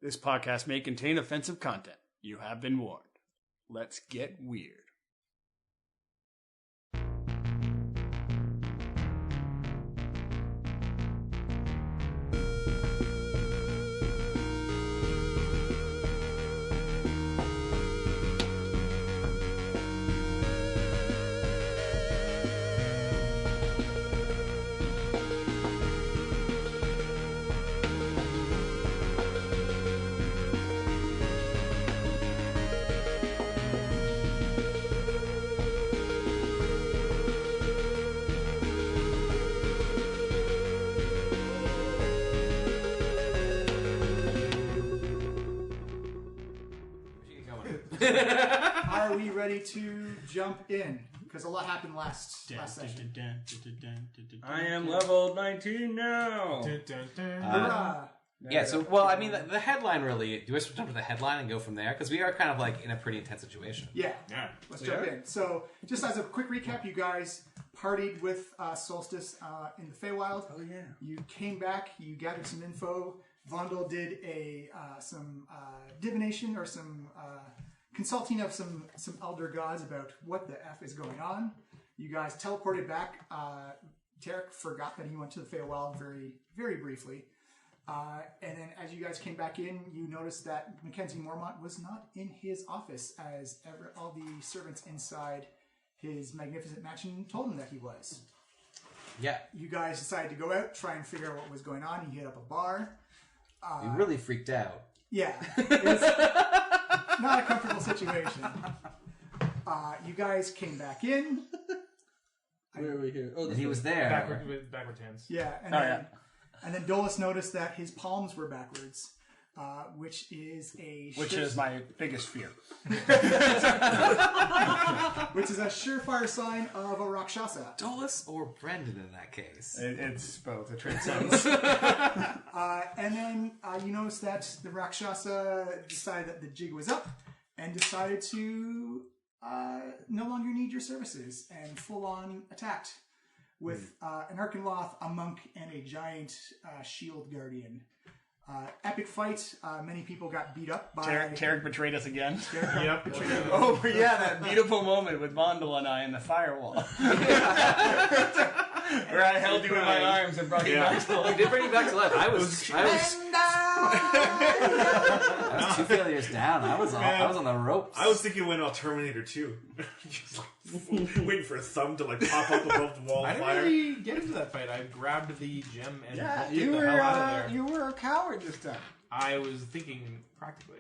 This podcast may contain offensive content. You have been warned. Let's get weird. Are we ready to jump in? Because a lot happened last session. I am level 19 now. Hurrah! Yeah, so, well, I mean, the headline really... Do we have to jump to the headline and go from there? Because we are kind of, like, in a pretty intense situation. Yeah. Let's jump in. So, just as a quick recap, you guys partied with Solstice in the Feywild. Oh, yeah. You came back, you gathered some info. Vondel did some divination or some consulting of some elder gods about what the F is going on. You guys teleported back. Tarek forgot that he went to the Feywild very, very briefly. And then as you guys came back in, you noticed that Mackenzie Mormont was not in his office as all the servants inside his magnificent mansion told him that he was. Yeah. You guys decided to go out, try and figure out what was going on. You hit up a bar. We really freaked out. Yeah. It's not a comfortable situation. You guys came back in. Where are we here? Oh, He was there. Backward hands. Yeah. And then Dolus noticed that his palms were backwards, which is my biggest fear. which is a surefire sign of a Rakshasa. Dolus or Brendan in that case? It's both. It transcends. And then you notice that the Rakshasa decided that the jig was up and decided to no longer need your services and full-on attacked with an Arkanloth, a monk, and a giant shield guardian. Epic fight. Many people got beat up by... Tarek betrayed us again. Yep. Oh, yeah, that beautiful moment with Vondel and I in the firewall. Where I held you in my arms and brought you back to life. You did bring me back to life. I was 2 failures down. I was on the ropes. I was thinking when Terminator 2. Just waiting for a thumb to pop up above the wall I of didn't fire. really get into that fight. I grabbed the gem and Yeah, the hell out of there. you were a coward this time. I was thinking practically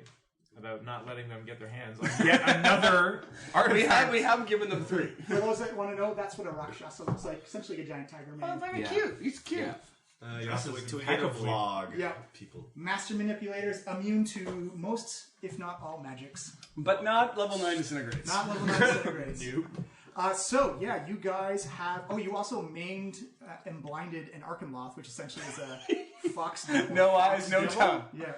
about not letting them get their hands on yet another artifact. We have given them 3. For those that want to know, that's what a Rakshasa looks like. Essentially a giant tiger man. Cute. He's cute. Yeah. You also wait to hit a vlog. Yeah. People. Master manipulators, immune to most, if not all, magics. But not level 9 disintegrates. Not level 9 disintegrates. Nope. So, yeah, you guys have... Oh, you also maimed and blinded an Arkanloth, which essentially is a fox devil. No eyes, no tongue. Yeah.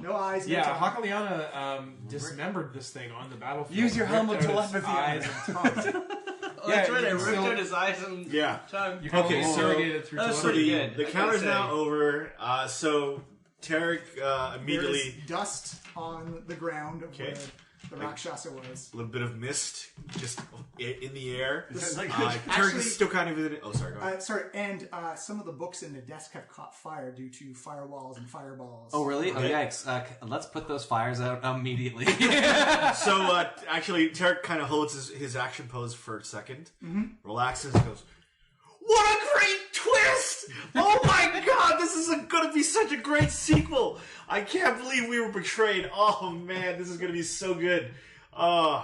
No eyes, no Yeah, tongue. Hakaliana dismembered this thing on the battlefield. Use your helm ripped of out its telepathy. eyes and tongue. that's right. I you ripped still- out his eyes and tongue. You can Okay, only so- surrogate it through That's So telepathy. pretty the good. counter's I gotta now say. over. So Tarek There immediately... is dust on the ground of where the Rakshasa was. A little bit of mist just in the air. Like- Tarek Actually- is still kind of... Oh, sorry, go ahead. And some of the books in the desk have caught fire due to firewalls and fireballs. Oh, really? Okay. Oh, yikes. Let's put those fires out immediately. So, actually, Tarek kind of holds his action pose for a second, relaxes, and goes, "What a great twist! Oh my god, this is going to be such a great sequel! I can't believe we were betrayed. Oh man, this is going to be so good. Boy.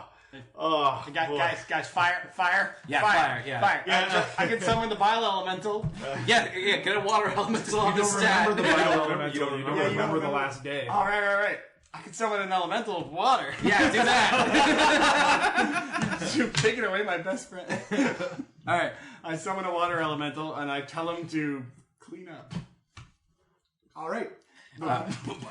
Guys, fire. Yeah, fire, yeah. Fire. Yeah. I can summon the bile elemental. yeah, get a water elemental on You the don't stat. remember the You battle don't elemental. you don't You don't remember. remember the last day. Oh, right. I can summon an elemental of water. Yeah, do that. You're taking away my best friend. All right, I summon a water elemental and I tell him to clean up. All right.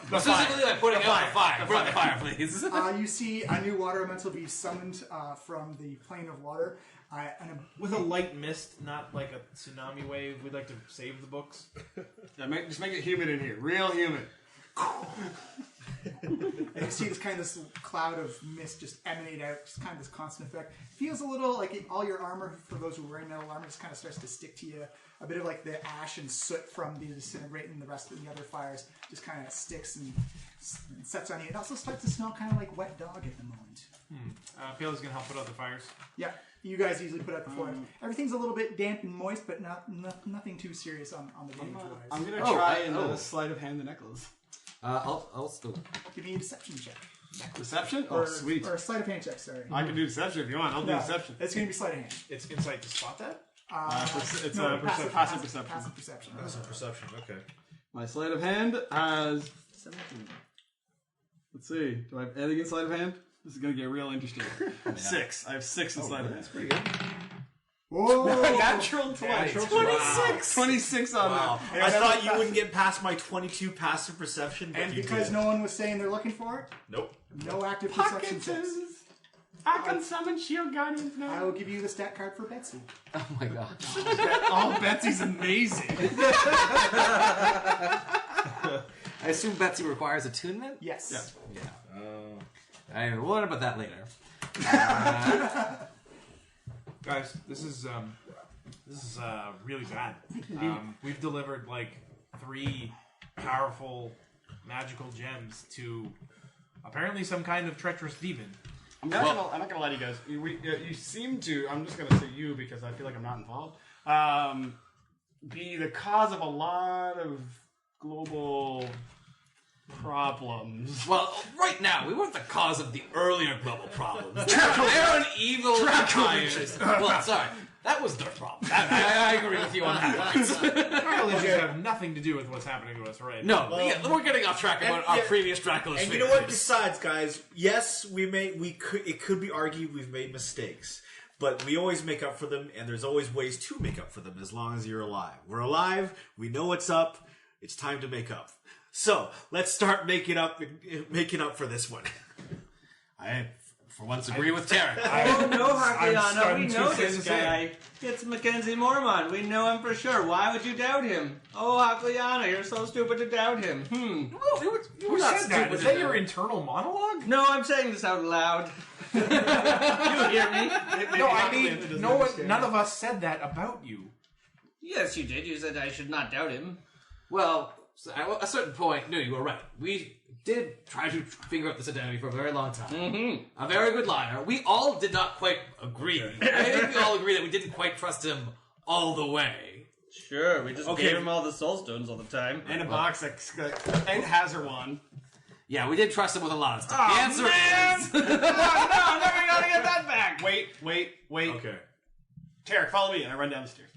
Specifically, like putting out the fire. Put out the fire, please. You see a new water elemental be summoned from the plane of water. With a light mist, not like a tsunami wave. We'd like to save the books. Yeah, just make it humid in here, real humid. And you see this kind of this cloud of mist just emanate out, just kind of this constant effect. Feels a little like all your armor, for those who are wearing metal armor, just kind of starts to stick to you. A bit of like the ash and soot from the disintegrating the rest of the other fires just kind of sticks and sets on you. It also starts to smell kind of like wet dog at the moment. Pale's gonna help put out the fires. Yeah, you guys usually put out the fire. Everything's a little bit damp and moist, but nothing too serious on the damage wise. I'm gonna try and sleight of hand the necklace. I'll still Give me a deception check. Deception? Oh, sweet. Or a sleight of hand check, sorry. I can do deception if you want. I'll do deception. It's going to be sleight of hand. It's insight to spot that. It's No, a passive perception. Passive perception. That's a perception. Okay. My sleight of hand has 17. Let's see. Do I have anything in sleight of hand? This is going to get real interesting. 6. I have 6 in sleight of hand. That's pretty good. Whoa! Natural 20. 26! 26 on that. I thought you wouldn't get past my 22 passive perception, but And you because did. no one was saying they're looking for it, Nope. no active perception checks. I can summon shield guardians now. I will give you the stat card for Betsy. Oh my god. Oh, Betsy's amazing. I assume Betsy requires attunement? Yes. Yeah. Yeah. We'll learn about that later. Guys, this is really bad. We've delivered like 3 powerful magical gems to apparently some kind of treacherous demon. I'm not gonna lie to you guys. You seem to. I'm just gonna say you because I feel like I'm not involved. Be the cause of a lot of global problems. Well, right now, we weren't the cause of the earlier global problems. They're an evil empires. Well, sorry. That was their problem. I agree with you on that. Our legends have nothing to do with what's happening to us right now. No, we're getting off track about our previous Dracula's And you know what? Besides, guys, yes, it could be argued we've made mistakes, but we always make up for them, and there's always ways to make up for them as long as you're alive. We're alive. We know what's up. It's time to make up. So let's start making up for this one. I, for once, agree with Tarek. Oh no, Hakiana, we stunned know to say this the same. guy. It's Mackenzie Mormont. We know him for sure. Why would you doubt him? Oh, Hakiana, you're so stupid to doubt him. Who said that? Is that your internal monologue? No, I'm saying this out loud. You hear me? No, I mean, none of us said that about you. Yes, you did. You said I should not doubt him. Well, so at a certain point, no, you were right. We did try to figure out this identity for a very long time. Mm-hmm. A very good liar. We all did not quite agree. I think we all agree that we didn't quite trust him all the way. Sure, we just gave him all the soul stones all the time. And a box and Hazard one. Yeah, we did trust him with a lot of stuff. The answer is... No, I'm never gonna get that back. Wait. Okay. Tarek, follow me, and I run down the stairs.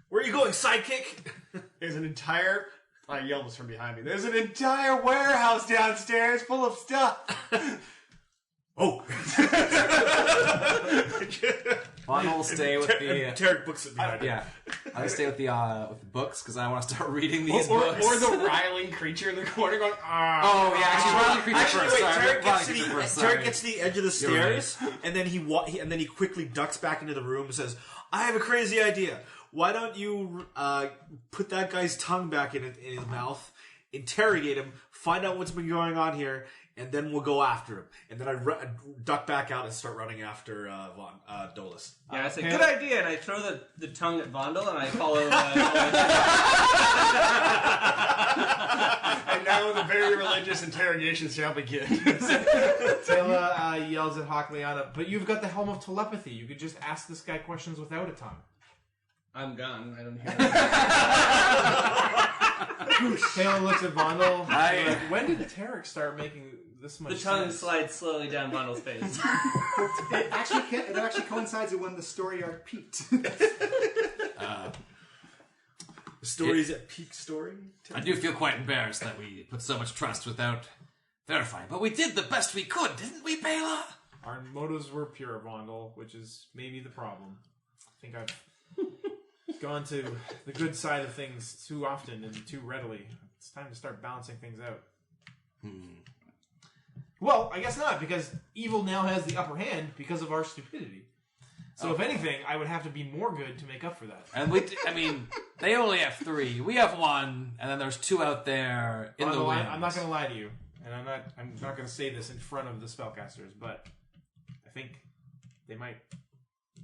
Where are you going, sidekick? There's an entire... I yelled this from behind me. There's an entire warehouse downstairs full of stuff. Oh. Vaughn will stay with the... Tarek books it behind him. Yeah, I stay with the books because I want to start reading these Or books. the riling creature in the corner going, Oh yeah, actually, riling creature Actually, first. wait. Sorry, Tarek riling creature first. Sorry. gets to the edge of the stairs, and then he quickly ducks back into the room and says, "I have a crazy idea. Why don't you put that guy's tongue back in his mouth, interrogate him, find out what's been going on here, and then we'll go after him." And then I duck back out and start running after Dolus. Yeah, I say, good idea, and I throw the tongue at Vondel, and I follow... and now the very religious interrogation shall begin. Taylor yells at Hakliana, but you've got the helm of telepathy. You could just ask this guy questions without a tongue. I'm gone. I don't hear it. Taylor looks at Vondel. Hi. Like, when did Tarek start making this much The tongue sense? slides slowly down Vondel's face. It actually coincides with when the story arc peaked. The story's at peak story. I do feel quite embarrassed that we put so much trust without verifying, but we did the best we could, didn't we, Bela? Our motives were pure, Vondel, which is maybe the problem. I think I've gone to the good side of things too often and too readily. It's time to start balancing things out. Well, I guess not, because evil now has the upper hand because of our stupidity. So if anything, I would have to be more good to make up for that. And they only have 3. We have 1, and then there's 2 out there in the Vondel, wind. I'm not going to lie to you. and I'm not going to say this in front of the spellcasters, but I think they might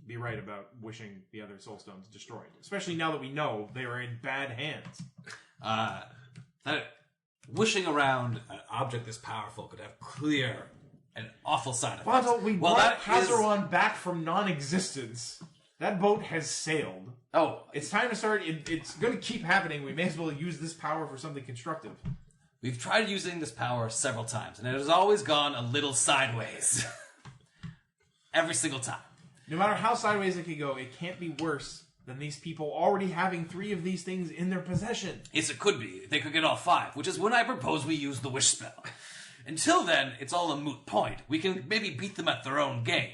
be right about wishing the other soulstones destroyed, especially now that we know they are in bad hands. That wishing around an object this powerful could have clear and awful side effects. Well, we brought that Hazaron back from non-existence. That boat has sailed. Oh, It's time to start. It's going to keep happening. We may as well use this power for something constructive. we've tried using this power several times, and it has always gone a little sideways. Every single time. No matter how sideways it could go, it can't be worse than these people already having 3 of these things in their possession. Yes, it could be. They could get all 5, which is when I propose we use the wish spell. Until then, it's all a moot point. We can maybe beat them at their own game.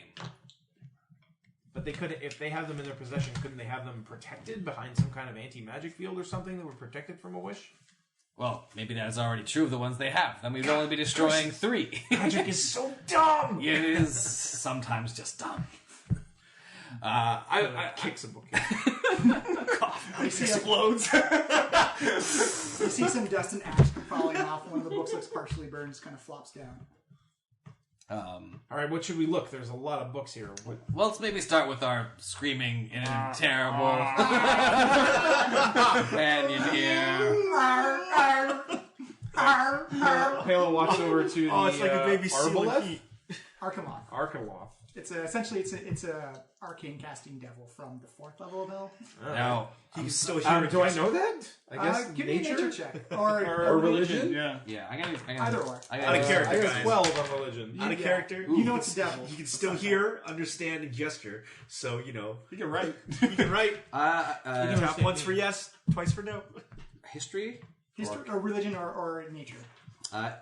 But they could, if they have them in their possession, couldn't they have them protected behind some kind of anti-magic field or something that would protect it from a wish? Well, maybe that is already true of the ones they have. Then we'd only be destroying 3. Magic is so dumb! It is sometimes just dumb. I Kicks a book. Explodes. You see some dust and ash falling off. One of the books looks partially burned, just kind of flops down. Alright, what should we look? There's a lot of books here. well, let's maybe start with our screaming and terrible companion here. Palo walks over to the it's like a baby seal in Arbaleth? heat. Archiloth. Arkaloth. It's essentially it's a arcane casting devil from the 4th level of hell. Now, You can still hear it. Do I know that? I guess Give me a nature check or religion? Yeah. yeah, I gotta Either or. Out of character, I got guys. 12 on religion. Out of Yeah. character. You know it's a devil. You can still hear, understand, and gesture. So, You can write. you can write. understand Once for yes, twice for no. history? History or religion or nature.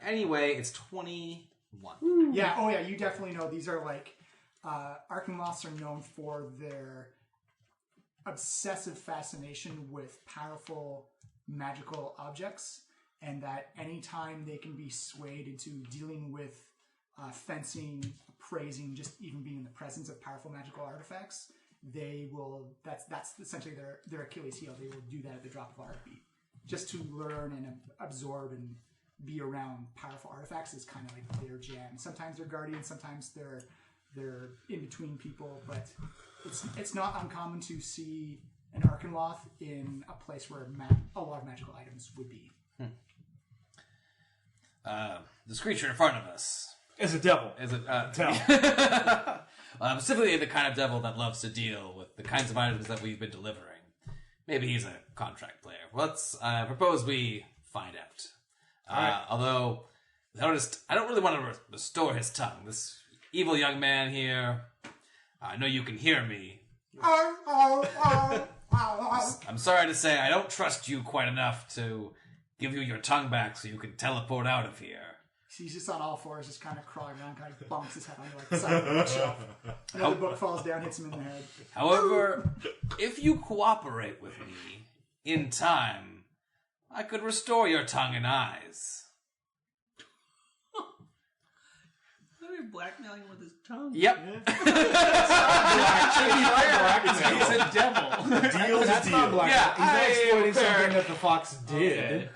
Anyway, it's 21. Yeah. Oh yeah. You definitely know these are like Archimoths are known for their obsessive fascination with powerful magical objects, and that anytime they can be swayed into dealing with fencing, appraising, just even being in the presence of powerful magical artifacts, they will. That's essentially their Achilles heel. They will do that at the drop of a heartbeat. Just to learn and absorb and be around powerful artifacts is kind of like their jam. Sometimes they're guardians, sometimes they're in between people, but it's not uncommon to see an Archimoth in a place where a lot of magical items would be. This creature in front of us It's a devil. is it? Tell. Specifically, the kind of devil that loves to deal with the kinds of items that we've been delivering. Maybe he's a contract player. Let's propose we find out. Although, noticed, I don't really want to restore his tongue. This evil young man here, I know you can hear me. I'm sorry to say, I don't trust you quite enough to give you your tongue back so you can teleport out of here. He's just on all fours, just kind of crawling around, kind of bumps his head onto like the side of the bookshelf. Another book falls down, hits him in the head. However, if you cooperate with me in time, I could restore your tongue and eyes. You're blackmailing with his tongue. Yep. He's a devil. Deal's a deal. Yeah, He's not exploiting something that the fox did.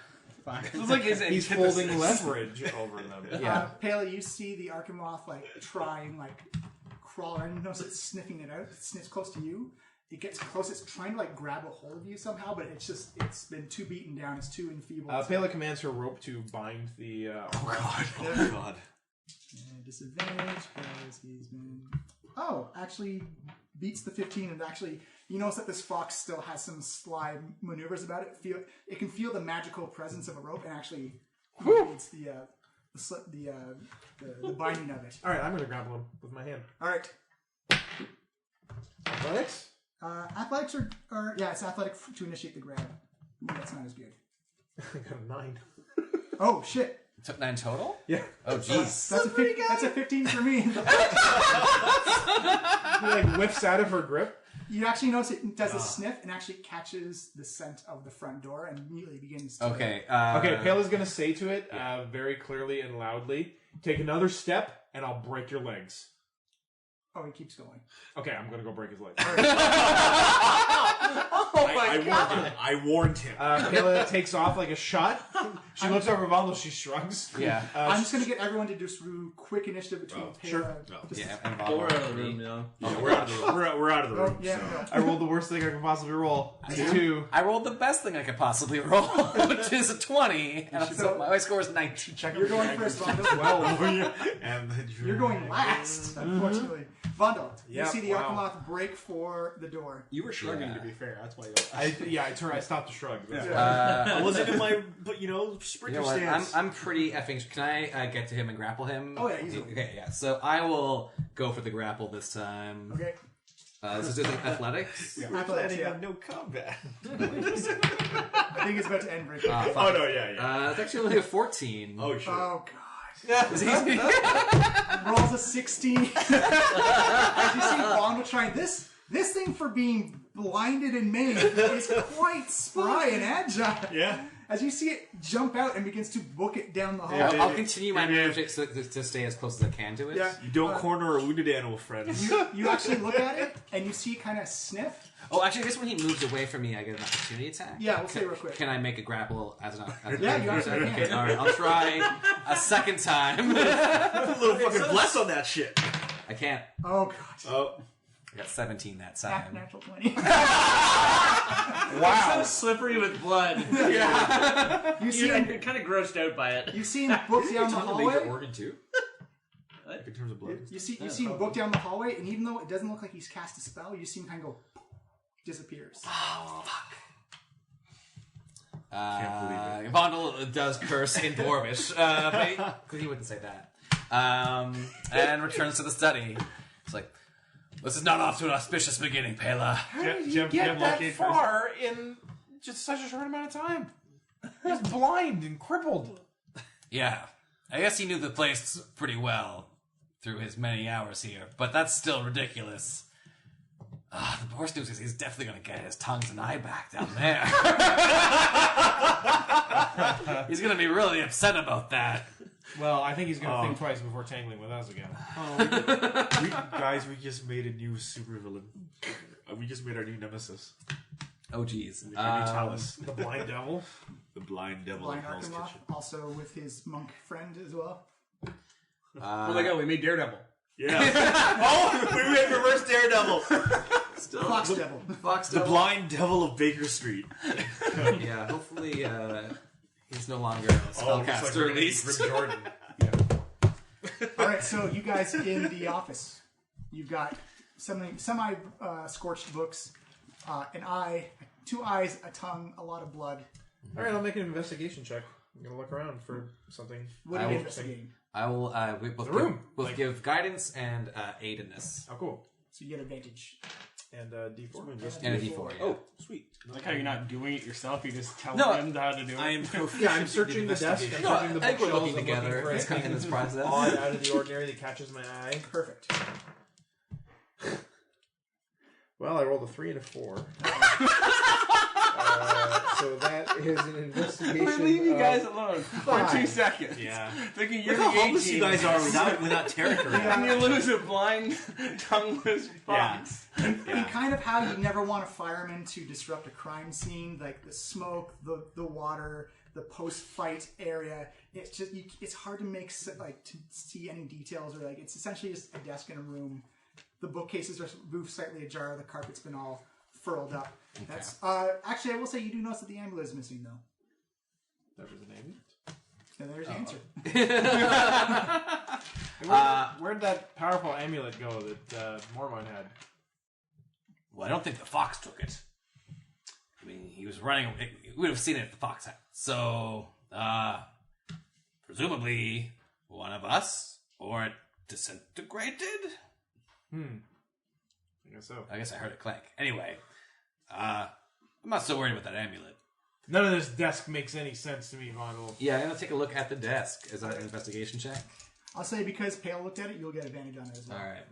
It's like his He's holding leverage over them. Yeah. Paley, you see the Archimoth like try and like crawl around. You notice it's sniffing it out. It sniffs close to you. It gets close. It's trying to like grab a hold of you somehow, but it's been too beaten down. It's too enfeebled. Pele commands her rope to bind the. Oh, God. And disadvantage because he's been. Oh, actually beats the 15, and actually you notice that this fox still has some sly maneuvers about it. It can feel the magical presence of a rope, and actually it's the binding of it. All right, I'm going to grapple him with my hand. All right. Athletics? Athletics it's athletic to initiate the grab. Ooh, that's not as good. I got a 9. Oh shit! Took 9 total? Yeah. Oh, jeez. That's a 15 for me. He like whiffs out of her grip. You actually notice it does a sniff and actually catches the scent of the front door and immediately begins to... Okay. Okay, Pele's going to say to it very clearly and loudly, take another step and I'll break your legs. Oh, he keeps going. Okay, I'm going to go break his legs. I warned him. Pele takes off like a shot. She looks over Vondel, she shrugs. Yeah. I'm just going to get everyone to just do quick initiative between sure. just- Yeah, and We're out of the room, We're out of the room. We're out of the room. Oh, yeah, so. no. I rolled the worst thing I could possibly roll. 2. I rolled the best thing I could possibly roll, which is a 20, and so my score is 19. You're going first, Vondel. And You're going last, unfortunately. Vondel, Yeah, you see the wow. Archimoth break for the door. You were shrugging, Yeah. to be fair. That's why you I stopped the shrug. I wasn't in my, but You sprinter know what? stance. I'm pretty effing. Can I get to him and grapple him? Oh, yeah, easily. Okay, yeah. So I will go for the grapple this time. Okay. This is just like athletics. Athletics, yeah. no combat. I think it's about to end very quickly. Fuck. Oh no, yeah. It's actually only a 14. Oh sure. Oh, God. It's easy. Rolls a 16. As you see Vondel trying this thing for being blinded and maimed is quite spry and agile. Yeah. As you see it jump out and begins to book it down the hall. I'll continue my move to stay as close as I can to it. Yeah. You don't corner a wounded animal, friend. You actually look at it and you see it kind of sniff. Oh, actually, I guess when he moves away from me, I get an opportunity attack. Yeah, we'll say real quick. Can I make a grapple as an Yeah, you actually can. Okay, all right, I'll try a second time. Put a little fucking bless on that shit. I can't. Oh, God. Oh. I got 17 that time. Natural 20. Wow. So slippery with blood. You see him, You're kind of grossed out by it. you see him book down the hallway. organ too. In terms of blood. You see him book down the hallway, and even though it doesn't look like he's cast a spell, you see him kind of go, disappears. Vondel does curse in Dwarvish, because he wouldn't say that. And returns to the study. It's like, this is not off to an auspicious beginning, Pela. How did you get that far in just such a short amount of time? He's blind and crippled. Yeah, I guess he knew the place pretty well through his many hours here, but that's still ridiculous. The worst news is he's definitely going to get his tongues and eye back down there. He's going to be really upset about that. Well, I think he's going to think twice before tangling with us again. We just made a new supervillain. We just made our new nemesis. Oh, geez. Our new Talus. The blind devil. The blind devil Blind in Hell's Archimoth, Kitchen. also with his monk friend as well. Oh my god, we made Daredevil. Yeah. Oh, we made reverse Daredevil. Fox Devil. Fox The blind devil of Baker Street. Yeah, hopefully he's no longer a spellcaster, at least. Rip Jordan. Alright, so you guys in the office. You've got semi-scorched books, an eye, 2 eyes, a tongue, a lot of blood. All right, I'll make an investigation check. I'm going to look around for something. What are you investigating? I will. We both The room. give guidance and aid in this, Oh, cool. So you get advantage. And D4. and a d4. Yeah. Oh, sweet. I like how you're not doing it yourself, you just tell No, them how to do it. I am Yeah, I'm searching the desk. I'm No, searching the I think we're bookshelves. looking I'm together. for It's kind of in this anything process. odd out of the ordinary that catches my eye. Perfect. Well, I rolled a 3 and a 4. So that is an investigation. We leave you of guys alone for 2 seconds. Yeah. Thinking you're Look how the homeless you guys are A-team. without territory. And you lose a blind, tongueless fox. And kind of how you never want a fireman to disrupt a crime scene, like the smoke, the water, the post-fight area. It's just it's hard to make to see any details, or it's essentially just a desk in a room. The bookcases are moved slightly ajar. The carpet's been all furled up. Okay. That's actually, I will say you do notice that the amulet is missing, though. There was an name. And there's the answer. Where'd that powerful amulet go that Mormont had? Well, I don't think the fox took it. I mean, he was running. We would have seen it if the fox had. So, presumably, one of us, or it disintegrated. I guess so. I guess I heard it clank. Anyway, I'm not so worried about that amulet. None of this desk makes any sense to me, Vondel. Yeah, I'm gonna take a look at the desk. Is that an investigation check? I'll say because Pale looked at it, you'll get advantage on it as well. All right.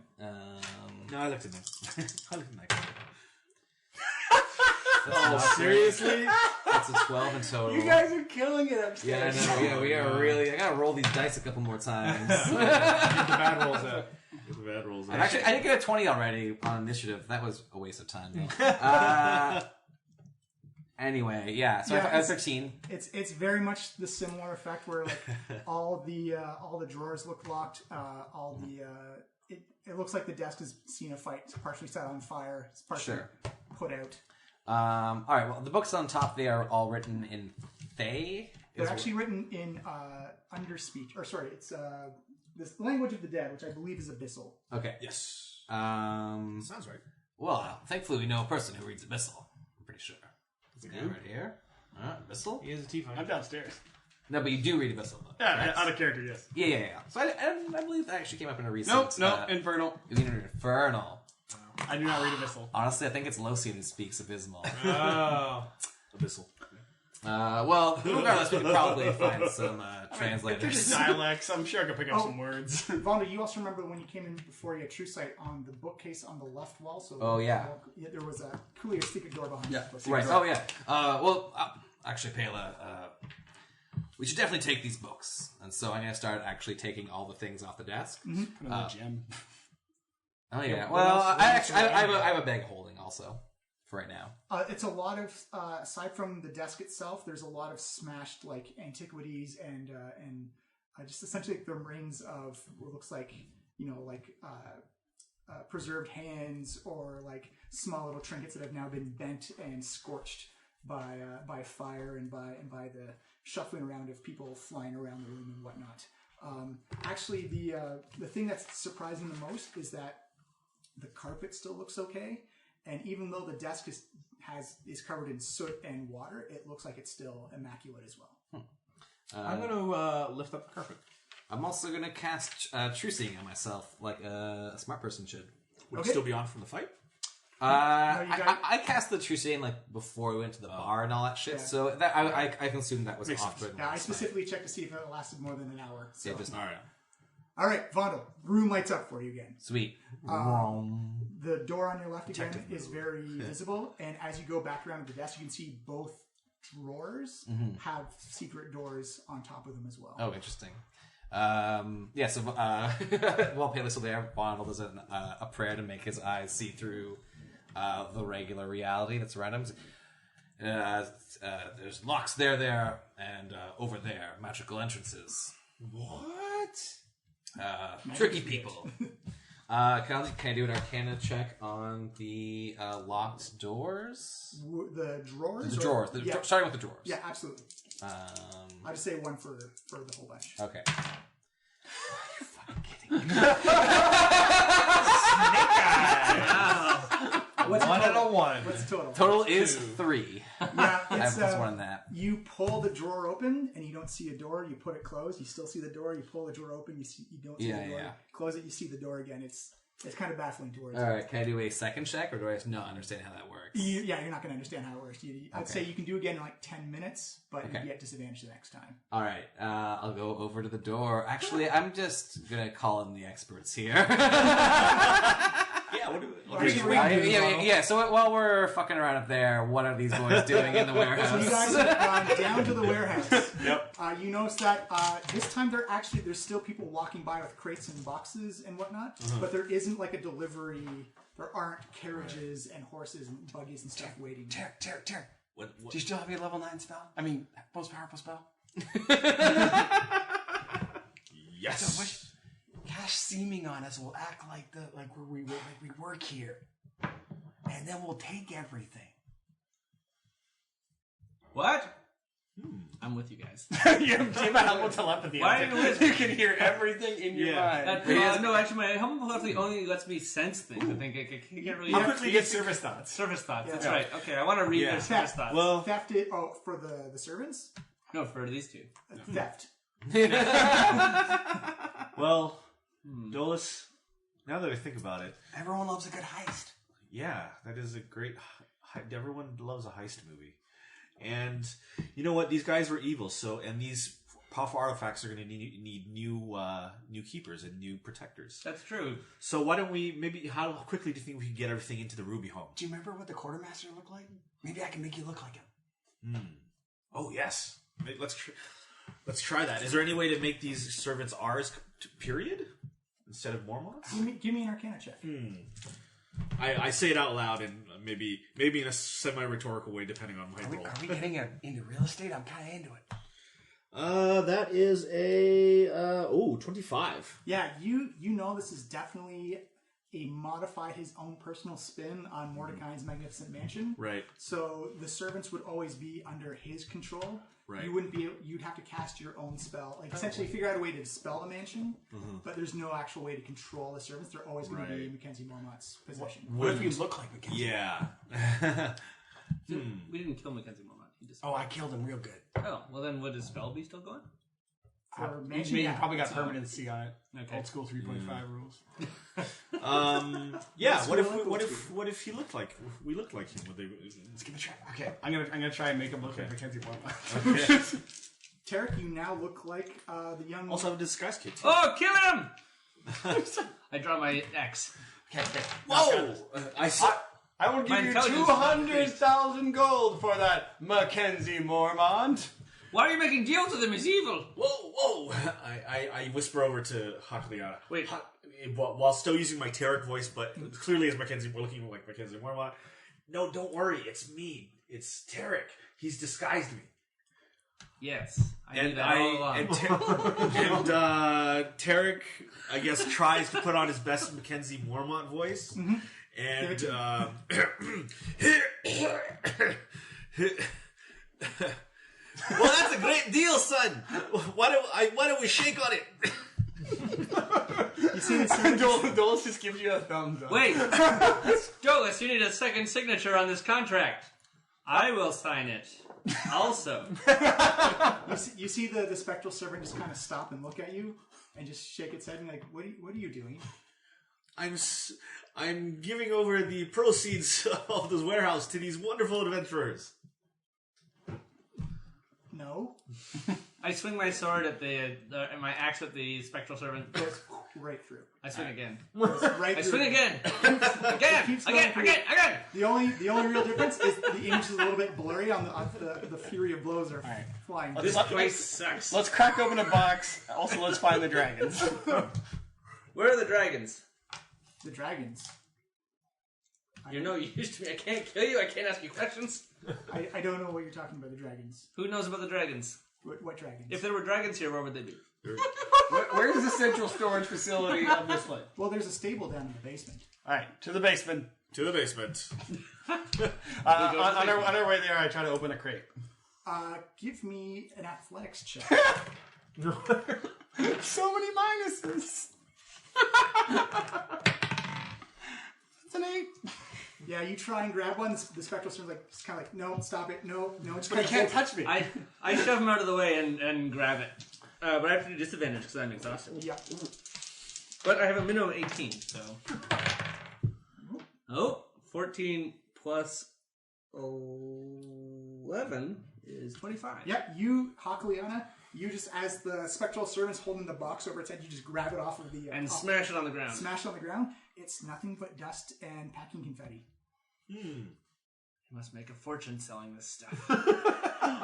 No, I looked at that. I looked at that. Oh, seriously? That's a 12 in total. You guys are killing it Yeah, upstairs. I know. Yeah, we are really. I gotta roll these dice a couple more times. Get the bad rolls out. The bad rolls. Actually, I didn't get a 20 already on initiative. That was a waste of time. Though. Anyway, yeah. So Yeah, I was 13. It's very much the similar effect where like all the drawers look locked. It looks like the desk has seen a fight. It's partially set on fire. It's partially put out. All right. Well, the books on top, they are all written in Thay. They're actually written in underspeech, or sorry, it's this language of the dead, which I believe is Abyssal. Okay. Yes. Sounds right. Well, thankfully we know a person who reads Abyssal. I'm pretty sure. This guy right here. Abyssal? He has a T-Fight. I'm downstairs. No, but you do read Abyssal, though. Yeah, out of character, yes. Yeah. So I believe that actually came up in a recent... Nope, Infernal. Infernal. I do not read Abyssal. Honestly, I think it's Locian who speaks Abysmal. Oh. Abyssal. Well, regardless, we could probably find some translators. Dialects. I'm sure I could pick up some words. Vonda, you also remember when you came in before you had True Sight on the bookcase on the left wall? So there was a clear secret door behind you. Right. Oh, yeah. Actually, Pela, we should definitely take these books. And so I'm going to start actually taking all the things off the desk. Another gem. Oh, yeah. Well, I have a bag of holding also for right now. It's a lot of, aside from the desk itself, there's a lot of smashed like antiquities and just essentially the remains of what looks like, preserved hands or like small little trinkets that have now been bent and scorched by fire and by the shuffling around of people flying around the room and whatnot. Actually, the thing that's surprising the most is that the carpet still looks okay, and even though the desk is covered in soot and water, it looks like it's still immaculate as well. I'm going to lift up the carpet. I'm also going to cast True Seeing on myself, like a smart person should. Would it still be on from the fight? I cast the True Seeing like before we went to the bar and all that shit, so that I can assume that was off. Yeah, I specifically checked to see if it lasted more than an hour. So. Yeah, just all right. All right, Vondel, room lights up for you again. Sweet. The door on your left again is very visible, and as you go back around to the desk, you can see both drawers have secret doors on top of them as well. Oh, interesting. So while Pele still there, Vondel does a prayer to make his eyes see through the regular reality that's around him. There's locks there, and over there, magical entrances. What? Tricky people. Can I do an Arcana check on the locked doors? The drawers? The drawers. Starting with the drawers. Yeah, absolutely. I'd just say one for the whole bunch. Okay. You're fucking kidding me. What's One and a one. What's the total? Total is 3. Yeah, I have plus 1 in that. You pull the drawer open and you don't see a door. You put it closed. You still see the door. You pull the drawer open. You don't see the door. Yeah. Close it. You see the door again. It's kind of baffling towards. All right. Can I do a second check, or do I not understand how that works? You're not going to understand how it works. I'd say you can do it again in like 10 minutes, but you get disadvantage the next time. All right. I'll go over to the door. Actually, I'm just gonna call in the experts here. Yeah, Yeah. So while we're fucking around up there, what are these boys doing in the warehouse? So you guys have gone down to the warehouse. Yep. You notice that this time there's still people walking by with crates and boxes and whatnot, but there isn't like a delivery. There aren't carriages and horses and buggies and stuff waiting. Terry. What? Do you still have your level 9 spell? I mean, most powerful spell? Yes. So what? Cash seeming on us will act like we work here, and then we'll take everything. What? I'm with you guys. You have a helpful telepathy. Why are you with You can hear everything in your mind. No, actually, my helpful telepathy only lets me sense things. I think I can't really. How quickly get service thoughts? Service thoughts. Yeah. That's right. Okay, I want to read their service thoughts. Well, Theft for the servants? No, for these two. Theft. well, Dolus, now that I think about it, Everyone loves a good heist. yeah, that is a great. Everyone loves a heist movie, and you know what? These guys were evil. And these powerful artifacts are going to need new keepers and new protectors. That's true. So why don't we how quickly do you think we can get everything into the Ruby home? Do you remember what the quartermaster looked like? Maybe I can make you look like him. Oh yes, let's try that. Is there any way to make these servants ours? Period. Instead of Mormont's? Give me an Arcana check. I say it out loud and maybe in a semi-rhetorical way, depending on my role. Are we getting into real estate? I'm kind of into it. That is a 25. Yeah, you know this is definitely a modified his own personal spin on Mordecai's magnificent mansion. Right. So the servants would always be under his control. Right. You wouldn't be. You'd have to cast your own spell, like essentially figure out a way to dispel the mansion. But there's no actual way to control the servants. They're always going to be Mackenzie Mormont's possession. What if you look like Mackenzie? Yeah. We didn't kill Mackenzie Mormont. He just... Oh, I killed him real good. Oh, well then would his spell be still going? For You mansion, you probably got permanency on it. Okay. Old school 3.5 rules. Yeah. What if he looked like we looked like him? Would they? Let's give it a try. Okay, I'm gonna try and make him look like Mackenzie Mormont. Okay. Tarek, you now look like the young. Also have a disguise kit. Too. Oh, kill him! I draw my X. Okay. Whoa! I will My give you intelligence 200,000 gold for that, Mackenzie Mormont. Why are you making deals with him? He's evil. Whoa! I whisper over to Hakliana. Wait. While still using my Tarek voice, but clearly as Mackenzie, we're looking like Mackenzie Mormont. No, don't worry. It's me. It's Tarek. He's disguised me. Yes, I knew that all along. And Tarek, I guess, tries to put on his best Mackenzie Mormont voice. And well, that's a great deal, son. Why don't we shake on it? You see the servant. Dolos just gives you a thumbs up. Wait, Dolis, you need a second signature on this contract. I will sign it. Also, You see the spectral servant just kind of stop and look at you, and just shake its head and like, what are you doing? I'm giving over the proceeds of this warehouse to these wonderful adventurers. No, I swing my sword at and my axe at the spectral servant. goes right through. I swing again. Goes right I through. swing again. Keeps going through. Again. The only real difference is the image is a little bit blurry on the fury of blows are flying. This place sucks. Let's crack open a box. Also, let's find the dragons. Where are the dragons? The dragons. You're no use to me. I can't kill you. I can't ask you questions. I don't know what you're talking about. The dragons. Who knows about the dragons? What dragons? If there were dragons here, where would they be? Where's the central storage facility of this place? Well, there's a stable down in the basement. All right, to the basement. To the basement. On our way there, I try to open a crate. Give me an athletics check. So many minuses. It's an 8. Yeah, you try and grab one. The spectral servant's like, it's kind of like, no, stop it, no. It's But he can't touch me. I shove him out of the way and grab it. But I have to do disadvantage because I'm exhausted. Yeah. But I have a minimum of 18, so. Oh, 14 plus 11 is 25. Yeah, you, Hakliana, you just, as the spectral servant's holding the box over its head, you just grab it off of the... And smash it on the ground. Smash it on the ground. It's nothing but dust and packing confetti. You must make a fortune selling this stuff.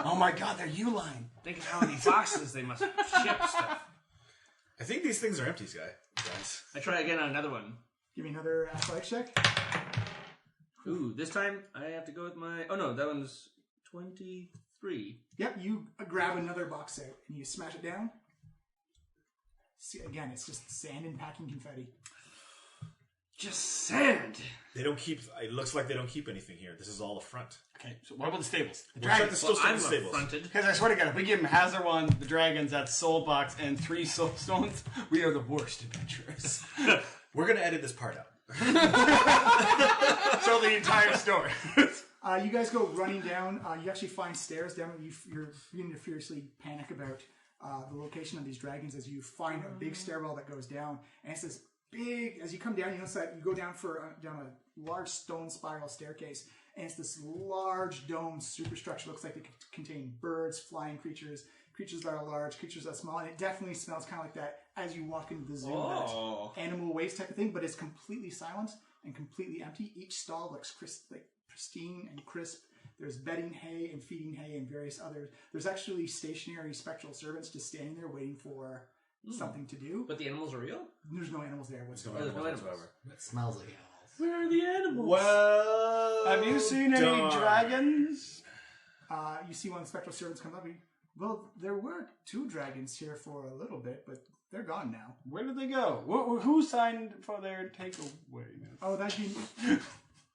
Oh my god, they're Uline. Think of how many boxes they must ship stuff. I think these things are empty, guys. I try again on another one. Give me another athletics check. Ooh, this time I have to go with my... Oh no, that one's 23. Yep, you grab another box out and you smash it down. See, again, it's just sand and packing confetti. Just sand. They don't keep. It looks like they don't keep anything here. This is all a front. Okay, so what about the stables? The We'll start dragons. the still I'm the stables. affronted. Because I swear to God, if we give him Hazard 1, the dragons, that's Soul Box, and 3 Soul Stones, we are the worst adventurers. We're gonna edit this part out. So the entire story. You guys go running down. You actually find stairs down. You're beginning to furiously panic about the location of these dragons as you find a big stairwell that goes down. And it's this big, as you come down, you notice that you go down down a large stone spiral staircase. And it's this large dome superstructure. Looks like it could contain birds, flying creatures, creatures that are large, creatures that are small. And it definitely smells kind of like that as you walk into the zoo. Oh. That animal waste type of thing, but it's completely silent and completely empty. Each stall looks pristine and crisp. There's bedding hay and feeding hay and various others. There's actually stationary spectral servants just standing there waiting for something to do. But the animals are real? There's no animals there whatsoever. There's no animals. It smells like animals. Where are the animals? Well, Have you seen any darn. dragons? You see one of the spectral servants come up. Well, there were 2 dragons here for a little bit, but they're gone now. Where did they go? Who signed for their takeaway? Oh, that'd be...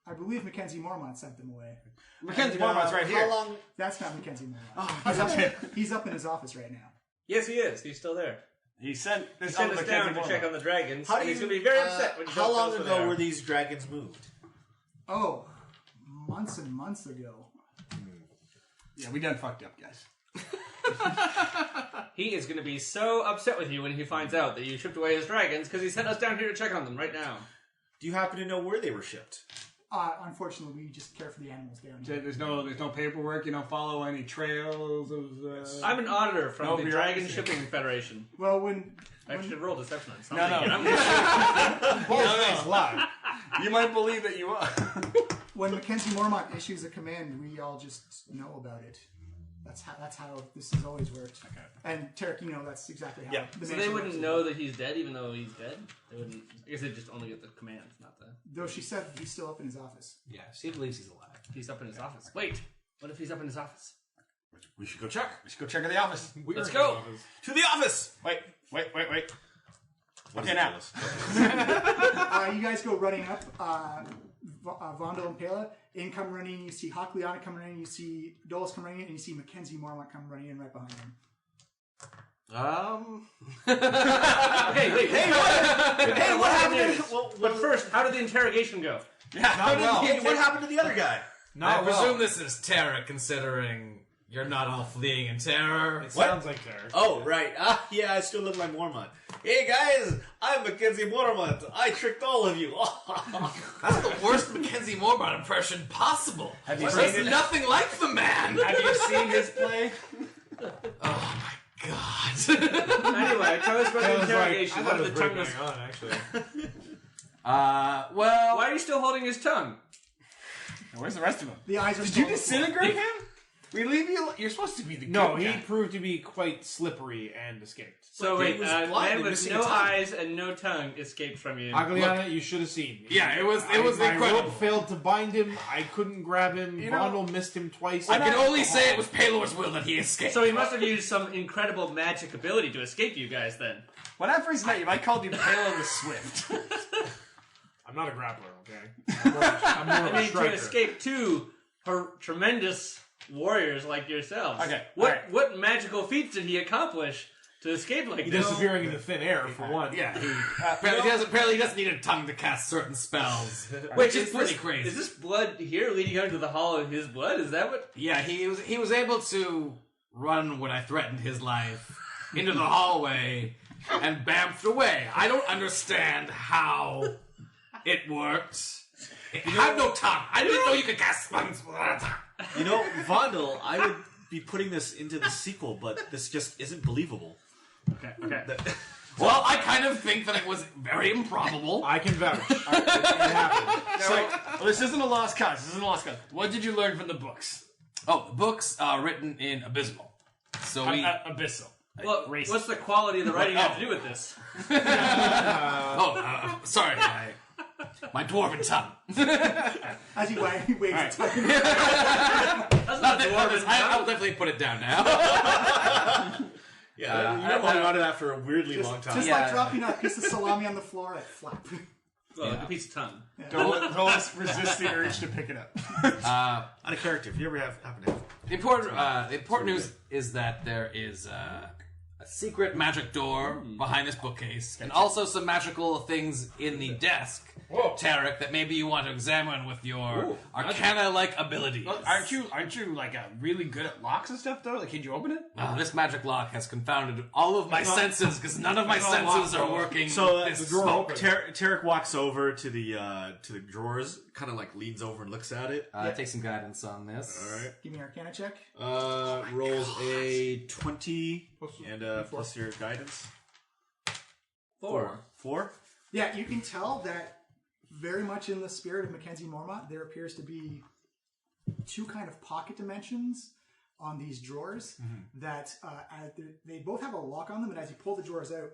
I believe Mackenzie Mormont sent them away. Mackenzie Mormont's right here. How long? That's not Mackenzie Mormont. Oh, He's up in his office right now. Yes, he is. He's still there. He sent He this sent on us Mackenzie down to Mormont. check on the dragons, How and do he's you- going to be very upset when you How don't tell long us where ago they are. were these dragons moved? Oh, months and months ago. Yeah, we done fucked up, guys. He is going to be so upset with you when he finds out that you shipped away his dragons because he sent us down here to check on them right now. Do you happen to know where they were shipped? Unfortunately, we just care for the animals down So here. there's no paperwork. You don't follow any trails of. I'm an auditor from No the bureaucracy. Dragon Shipping Federation. Well, when I should roll deception on No, something. no. I'm gonna Bullshit. Lie. You might believe that you are. when Mackenzie Mormont issues a command, we all just know about it. That's how this has always worked. Okay. And Tarek, you know that's exactly how. Yeah. The So nation they wouldn't works. know that he's dead, even though he's dead. They wouldn't. I guess they just only get the commands, not the. Though she said he's still up in his office. Yeah, she believes he's alive. He's up in his office. Wait, what if he's up in his office? We should go check. We should go check at the office. Let's go. To the office! Wait. What Okay, is now. this? You guys go running up. Vondel and Pela in come running. You see Hakliana come running. You see Dolus come running in, and you see Mackenzie Mormont come running in right behind them. Okay, wait. Hey, what happened? But first, how did the interrogation go? Hey, what happened to the other guy? I presume this is terror, considering you're not all fleeing in terror. It sounds like terror. Oh, right. Yeah, I still look like Mormont. Hey, guys, I'm Mackenzie Mormont. I tricked all of you. That's the worst Mackenzie Mormont impression possible. Have you There's seen it? nothing like the man. Have you seen his play? Oh my god. Anyway, tell us about the interrogation. What did the tongue was? on, actually. Well, Why are you still holding his tongue? Where's the rest of them? The eyes are. Did you still- disintegrate him? We leave you. You're supposed to be the No, good he guy. proved to be quite slippery and escaped. So But he wait, was a blind man and with missing no a tongue. eyes and no tongue escaped from you. Agliana, you should have seen. Yeah, it was My incredible. rope failed to bind him. I couldn't grab him. You know- Vondel missed him twice. I can only say it was Palor's will that he escaped. So he must have used some incredible magic ability to escape you guys then. When I first met you, I called you Palo the Swift. I'm not a grappler, okay? I'm more of I a mean, to striker. escape two tremendous warriors like yourselves. Okay, What alright. what magical feats did he accomplish to escape like this? Disappearing into thin air, for one. yeah, apparently he doesn't need a tongue to cast certain spells, Wait, which is is pretty this, crazy. Is this blood here leading out to the hall of his blood? Is that what? Yeah, he was able to run when I threatened his life into the hallway and bamfed away. I don't understand how it worked. It had no tongue. I didn't know you could cast spells without a tongue. You know, Vondel, I would be putting this into the sequel, but this just isn't believable. Okay. Well, I kind of think that it was very improbable. I can vouch. It happened. Well, this isn't a lost cause. What did you learn from the books? Oh, the books are written in Abysmal. So we... Abyssal. Well, Racist. what's the quality of the writing have to do with this? sorry. My dwarven tongue. As he waves his tongue. That's not dwarven. I'll definitely put it down now. Yeah, you never hung on to that for a weirdly long time. Just Yeah. like dropping a piece of salami on the floor, like flap. Well, like a piece of tongue. Don't resist the urge to pick it up. On a character, if you ever happen to have. The important news is that there is a secret magic door behind this bookcase, and also some magical things in the desk, Tarek, that maybe you want to examine with your arcana-like abilities. Aren't you like really good at locks and stuff though? Like, can you open it? This magic lock has confounded all of my senses because none of my senses are working. So with this the drawer smoke. opens. Tarek walks over to the drawers, kind of like leans over and looks at it. Take some guidance on this. All right. Give me an Arcana check. Rolls a 20 and plus your guidance. 4. 4. Yeah, you can tell that very much in the spirit of Mackenzie Mormont, there appears to be two kind of pocket dimensions on these drawers that they both have a lock on them, and as you pull the drawers out,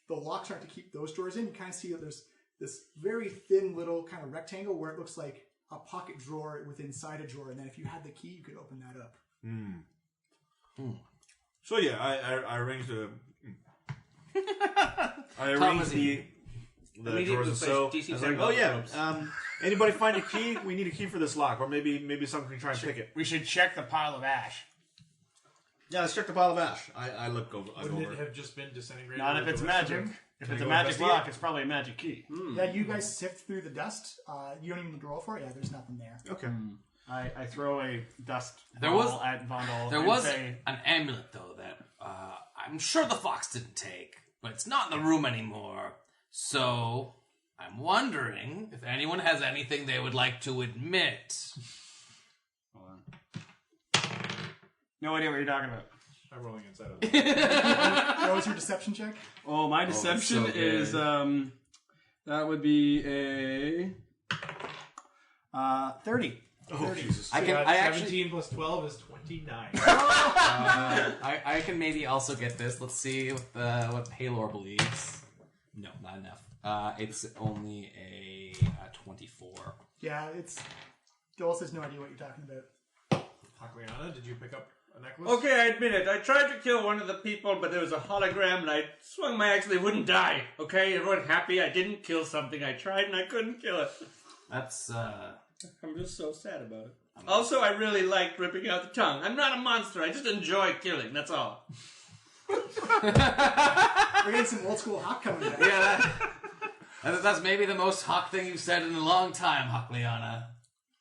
the locks aren't to keep those drawers in. You kind of see that there's this very thin little kind of rectangle where it looks like a pocket drawer with inside a drawer, and then if you had the key, you could open that up. So yeah, I arranged the. I Thomas, arranged the drawers and so. I was like, oh yeah, anybody find a key? We need a key for this lock, or maybe someone can try and pick it. We should check the pile of ash. Yeah, let's check the pile of ash. I look over. I go Wouldn't over. it have just been disintegrated? Not if with it's the rest of magic. them? If Can it's I a go magic investigate? lock, it's probably a magic key. Yeah, you guys sift through the dust. You don't even need to roll for it. Yeah, there's nothing there. Okay. I throw a dust There ball was- at Vondel. There and was say, an amulet, though, that I'm sure the fox didn't take, but it's not in the room anymore. So I'm wondering if anyone has anything they would like to admit. Hold on. No idea what you're talking about. I'm rolling inside of it. What was your deception check? Oh, my that's deception so good. is that would be a 30. Oh Jesus. I So actually 17 plus 12 is 29. I can maybe also get this. Let's see what Palor believes. No, not enough. It's only a 24. Yeah, it's. Dulce has no idea what you're talking about. Hakliana, did you pick up a necklace? Okay, I admit it. I tried to kill one of the people, but there was a hologram, and I swung my axe. They wouldn't die. Okay, everyone happy? I didn't kill something. I tried, and I couldn't kill it. That's I'm just so sad about it. Also, I really liked ripping out the tongue. I'm not a monster. I just enjoy killing. That's all. We're getting some old school hawk coming back. yeah. That's maybe the most Hawk thing you've said in a long time, Hakliana.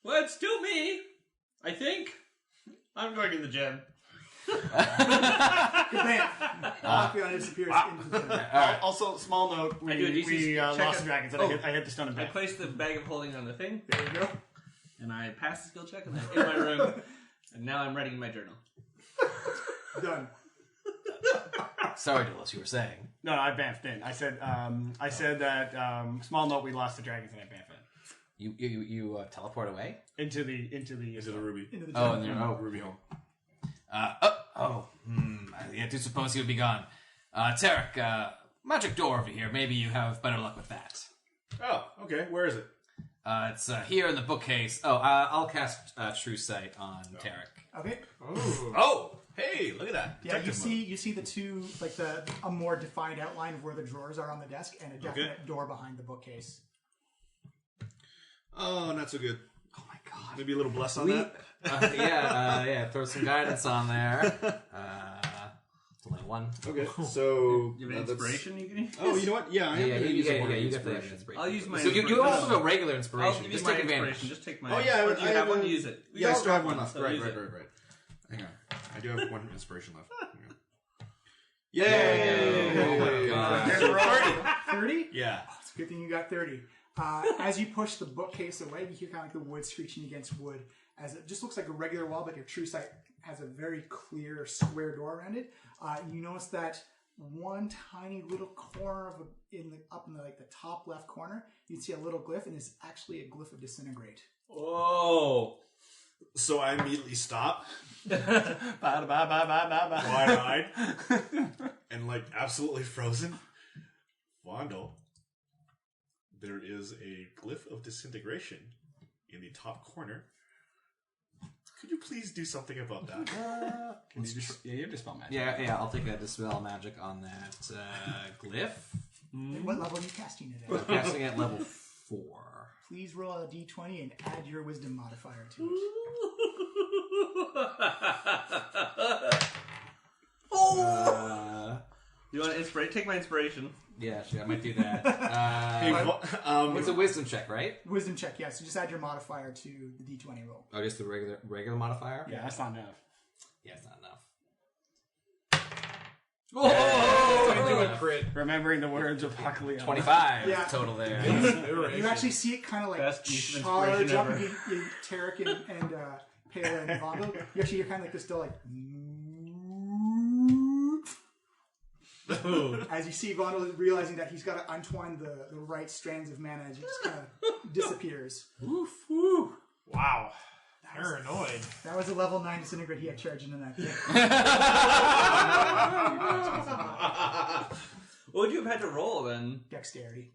Well, it's still me. I think. I'm going in the gym. Good man. Hakliana disappears into the thing. Also, small note, I do a we DC check lost it. the dragons, and I hit the stone and I back. placed the bag of holding on the thing, There you go. and I passed the skill check, and I'm in my room, and now I'm writing my journal. Done. Sorry, Dulles, you were saying. No, I bamfed in. I said that small note, we lost the dragons, and I bamfed in. You teleport away? Into the Is it a ruby? Into the Oh, gym. and you're Ruby home. I do suppose he would be gone. Tarek, magic door over here. Maybe you have better luck with that. Oh, okay. Where is it? It's here in the bookcase. Oh, I'll cast True Sight on Tarek. Okay. Ooh. Oh, hey, look at that. Yeah, Detective you see the two, like a more defined outline of where the drawers are on the desk, and a definite door behind the bookcase. mode. Oh, not so good. Oh my god. Maybe a little bless on that. Yeah, throw some guidance on there. It's only one. Okay, so You have an that's- inspiration you can use? Oh, you know what? Yeah, I am going to use one you of get the inspiration. inspiration. I'll use my So you inspiration. also have a regular I'll inspiration. give Just you my take advantage. inspiration. Just take my. Oh yeah, Or do you have one? Use it. We Yeah, I all still have got one left. so Right. use it. Hang on, I do have one inspiration left. Hang on. Yay! Yay! Oh my god. 30? Yeah. It's a good thing you got 30. As you push the bookcase away, you hear kind of like the wood screeching against wood, as it just looks like a regular wall, but your True Sight has a very clear square door around it. You notice that one tiny little corner of up in the top left corner, you'd see a little glyph, and it's actually a glyph of disintegrate. Oh. So I immediately stop, Bye. wide-eyed, and absolutely frozen. Vondel, there is a glyph of disintegration in the top corner. Could you please do something about that? Can you just, you have dispel magic. Yeah, I'll take a dispel magic on that glyph. What level are you casting it I'm at? casting at level 4. Please roll a d20 and add your wisdom modifier to it. You want to inspire? Take my inspiration. Yeah, sure, I might do that. It's a wisdom check, right? Wisdom check, yeah. So just add your modifier to the d20 roll. Oh, just the regular modifier? Yeah, that's not enough. Yeah, it's not enough. Do a crit. Remembering the words of Hakliana. 25 Yeah. total there. You actually see it kind of Best use of charge inspiration up ever. in Tarek and Pela and Vondo. You actually hear kind of this still as you see Vondo realizing that he's got to untwine the right strands of mana as he just kind of disappears. Wow. Paranoid. That was a level 9 disintegrate he had charged into that thing. What would you have had to roll then? Dexterity.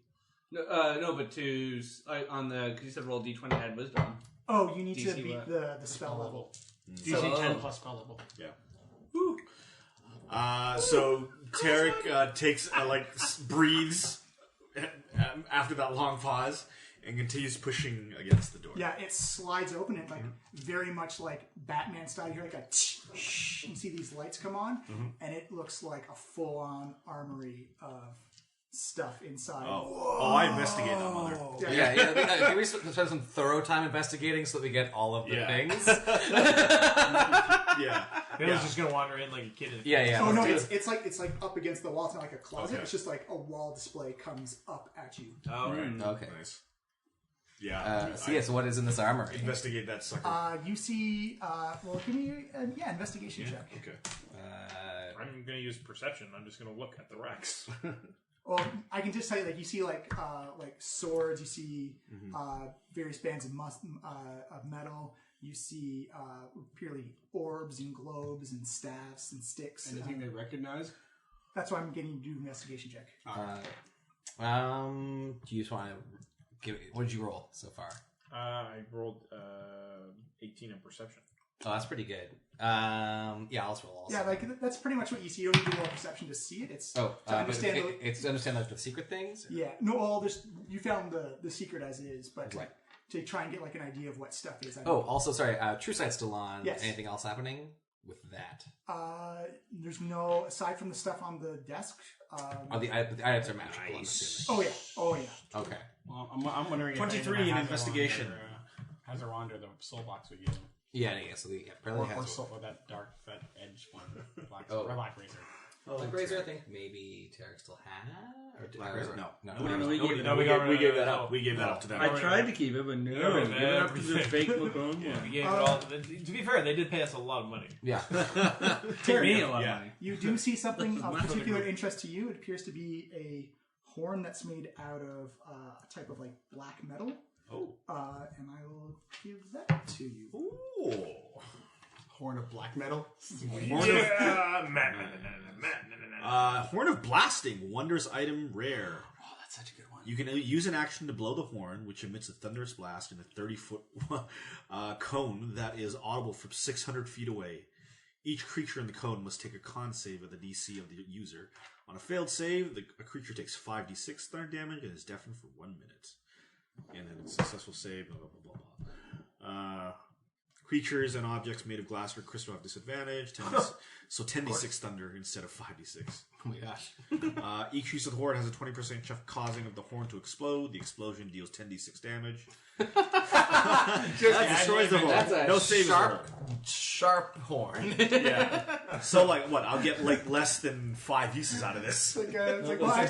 No, but to on the because you said roll d20 add wisdom. Oh, you need DC to beat what? the spell level. DC 10 plus spell level. So Tarek takes breathes after that long pause and continues pushing against the door. Yeah, it slides open and very much like Batman style. You hear like a tsh, you see these lights come on, and it looks like a full-on armory of stuff inside. I investigate that mother. Yeah. Can we spend some thorough time investigating so that we get all of the things? Yeah. Bill's just gonna wander in like a kid. Yeah. Oh no, it's like up against the wall. It's not like a closet. Okay. It's just like a wall display comes up at you. Oh, right. Okay. Nice. Yeah. So what is in this armory? Investigate that sucker. You see. Well, give me investigation check. Okay. I'm gonna use perception. I'm just gonna look at the racks. Well, I can just tell you, like you see, like swords. You see various bands of metal. You see purely orbs and globes and staffs and sticks. Anything they recognize? That's why I'm getting you to do an investigation check. Do you just want to give? What did you roll so far? I rolled 18 in perception. Oh, that's pretty good. I'll just roll. Also. Yeah, like that's pretty much what you see. You don't need to roll perception to see it. It's to understand. It's to understand like the secret things. Yeah, no. Well, you found the secret as is, but Right. to try and get like an idea of what stuff is. Also, sorry. True Sight's still on. Yes. Anything else happening with that? There's no aside from the stuff on the desk. The items are magical. I'm assuming. Oh yeah. Okay. Well, I'm wondering if 23 anyone in has investigation. Hazard Wand or the soul box we gave him. Yeah. So apparently has Or that edge one. Black razor. Black Razor. I think maybe Tarek still had. Black Razor? No. We gave that up. We gave that up to them. I tried to keep it, but no. Give it up to the fake Macron. We gave it all. To be fair, they did pay us a lot of money. Yeah. Take me a lot of money. You do see something of particular interest to you. It appears to be a horn that's made out of a type of like black metal. Oh. And I will give that to you. Ooh. Horn of black metal. Horn of Blasting, wondrous item rare. Oh, that's such a good one. You can use an action to blow the horn, which emits a thunderous blast in a 30-foot cone that is audible from 600 feet away. Each creature in the cone must take a con save at the DC of the user. On a failed save, a creature takes 5d6 thunder damage and is deafened for 1 minute. And then a successful save, blah, blah, blah, blah, blah. Creatures and objects made of glass or crystal have disadvantage. 10d6 thunder instead of 5d6. Oh my gosh. Each use of the horn has a 20% chance of causing of the horn to explode. The explosion deals 10d6 damage. Just destroys the horn. That's a no save. sharp horn. Yeah. So like what? I'll get like less than 5 uses out of this. It's like, well, I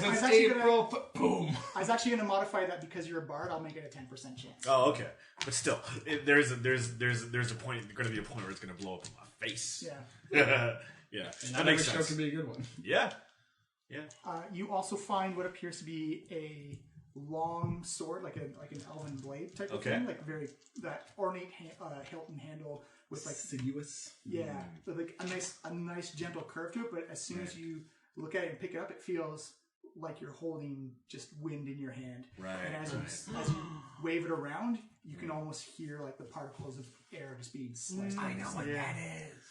was actually going to modify that because you're a bard. I'll make it a 10% chance. Oh, okay. But still, there's a point. Going to be a point where it's going to blow up in my face. Yeah. Yeah. And That that makes show sense. could be a good one. Yeah. Yeah. You also find what appears to be a long sword, like an elven blade type of Okay. thing, like that ornate hilt and handle with like Sinuous. with like a nice gentle curve to it. But as soon as you look at it and pick it up, it feels like you're holding just wind in your hand. Right. And as you wave it around, you can almost hear like the particles of air just being sliced. I know what that is.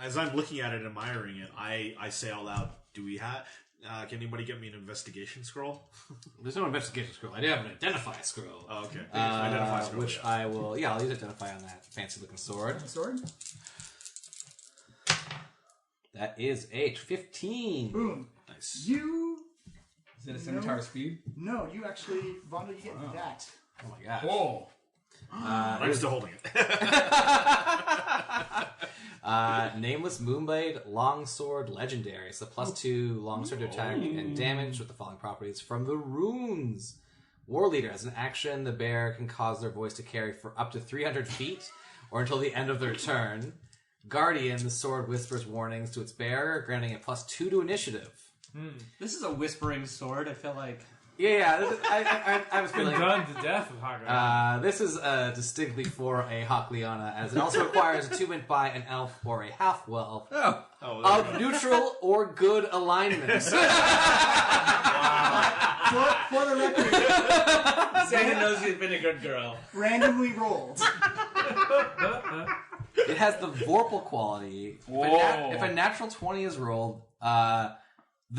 As I'm looking at it, admiring it, I say out loud, "Do we have? Can anybody get me an investigation scroll?" There's no investigation scroll. I do have an identify scroll. Oh, okay. Identify scroll, which yeah. I will. Yeah, I'll use identify on that fancy looking sword. Sword. That is a 15. Boom. Nice. You. Is it a scimitar speed? No, you actually, Vondo, you get that. Oh my gosh. Whoa. I'm still holding it. Nameless Moonblade Longsword Legendary. It's the +2 longsword to attack and damage with the following properties from the runes. War Leader. As an action, the bearer can cause their voice to carry for up to 300 feet or until the end of their turn. Guardian. The sword whispers warnings to its bearer, granting a +2 to initiative. This is a whispering sword. I feel like Yeah, I was Been feeling. done to death with Hagrid. This is distinctly for a Hawkliana, as it also requires a 2-win by an elf or a half-elf of neutral or good alignment. For the record, Sandy knows you've been a good girl. randomly rolled. It has the Vorpal quality. If a natural 20 is rolled, the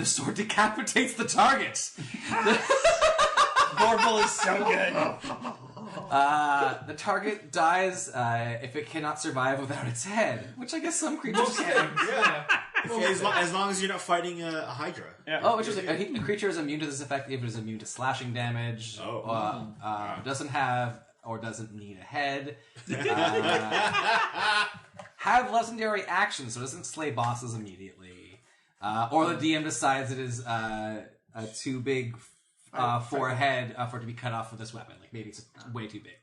sword decapitates the target. Vorpal is so good. The target dies if it cannot survive without its head, which I guess some creatures can. Yeah. As long as you're not fighting a Hydra. Yeah. Oh, interesting. A creature is immune to this effect if it is immune to slashing damage, doesn't have or doesn't need a head, have legendary actions, so it doesn't slay bosses immediately, or the DM decides it is too big for a head for it to be cut off with this weapon. Like maybe it's way too big.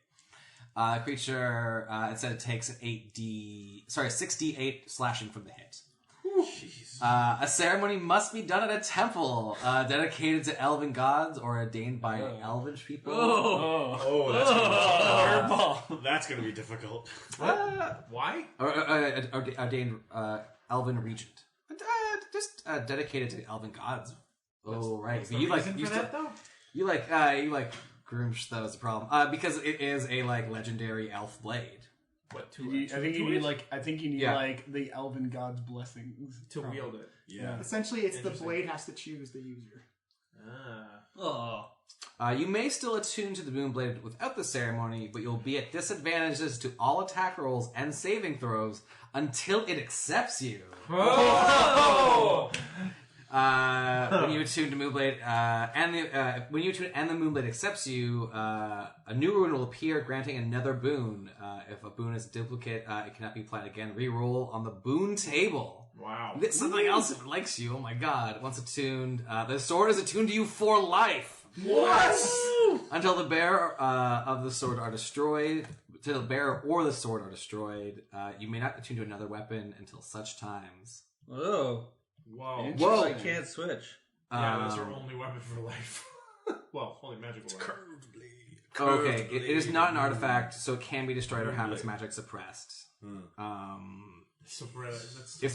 Creature instead it takes 6d8 slashing from the hit. A ceremony must be done at a temple dedicated to elven gods or ordained by elvish people. Oh, that's gonna be difficult. Why? Or ordained elven regent. Just dedicated to elven gods. Oh, right. What's But the you reason for that, though? you like Groomsh, that was the problem. Because it is a legendary elf blade. What, I think you need the elven god's blessings to wield it. Yeah. Essentially, it's the blade has to choose the user. You may still attune to the Moonblade without the ceremony, but you'll be at disadvantages to all attack rolls and saving throws until it accepts you. Oh! When you attune to Moonblade, when you attune and the Moonblade accepts you, a new rune will appear, granting another boon. If a boon is a duplicate, it cannot be applied again. Reroll on the boon table. Wow. Something else that likes you. Oh my god! Once attuned, the sword is attuned to you for life. What? Until the bearer of the sword are destroyed. Until the bearer or the sword are destroyed, you may not attune to another weapon until such times. Oh. Whoa. Whoa. I can't switch. Yeah, that's your only weapon for life. Well, only magical weapon. Curved blade. Okay, it is not an artifact, so it can be destroyed or have its magic suppressed. If suppressed, the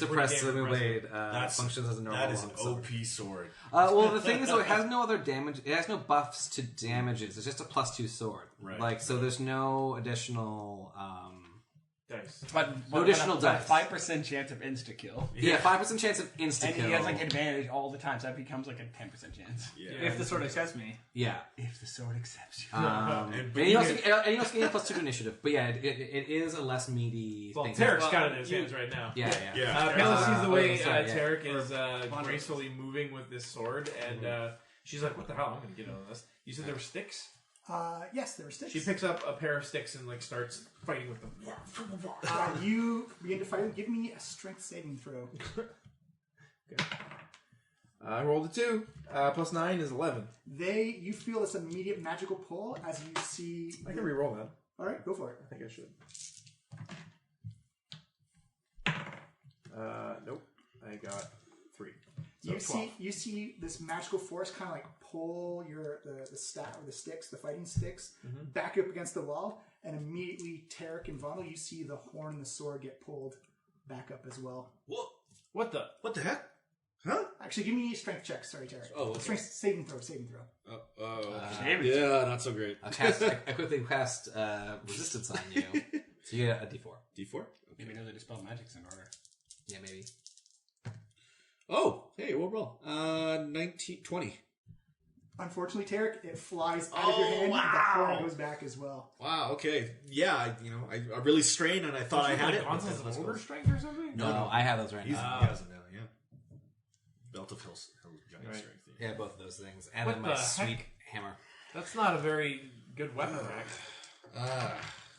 Moonblade functions as a normal. That is an sword. OP sword. Well, the thing is, though, it has no other damage. It has no buffs to damages. It's just a +2 sword. Right. So there's no additional. Dice. But No additional dice. 5% chance of insta kill. Yeah, 5% chance of insta And kill. he has advantage all the time, so that becomes a 10% chance. Yeah. If the sword accepts me. Yeah. If the sword accepts you. And you also get a +2 to initiative. But yeah, it is a less meaty Well, thing. Tarek's got it in his hands right now. Yeah. Pela sees the way sorry, Tarek is gracefully moving with this sword, and she's like, "What the hell? I'm going to get on this." You said there were sticks. Yes, there were sticks. She picks up a pair of sticks and starts fighting with them. You begin to fight. Give me a strength saving throw. Okay. I rolled a 2. +9 is 11. You feel this immediate magical pull as you see. I can re-roll that. All right, go for it. I think I should. Nope. I got 3. So 12. You see this magical force kind of pull the staff or the sticks, the fighting sticks, back up against the wall, and immediately Tarek and Vondel, you see the horn and the sword get pulled back up as well. What the? What the heck? Huh? Actually, give me a strength check. Sorry, Tarek. Oh, okay. Strength saving throw. Yeah, not so great. I quickly cast resistance on you. So you get a D4. D4? Maybe know the dispel magic's in order. Yeah, maybe. Oh, hey, what roll? 20. Unfortunately, Tarek, it flies out of your hand, and the horn goes back as well. Wow, okay. Yeah, I really strained and I thought I had it. Gonzal's ogre strength or something? No, I have those right He now. has it now, yeah. Belt of Hill's giant Right. strength. Yeah, both of those things. And What then the my heck? sweet hammer. That's not a very good weapon rack.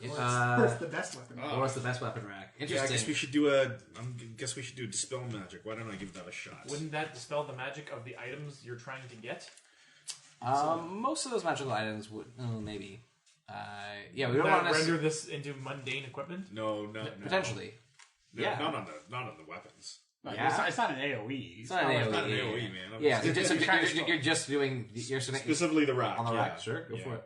Or it's the best weapon. Or it's the best weapon rack. Yeah, I Interesting. guess we should do dispel magic. Why don't I give that a shot? Wouldn't that dispel the magic of the items you're trying to get? Most of those magical items would maybe. Yeah, we Would don't want that to render this into mundane equipment? No. potentially. No, Yeah. not on the weapons. Yeah. It's not an AoE. It's not an AoE. It's not an AoE, man. Yeah, so you're just doing Specifically the rack. on the yeah. rack. Sure, go Yeah. for it.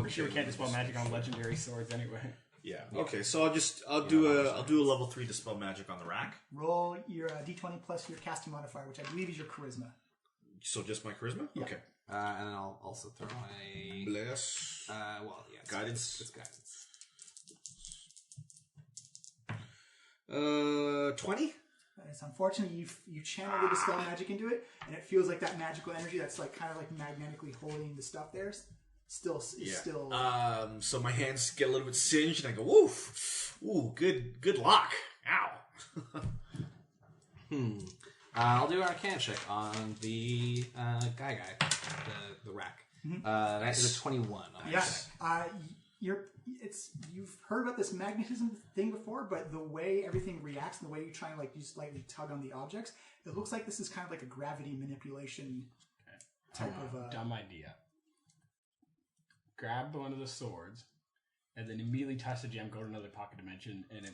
Pretty sure we can't dispel magic on legendary swords anyway. Yeah. Okay, so I'll do a level 3 dispel magic on the rack. Roll your d20 plus your casting modifier, which I believe is your charisma. So just my charisma? Yeah. Okay. And then I'll also throw my... Bless. well, yeah. Guidance. It's guidance. 20? It's unfortunate you channel the dispel magic into it, and it feels like that magical energy that's like kind of like magnetically holding the stuff there still. So my hands get a little bit singed, and I go, "Woof, ooh, good lock, ow." I'll do an Arcana check on the guy, the rack. That is a 21. Yes. You've heard about this magnetism thing before, but the way everything reacts and the way you try and like you slightly tug on the objects, it looks like this is kind of like a gravity manipulation type of. Dumb idea. Grab one of the swords, and then immediately touch the gem. Go to another pocket dimension, and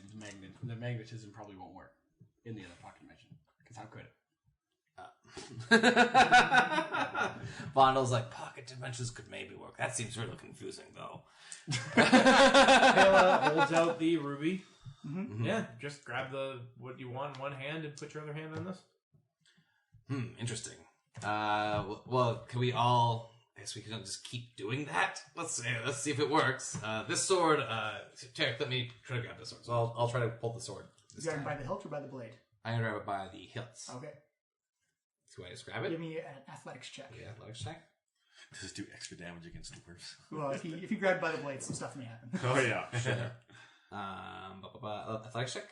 the magnetism probably won't work in the other pocket dimension. Because how could it? Vondel's like, pocket dimensions could maybe work. That seems really confusing, though. Kayla holds out the ruby. Mm-hmm. Yeah, just grab what you want in one hand and put your other hand on this. Interesting. Well, can we all... I guess we can just keep doing that. Let's see if it works. This sword... Tarek, let me try to grab this sword. So I'll try to pull the sword. You grab it by the hilt or by the blade? I'm going to grab it by the hilts. Okay. So I just grab it? Give me an athletics check. Yeah, athletics check. Does this do extra damage against dwarves? Well, if you grab it by the blade, some stuff may happen. Oh yeah. Athletics check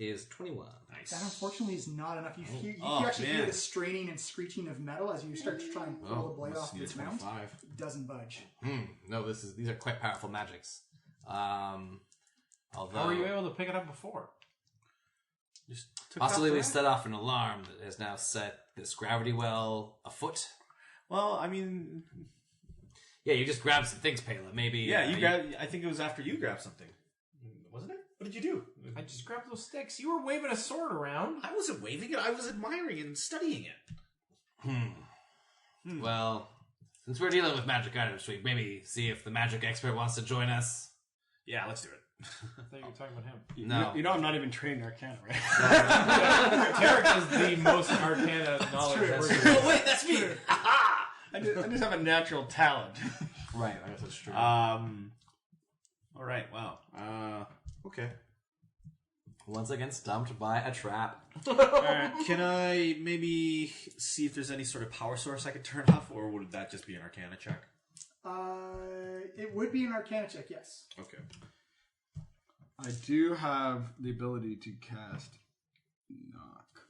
is 21. Nice. That unfortunately is not enough. You actually hear the straining and screaching of metal as you start to try and pull the blade off this mount. It doesn't budge. No, these are quite powerful magics. Although, how were you able to pick it up before? Just possibly we set off an alarm that has now set this gravity well afoot. Well, I mean... Yeah, you just grabbed some things, Pela. Maybe... Yeah, you grabbed... I think it was after you grabbed something. Wasn't it? What did you do? I just grabbed those sticks. You were waving a sword around. I wasn't waving it. I was admiring and studying it. Well, since we're dealing with magic items, we maybe see if the magic expert wants to join us. Yeah, let's do it. I thought you were talking about him. No. You know I'm not even trained in Arcana, right? Tarek has the most Arcana knowledge. Oh, wait, that's me! I just have a natural talent. Right, I guess that's true. All right, wow. Okay. Once again, stumped by a trap. Can I maybe see if there's any sort of power source I could turn off, or would that just be an Arcana check? It would be an Arcana check, yes. Okay. I do have the ability to cast knock.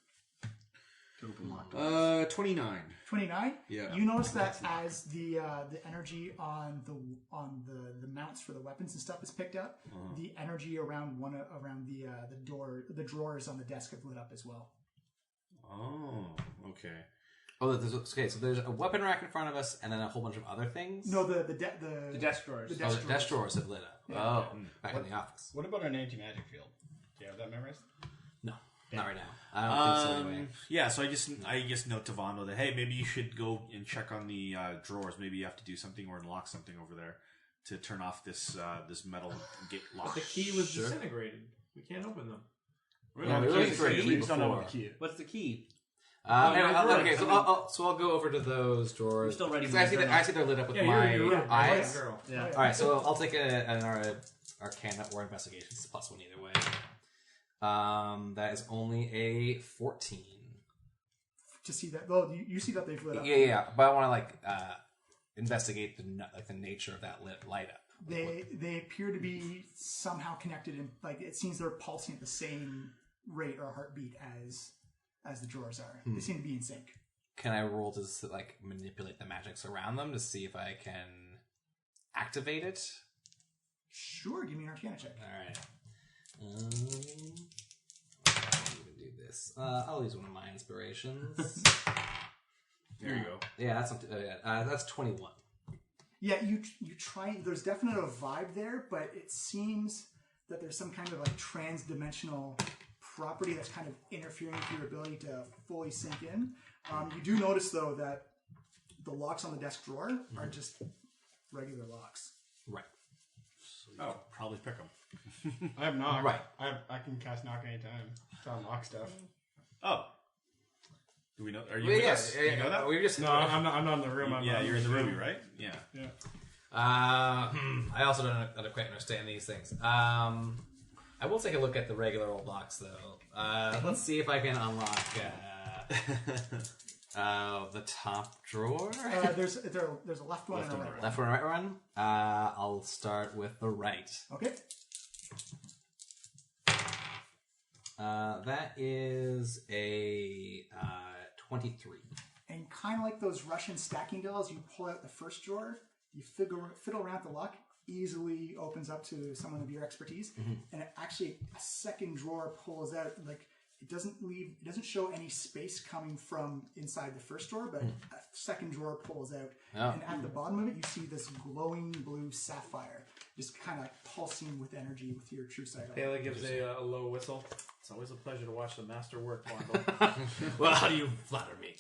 To open lock doors. 29. 29. Yeah. You notice that as the energy on the mounts for the weapons and stuff is picked up, the energy around the drawers on the desk have lit up as well. Oh, okay. Oh, so there's a weapon rack in front of us, and then a whole bunch of other things. No, the desk drawers. The The desk drawers have lit up. Yeah. Oh, back in the office. What about an anti-magic field? Do you have that memorized? No, not right now. I don't think so anyway. Yeah, so I just note to Vondo that, hey, maybe you should go and check on the drawers. Maybe you have to do something or unlock something over there to turn off this metal gate lock. But the key was disintegrated. We can't open them. Yeah, we were looking for a key We just don't know before. what the key is. What's the key? Okay, so I'll go over to those drawers. I'm still ready for I my see, turn I see they're lit up with Yeah, my you're right. eyes. Girl. Yeah. All right, so I'll take an Arcana or Investigation. It's +1 either way. That is only a 14. To see that, well, you see that they've lit up. Yeah, but I want to investigate the nature of that light up. They appear to be somehow connected, and it seems they're pulsing at the same rate or heartbeat as the drawers are. They seem to be in sync. Can I roll to manipulate the magics around them to see if I can activate it? Sure, give me an Arcana check. All right. I'll do this. I'll use one of my inspirations. There you go. Yeah, that's 21. Yeah, you try. There's definitely a vibe there, but it seems that there's some kind of trans-dimensional property that's kind of interfering with your ability to fully sink in. You do notice though that the locks on the desk drawer are just regular locks. Right. Oh, probably pick them. I have knock. Right. I can cast knock anytime to unlock stuff. Oh. Do we know? Are you Well, with yeah, us? yeah, Do you know that? we just. No, I'm not in the room. Yeah, you're in the Ruby, right? Yeah. Yeah. I also don't quite understand these things. I will take a look at the regular old box though. Let's see if I can unlock the top drawer. There's a left one and a right one. Left one, right one. I'll start with the right. Okay. That is a 23. And kind of like those Russian stacking dolls, you pull out the first drawer, you fiddle around the lock, easily opens up to someone of your expertise, and it actually a second drawer pulls out. Like it doesn't show any space coming from inside the first drawer, but a second drawer pulls out, and at the bottom of it, you see this glowing blue sapphire, just kind of pulsing with energy with your true sight. Taylor gives a low whistle. It's always a pleasure to watch the master work, Bondo. Well, you flatter me.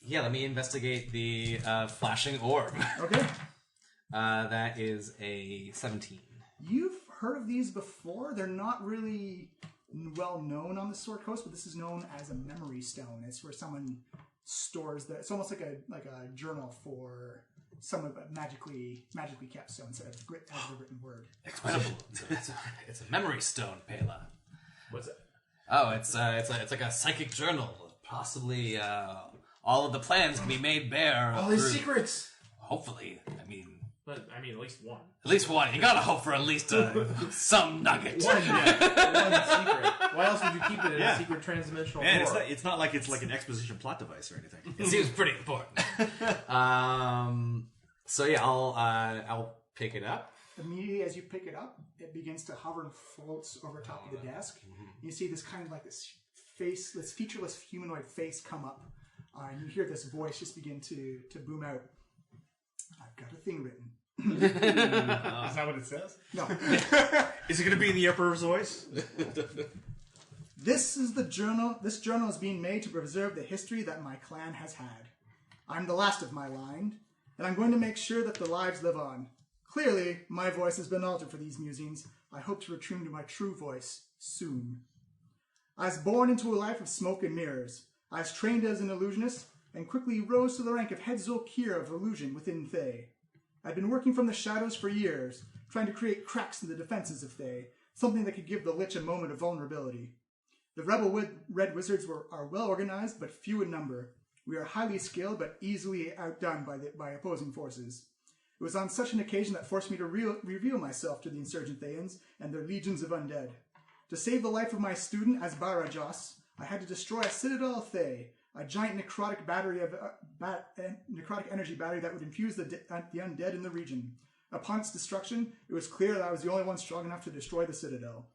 Let me investigate the flashing orb. Okay. That is a 17. You've heard of these before. They're not really well known on the Sword Coast, but this is known as a memory stone. It's where someone stores it's almost like a journal for some of magically kept stone instead of grit as the written word. Explainable. It's a memory stone, Pela. What's that? Oh, it's like a psychic journal. Possibly all of the plans can be made bare. All these secrets. Hopefully, But at least one. at least one. You gotta hope for at least some nugget. One secret. Why else would you keep it in a secret transdimensional Man, door? it's not like it's like an exposition plot device or anything. It seems pretty important. So yeah, I'll pick it up. Immediately as you pick it up, it begins to hover and floats over top of the desk. You see this kind of like this featureless humanoid face come up, and you hear this voice just begin to boom out. I've got a thing written. Is that what it says? No. Is it going to be in the Emperor's voice? This is the journal. This journal is being made to preserve the history that my clan has had. I'm the last of my line, and I'm going to make sure that the lives live on. Clearly, my voice has been altered for these musings. I hope to return to my true voice soon. I was born into a life of smoke and mirrors. I was trained as an illusionist and quickly rose to the rank of head Zolkir of illusion within Thay. I'd been working from the shadows for years, trying to create cracks in the defenses of Thay, something that could give the Lich a moment of vulnerability. The rebel red wizards are well organized, but few in number. We are highly skilled, but easily outdone by opposing forces. It was on such an occasion that forced me to reveal myself to the insurgent Thayans and their legions of undead. To save the life of my student, Asbara Joss, I had to destroy a citadel of Thay, a giant necrotic energy battery that would infuse the undead in the region. Upon its destruction, it was clear that I was the only one strong enough to destroy the citadel.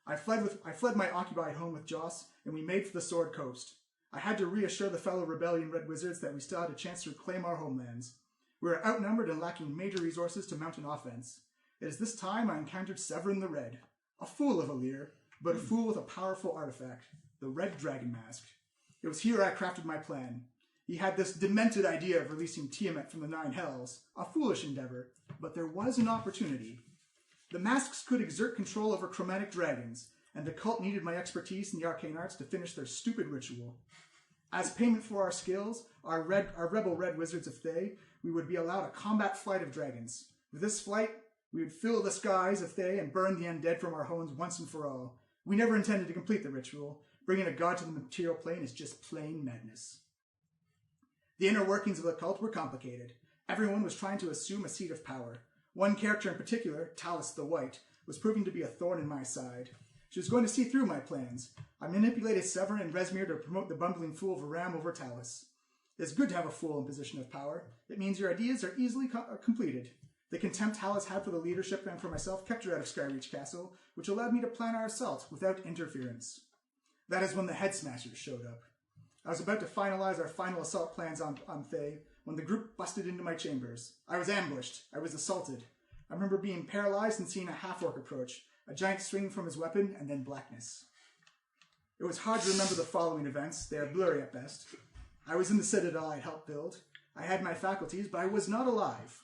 I fled my occupied home with Joss, and we made for the Sword Coast. I had to reassure the fellow rebellion red wizards that we still had a chance to reclaim our homelands. We were outnumbered and lacking major resources to mount an offense. It is this time I encountered Severin the Red, a fool of a leader, but a fool with a powerful artifact, the Red Dragon Mask. It was here I crafted my plan. He had this demented idea of releasing Tiamat from the Nine Hells, a foolish endeavor, but there was an opportunity. The masks could exert control over chromatic dragons, and the cult needed my expertise in the arcane arts to finish their stupid ritual. As payment for our skills, our rebel red wizards of Thay, we would be allowed a combat flight of dragons. With this flight, we would fill the skies of Thay and burn the undead from our homes once and for all. We never intended to complete the ritual. Bringing a god to the material plane is just plain madness. The inner workings of the cult were complicated. Everyone was trying to assume a seat of power. One character in particular, Talus the White, was proving to be a thorn in my side. She was going to see through my plans. I manipulated Severin and Resmir to promote the bumbling fool Varam over Talus. It's good to have a fool in position of power. It means your ideas are easily completed. The contempt Talus had for the leadership and for myself kept her out of Skyreach Castle, which allowed me to plan our assault without interference. That is when the Head Smashers showed up. I was about to finalize our final assault plans on Thay when the group busted into my chambers. I was ambushed. I was assaulted. I remember being paralyzed and seeing a half-orc approach, a giant swing from his weapon, and then blackness. It was hard to remember the following events. They are blurry at best. I was in the citadel I had helped build. I had my faculties, but I was not alive.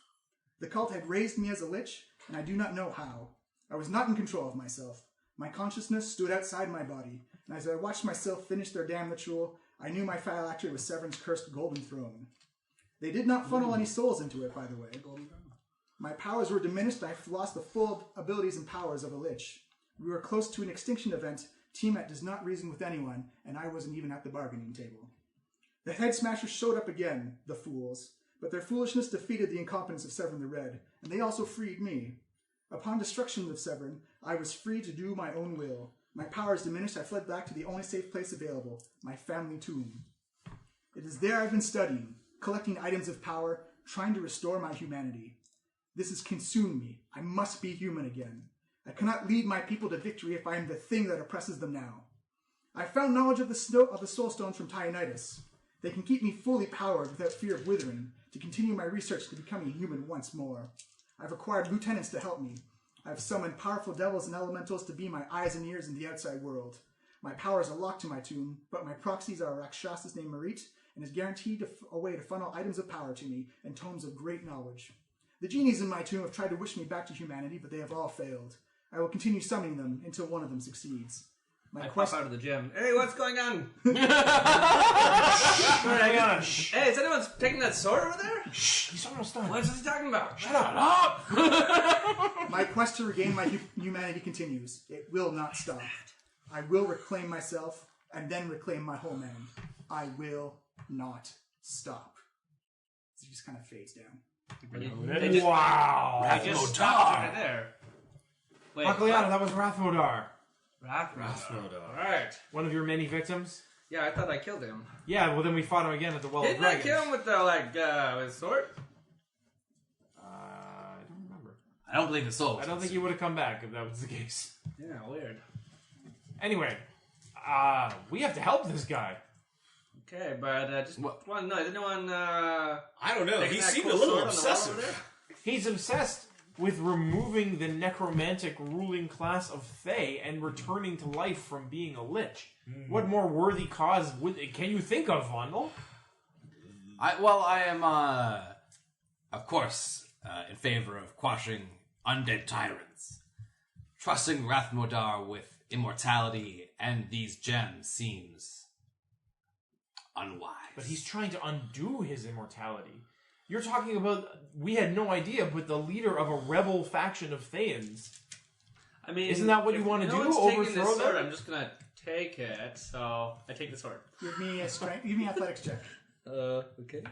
The cult had raised me as a lich, and I do not know how. I was not in control of myself. My consciousness stood outside my body, and and as I watched myself finish their damn ritual, I knew my phylactery was Severn's cursed golden throne. They did not funnel any souls into it, by the way. My powers were diminished, and I lost the full abilities and powers of a lich. We were close to an extinction event. Tiamat does not reason with anyone, and I wasn't even at the bargaining table. The head smashers showed up again, the fools, but their foolishness defeated the incompetence of Severn the Red, and they also freed me. Upon destruction of Severn, I was free to do my own will. My powers diminished, I fled back to the only safe place available, my family tomb. It is there I've been studying, collecting items of power, trying to restore my humanity. This has consumed me. I must be human again. I cannot lead my people to victory if I am the thing that oppresses them now. I found knowledge of the soul stones from Tyonitis. They can keep me fully powered without fear of withering, to continue my research to becoming human once more. I've acquired lieutenants to help me. I've summoned powerful devils and elementals to be my eyes and ears in the outside world. My powers are locked to my tomb, but my proxies are a Rakshasas named Marit, and is guaranteed a way to funnel items of power to me and tomes of great knowledge. The genies in my tomb have tried to wish me back to humanity, but they have all failed. I will continue summoning them until one of them succeeds. I pop out of the gym. Hey, what's going on? Hey, is anyone taking that sword over there? Shh, he's almost done. What's he talking about? Shut up! My quest to regain my humanity continues. It will not stop. I will reclaim myself and then reclaim my homeland. I will not stop. So it just kind of fades down. Wow! They just stopped right there. Wait, Akaliana, that was Rathmodar. Rathmodar. Alright. One of your many victims? Yeah, I thought I killed him. Yeah, well then we fought him again at the Well of Didn't I Dragons. kill him with the, with sword? I don't remember. I don't believe the soul. I don't think he would have come back if that was the case. Yeah, weird. Anyway, we have to help this guy. Okay, but just want to know, did no one, I don't know. He that seemed cool a little sword on the wall over obsessive. He's obsessed with removing the necromantic ruling class of Thay and returning to life from being a lich. What more worthy cause can you think of, Vondel? I am, of course, in favor of quashing undead tyrants. Trusting Rathmodar with immortality and these gems seems unwise. But he's trying to undo his immortality. You're talking about, we had no idea, but the leader of a rebel faction of Thayans. I mean, isn't that what you want to do? Overthrow them? I'm just gonna take it. So I take the sword. Give me a strength. Give me an athletics check. Okay.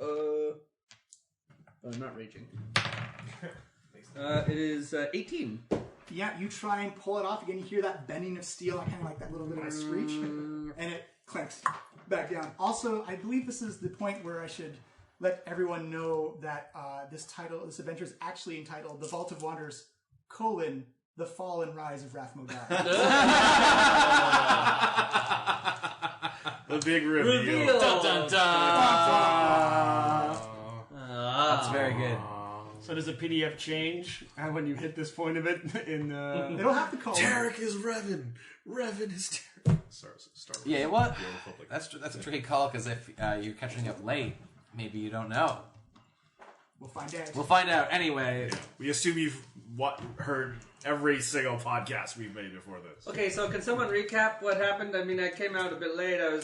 I'm not raging. It is 18. Yeah, you try and pull it off again. You hear that bending of steel, kind of like that little bit of a screech, and it clanks back down. Also, I believe this is the point where I should let everyone know that this adventure is actually entitled "The Vault of Wanderers: The Fall and Rise of Rathmodar." The big reveal. Dun, dun, dun. That's very good. So does the PDF change when you hit this point of it? They don't have to call him. Tarek is Revan. Revan is Tarek. Start with Yeah, what? That's a tricky call because if you're catching up late, maybe you don't know. We'll find out. We'll find out anyway. Yeah. We assume you've heard every single podcast we've made before this. Okay, so can someone recap what happened? I mean, I came out a bit late. I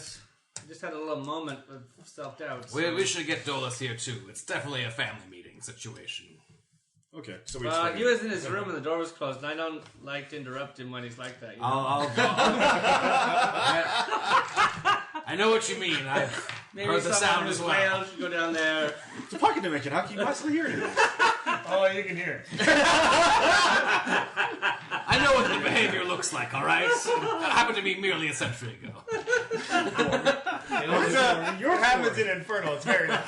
just had a little moment of self-doubt. So. We should get Dolus here too. It's definitely a family meeting situation. Okay, so he was in his room and the door was closed, and I don't like to interrupt him when he's like that. You know? I'll go. I know what you mean. Maybe heard the sound as well. Whale should go down there. It's a pocket dimension. How can you possibly hear it? Oh, you can hear it. I know what the behavior looks like, alright? That happened to me merely a century ago. Your habit's in Infernal. It's very loud.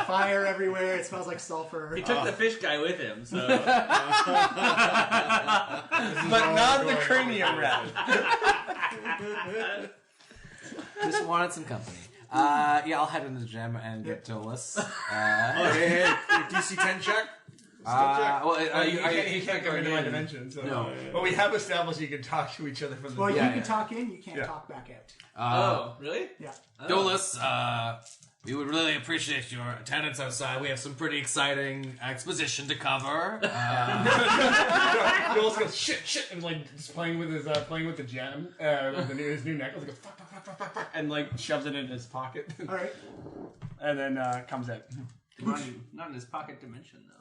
Fire everywhere. It smells like sulfur. He took the fish guy with him, so. But not the cranium rat. Just wanted some company. Yeah, I'll head into the gym and get Dolus. Hey, DC 10 check? You can't go into my dimension. So. No. But we have established you can talk to each other from the Well, you can talk in. You can't talk back out. Oh, really? Yeah. Dolus, we would really appreciate your attendance outside. We have some pretty exciting exposition to cover. Joel's goes shit, and like just playing with the gem, his new necklace. He goes fuck, and like shoves it in his pocket. All right. And then comes out. Not in his pocket dimension though.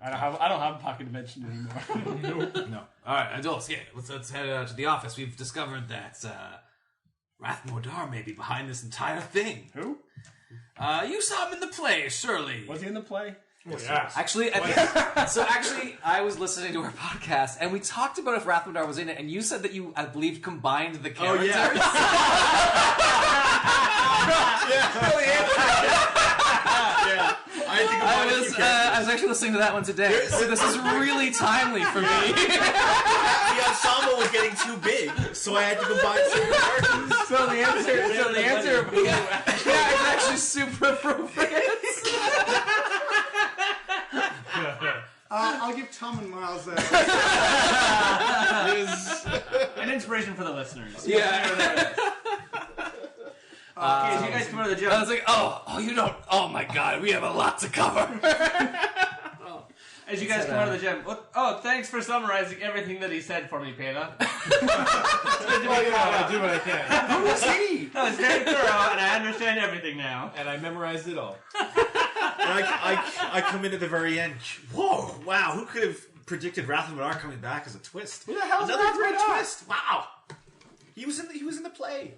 I don't have a pocket dimension anymore. No. All right, adults. Yeah, let's head to the office. We've discovered that Rathmodar may be behind this entire thing. Who? You saw him in the play, surely. Was he in the play? Yeah. Actually, I was listening to our podcast, and we talked about if Rathmodar was in it, and you said that you, I believe, combined the characters. yeah. I was actually listening to that one today, so this is really timely for me. The ensemble was getting too big, so I had to combine certain characters. So the answer, Yeah, it's actually super appropriate. I'll give Tom and Miles An inspiration for the listeners. Yeah. Okay, as you guys come out of the gym. I was like, you don't. Oh my god, we have a lot to cover. As you guys come out of the gym. Thanks for summarizing everything that he said for me, Pela. I do what I can. Who was he? That was very thorough, and I understand everything now. And I memorized it all. And I come in at the very end. Whoa! Wow! Who could have predicted Rathmodar coming back as a twist? Who the hell's Another great Rathmodar? twist! Wow! He was in the play.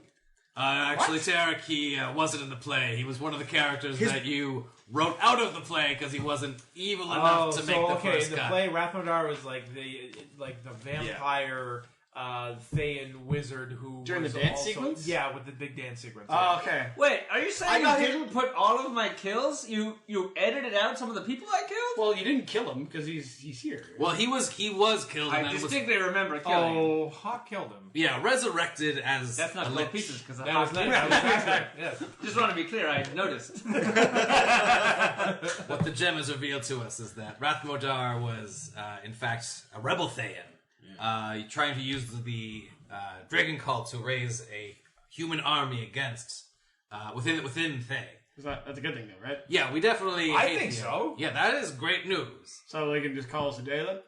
Actually, Tarek, he wasn't in the play. He was one of the characters that you wrote out of the play because he wasn't evil enough to make the first in the cut. play, Rathmodar was like the vampire Thayan wizard who During was the dance also, sequence? Yeah, with the big dance sequence. Oh, okay. Wait, are you saying got you him. didn't put all of my kills? You edited out some of the people I killed? Well, you didn't kill him because he's here. Well, he was killed. I And then was, distinctly remember killing him. Oh, Hawk killed him. resurrected as That's not a 12 lich. pieces because That was nice. That was nice. Yes. Just want to be clear, I noticed. What the gem has revealed to us is that Rathmodar was, in fact, a rebel Thayan, trying to use the dragon cult to raise a human army against within Thay. That's a good thing, though, right? Yeah, we definitely. I hate think the- so. Yeah, that is great news. So they can just call us a day then?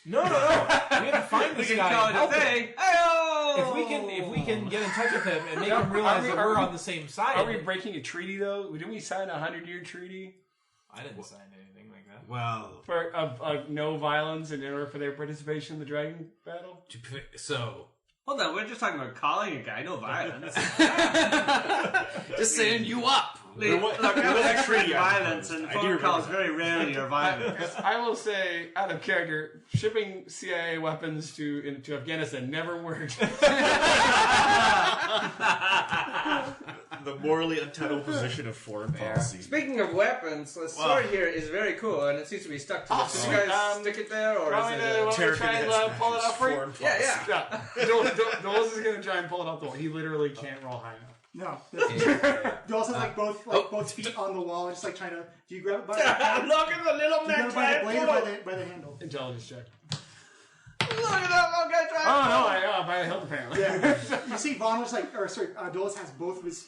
No. We have to find We this can guy. call and it a help him. day. Hey-oh! If we can get in touch with him and make him realize that we're on the same side. Are we breaking a treaty, though? Didn't we sign a 100-year treaty I didn't sign anything like that. Well, for no violence in order for their participation in the dragon battle? so Hold on, we're just talking about calling a guy, no violence. just saying you up. Look, I was actually violence, and phone calls very rarely are violent. I will say, out of character, shipping CIA weapons to Afghanistan never worked. The morally untenable position of foreign policy. Speaking of weapons, the sword here is very cool, and it seems to be stuck to this. Should you guys stick it there, or is it... Want me to try and pull it out for you? Foreign Yeah, policy. yeah. Dolos is going to try and pull it out the wall. He literally can't roll high enough. No. Dolos has like both feet on the wall, just like trying to. Do you grab it by the Look at the little do you grab man it by the blade or by the handle? Intelligence check. Look at that little guy trying Oh, no, by the hilt apparently. Yeah. You see, Vaughn was like, Dolos has both of his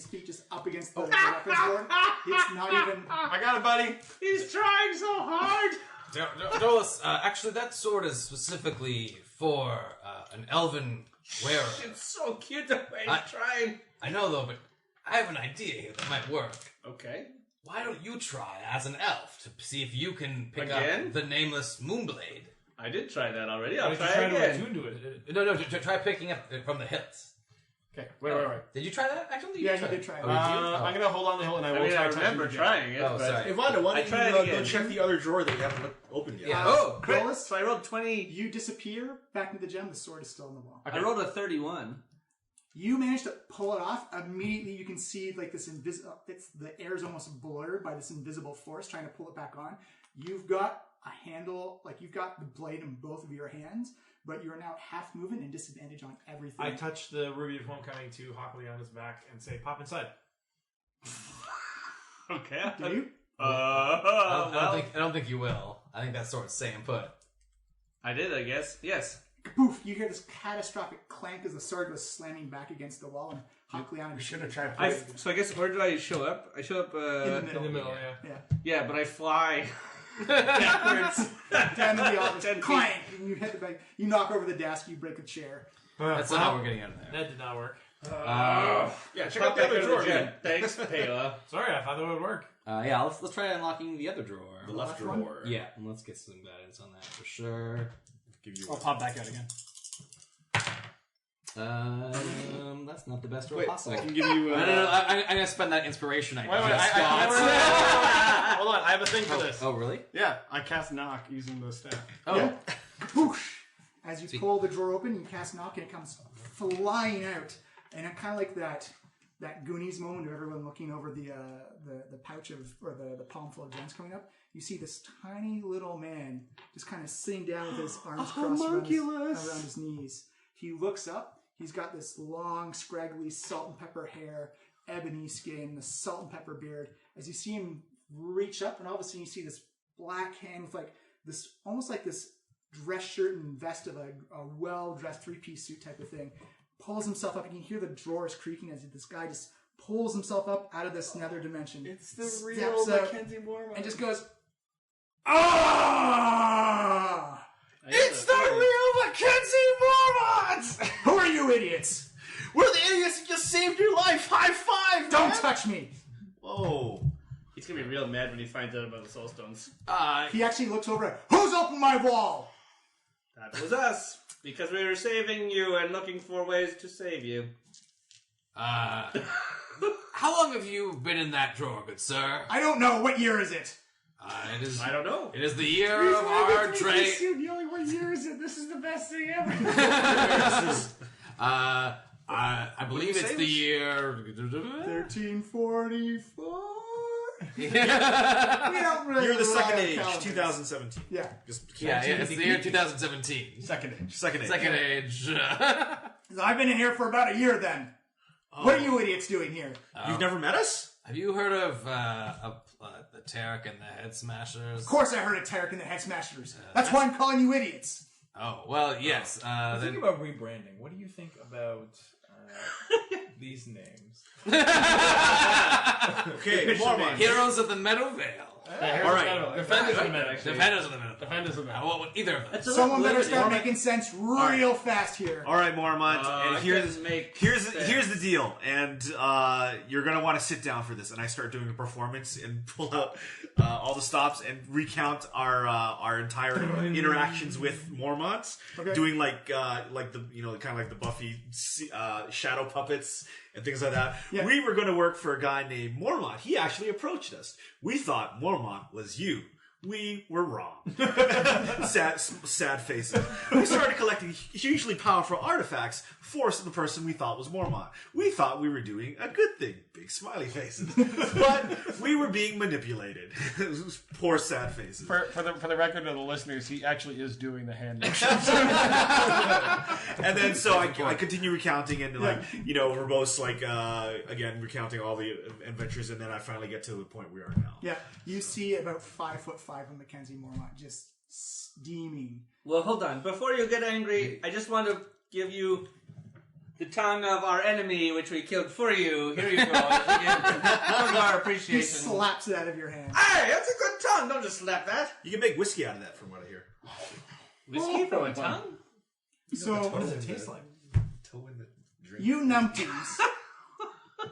feet just up against the weapons board. It's not even. I got it, buddy. He's trying so hard! Dolos, actually, that sword is specifically for an elven wearer. It's so cute the way he's trying. I know, though, but I have an idea here that might work. Okay. Why don't you try as an elf to see if you can pick Again? up the nameless Moonblade? I did try that already. I'll Why don't try you try to again. attune to it? No, try picking up from the hilts. Okay, wait. Did you try that? Actually, Yeah, he did try it. I'm going to hold on the hilt and I will I mean, try I touching remember it again. trying it, Oh, but... sorry. Ivana, why I don't tried you it again. go check the other drawer that you haven't opened yet? Yeah. Oh, crit. Dolos? So I rolled 20... You disappear back into the gem. The sword is still in the wall. I rolled a 31. You manage to pull it off. Immediately, you can see like this the air is almost blurred by this invisible force trying to pull it back on. You've got a handle, like you've got the blade in both of your hands, but you're now half moving and disadvantage on everything. I touch the Ruby of Homecoming to Hockley on his back and say, "Pop inside." Okay. Do you? I don't think you will. I think that sword's staying put. I did, I guess. Yes. Poof! You hear this catastrophic clank as the sword goes slamming back against the wall, and Hawk Leon Should have tried. So I guess where did I show up? I show up in the middle. yeah. Yeah, but I fly backwards. Down to the office, 10 feet. clank, and you hit the back. You knock over the desk. You break a chair. That's not how we're getting out of there. That did not work. Yeah, check out the other drawer again. Thanks, Pela. Sorry, I thought that would work. Yeah, let's try unlocking the other drawer. The left one? drawer. Yeah, and let's get some guidance on that for sure. Give you I'll pop back out again. That's not the best roll Wait, possible. I can give you. No. I'm gonna spend that inspiration I Wait, just got. hold on. I have a thing for this. Oh, really? Yeah, I cast knock using the staff. Oh, Yeah. Whoosh! As you pull the drawer open, you cast knock, and it comes flying out. And it kind of like that Goonies moment of everyone looking over the pouch of or the palm full of gems coming up. You see this tiny little man just kind of sitting down with his arms crossed around his knees. He looks up. He's got this long, scraggly salt and pepper hair, ebony skin, the salt and pepper beard. As you see him reach up, and all of a sudden you see this black hand with like this, almost like this dress shirt and vest of a well-dressed three-piece suit type of thing. Pulls himself up. You can hear the drawers creaking as this guy just pulls himself up out of this nether dimension. It's the steps real out, Mackenzie Mormont. and just goes, ah! It's the real Mackenzie Mormont! Who are you idiots? We're the idiots that just saved your life! High five! Don't man! touch me! Whoa. He's gonna be real mad when he finds out about the soul stones. He actually looks over at, who's opened my wall? That was us. Because we were saving you and looking for ways to save you. how long have you been in that drawer, good sir? I don't know. What year is it? It is. I don't know. It is the year of our trade. The only one year is it. This is the best thing ever. I believe it's the year. 1344. We yeah, don't really You're the rely second on age, calendars. 2017. Yeah. it's the year 2017. Second age. Second age. Second age. So I've been in here for about a year then. What are you idiots doing here? You've never met us? Have you heard of the Tarek and the Head Smashers? Of course I heard of Tarek and the Head Smashers. That's why I'm calling you idiots. Oh, well, yes. Think about rebranding. What do you think about these names? Okay, Mormont. Heroes of the Meadow Vale. All right. Defenders of the Meadow. Defenders of the Meadow. Defenders of the Meadow. Well, either of them. Someone better start making sense real fast here. All right, Mormont. And here's here's the deal. And you're going to want to sit down for this. And I start doing a performance and pull out all the stops and recount our entire interactions with Mormont. Okay. Doing like the kind of like the Buffy shadow puppets and things like that. Yeah. We were going to work for a guy named Mormont. He actually approached us. We thought Mormont was you. We were wrong. sad faces. We started collecting hugely powerful artifacts for the person we thought was Mormont. We thought we were doing a good thing. Big smiley faces. But we were being manipulated. Poor sad faces. For the record of the listeners, he actually is doing the hand motions. And then so I continue recounting and verbose again recounting all the adventures, and then I finally get to the point we are now. Yeah, you see about 5'5" of Mackenzie Mormont just steaming. Well, hold on. Before you get angry, I just want to give you the tongue of our enemy, which we killed for you. Here you go. Our He appreciation. slaps it out of your hand. Hey, that's a good tongue. Don't just slap that. You can make whiskey out of that, from what I hear. Whiskey from a tongue? So, What does it taste like? Toe in the drink. you numpties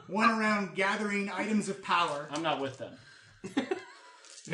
went around gathering items of power. I'm not with them.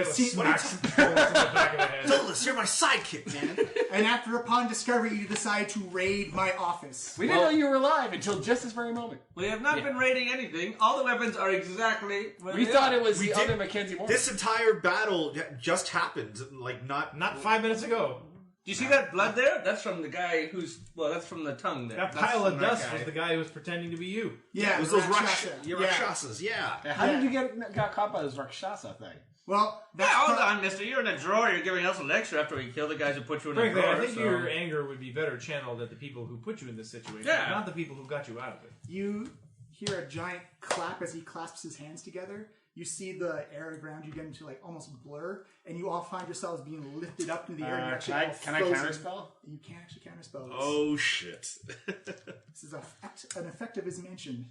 Smack some trolls in the back of the head. Douglas, you're my sidekick, man. And upon discovery, you decide to raid my office. We didn't know you were alive until just this very moment. We have not been raiding anything. All the weapons are exactly where We they thought are. it was We the did- other Mackenzie Mormont. This entire battle just happened. Not 5 minutes ago. Do you see that blood there? That's from the guy who's... Well, that's from the tongue there. That That's pile from of that dust guy. was the guy who was pretending to be you. Yeah, It was those Rakshasa. Rakshasas, yeah. How did you got caught by this Rakshasa thing? Well, that's Yeah, hold part- on, mister. You're in a drawer. You're giving us a lecture after we kill the guys who put you in Frankly, a drawer. I think so- your anger would be better channeled at the people who put you in this situation, Yeah. not the people who got you out of it. You hear a giant clap as he clasps his hands together. you see the air around you get into like almost blur, and you all find yourselves being lifted up into the air. And you're actually Can I counterspell? You can't actually counterspell this. Oh shit! This is an effect of his mansion.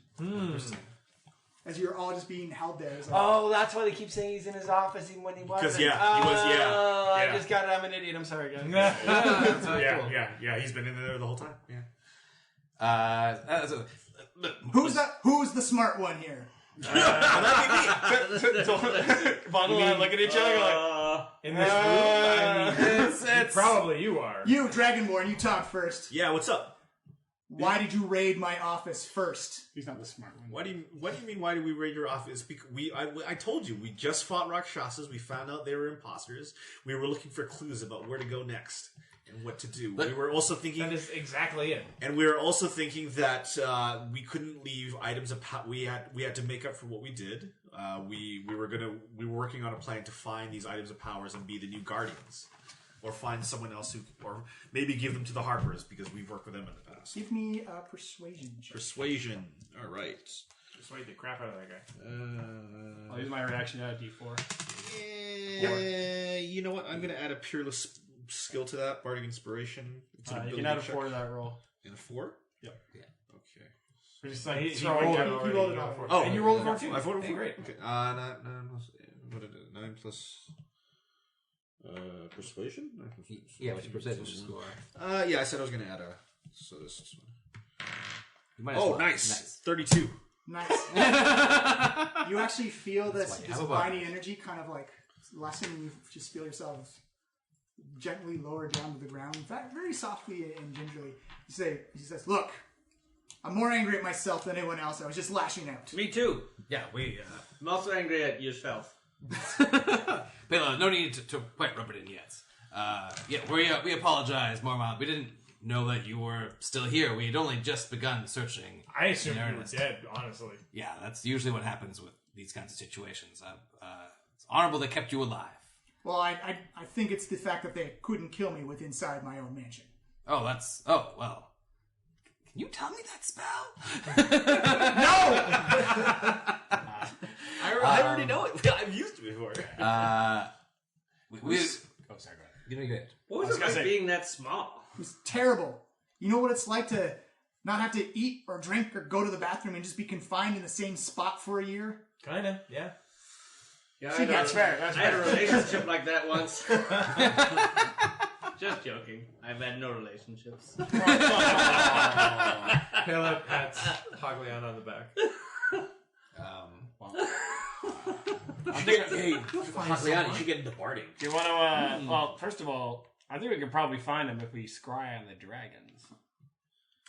As you're all just being held there. It's like, Oh, that's why they keep saying he's in his office even when he wasn't. Because he was. Yeah. I just got it. I'm an idiot. I'm sorry, guys. Yeah. He's been in there the whole time. Yeah. Who's the smart one here? Bundle and I look at each other like, In this room, It's probably you are. You, Dragonborn, you talk first. Yeah. What's up? Why did you raid my office first? he's not the smart one. What do you mean? Why did we raid your office? Because I told you we just fought Rakshasas. We found out they were imposters. We were looking for clues about where to go next and what to do. We were also thinking That is exactly it. And we were also thinking that we couldn't leave items of power. We had to make up for what we did. We were working on a plan to find these items of powers and be the new guardians, or find someone else or maybe give them to the Harpers because we've worked with them in the past. Give me a persuasion check. Persuasion. All right. Persuade the crap out of that guy. I'll use my reaction to D4. You know what? I'm going to add a peerless skill to that. Bardic Inspiration. It's an You can ability add a check. 4 to that roll. And a 4? Yep. Yeah. Okay. We're just like, He throwing rolled down it. already. He rolled it off. Oh, And you rolled a 4 too. I voted Hey, for great. Okay. What did it? 9 plus. Persuasion? Yeah, what's your persuasion score? Yeah, I said I was going to add a. So this one. You might as Oh, well. nice. 32. Nice. You actually feel this why you have a bar. mighty energy kind of like lessen, and you just feel yourselves gently lower down to the ground. In fact, very softly and gingerly. He says, "Look, I'm more angry at myself than anyone else. I was just lashing out." Me too. Yeah, we. I'm also angry at yourself. Bela, no need to quite rub it in yet. We apologize, Mormont. We didn't know that you were still here. We had only just begun searching. I assumed in you were earnest. dead, honestly. Yeah, that's usually what happens with these kinds of situations. It's honorable they kept you alive. Well, I think it's the fact that they couldn't kill me with inside my own mansion. Oh, well. Can you tell me that spell? I already know it. I've used it before. We Oh, sorry, go ahead. you know, good. What was it like being that small? It was terrible. You know what it's like to not have to eat or drink or go to the bathroom and just be confined in the same spot for a year? Kinda, yeah. Yeah, See, that's fair. I had a relationship like that once. Just joking. I've had no relationships. Caleb pats Hagliana on the back. Hey, Leon, you should get into barding. Do you want to, well, first of all, I think we could probably find them if we scry on the dragons.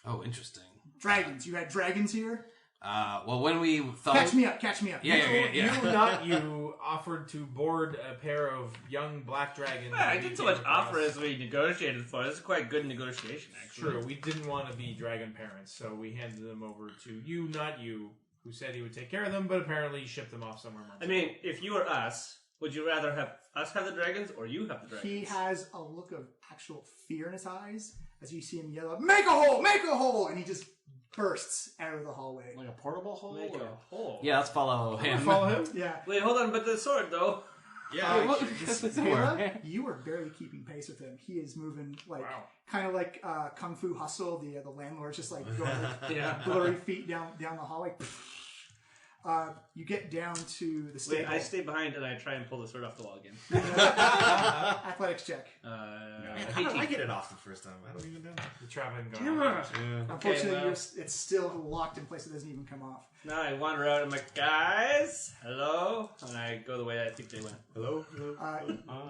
Oh, interesting. Dragons. You had dragons here? Well, when we thought... Catch me up. Yeah. You, not you, offered to board a pair of young black dragons. I didn't so much offer as we negotiated for. This is quite good negotiation, actually. True, we didn't want to be dragon parents, so we handed them over to you, not you, who said he would take care of them, but apparently he shipped them off somewhere else. I mean, if you were us, would you rather have us have the dragons or you have the dragons? He has a look of actual fear in his eyes as you see him yell out, "Make a hole! Make a hole!" And he just bursts out of the hallway. Like a portable hole? Make a hole. Yeah, let's follow him. Follow him? Yeah. Wait, hold on, but the sword, though. Yeah, Kayla, you are barely keeping pace with him. He is moving like kind of like Kung Fu Hustle. The landlord's just like going like, blurry feet down the hallway. You get down to the stable. Wait, I stay behind and I try and pull the sword off the wall again. Athletics check. How did I get it off the first time? I don't even know. The trap hadn't gone off. Unfortunately, it's still locked in place. It doesn't even come off. Now I wander out and I'm like, guys, hello? And I go the way I think they went. Hello?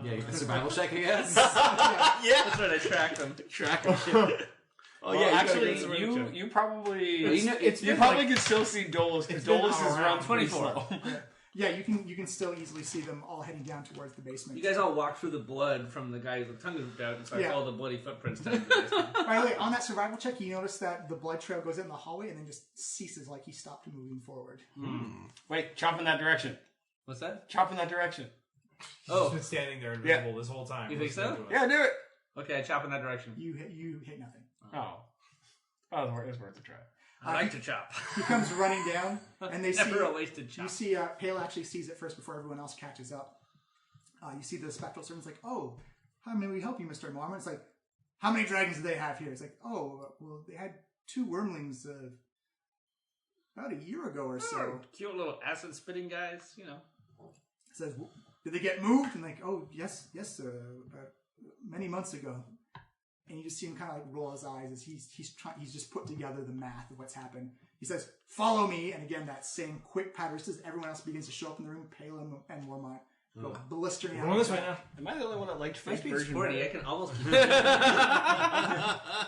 Yeah, you can survival check, I guess. Yeah. That's right, I track them. Track and shit. Oh, Well, yeah, actually, you you probably It's you been probably like- can still see Dolus because it's been Dolus is around around 24. 24. Yeah, you can still easily see them all heading down towards the basement. You guys all walk through the blood from the guy with the tongue ripped out, and so I Yeah. follow the bloody footprints down to the basement. By the way, on that survival check, you notice that the blood trail goes in the hallway and then just ceases, like he stopped moving forward. Wait, chop in that direction. What's that? Chop in that direction. He's been standing there invisible this whole time. You think so? listening to us. Yeah, do it. Okay, I chop in that direction. You hit nothing. Oh, it was worth a try. I like to chop. He comes running down, and they Never see a wasted chop. you see Pale actually sees it first before everyone else catches up. You see the spectral servant's like, "Oh, how may we help you, Mr. Mormont?" It's like, "How many dragons do they have here?" It's like, "Oh, well, they had 2 wormlings about a year ago or so." Oh, cute little acid spitting guys, you know. It says, "Did they get moved?" And like, "Oh, yes, many months ago." And you just see him kind of like roll his eyes as he's just put together the math of what's happened. He says, "Follow me," and again that same quick pattern. Just as everyone else begins to show up in the room, Pale and Mormont go blistering out. Going this way now. Am I the only one that liked My first speed's version? 40. I better? can almost keep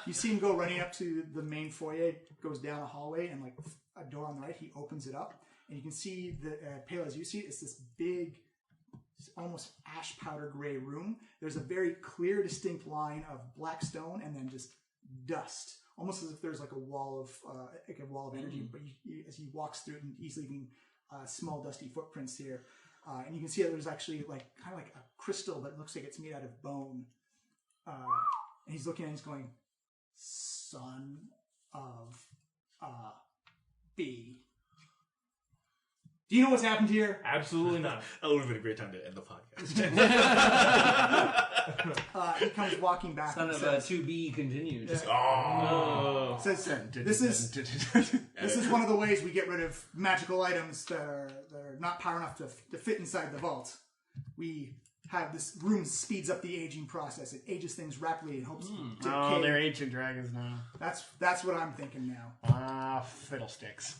You see him go running up to the main foyer, goes down a hallway, and like a door on the right, he opens it up, and you can see the Pale as you see it, it's this big, almost ash powder gray room. There's a very clear, distinct line of black stone and then just dust, almost as if there's like a wall of energy. But as he walks through it, he's leaving small dusty footprints here, and you can see that there's actually like kind of like a crystal, but it looks like it's made out of bone. And he's looking at it and he's going, "Son of B. Do you know what's happened here?" Absolutely not. That would have been a great time to end the podcast. He comes walking back Son and of says, to be continued. Oh. says, this is one of the ways we get rid of magical items that are not power enough to fit inside the vault. We have this room speeds up the aging process. It ages things rapidly and hopes to Oh, decay. they're ancient dragons now. That's what I'm thinking now. Ah, fiddlesticks.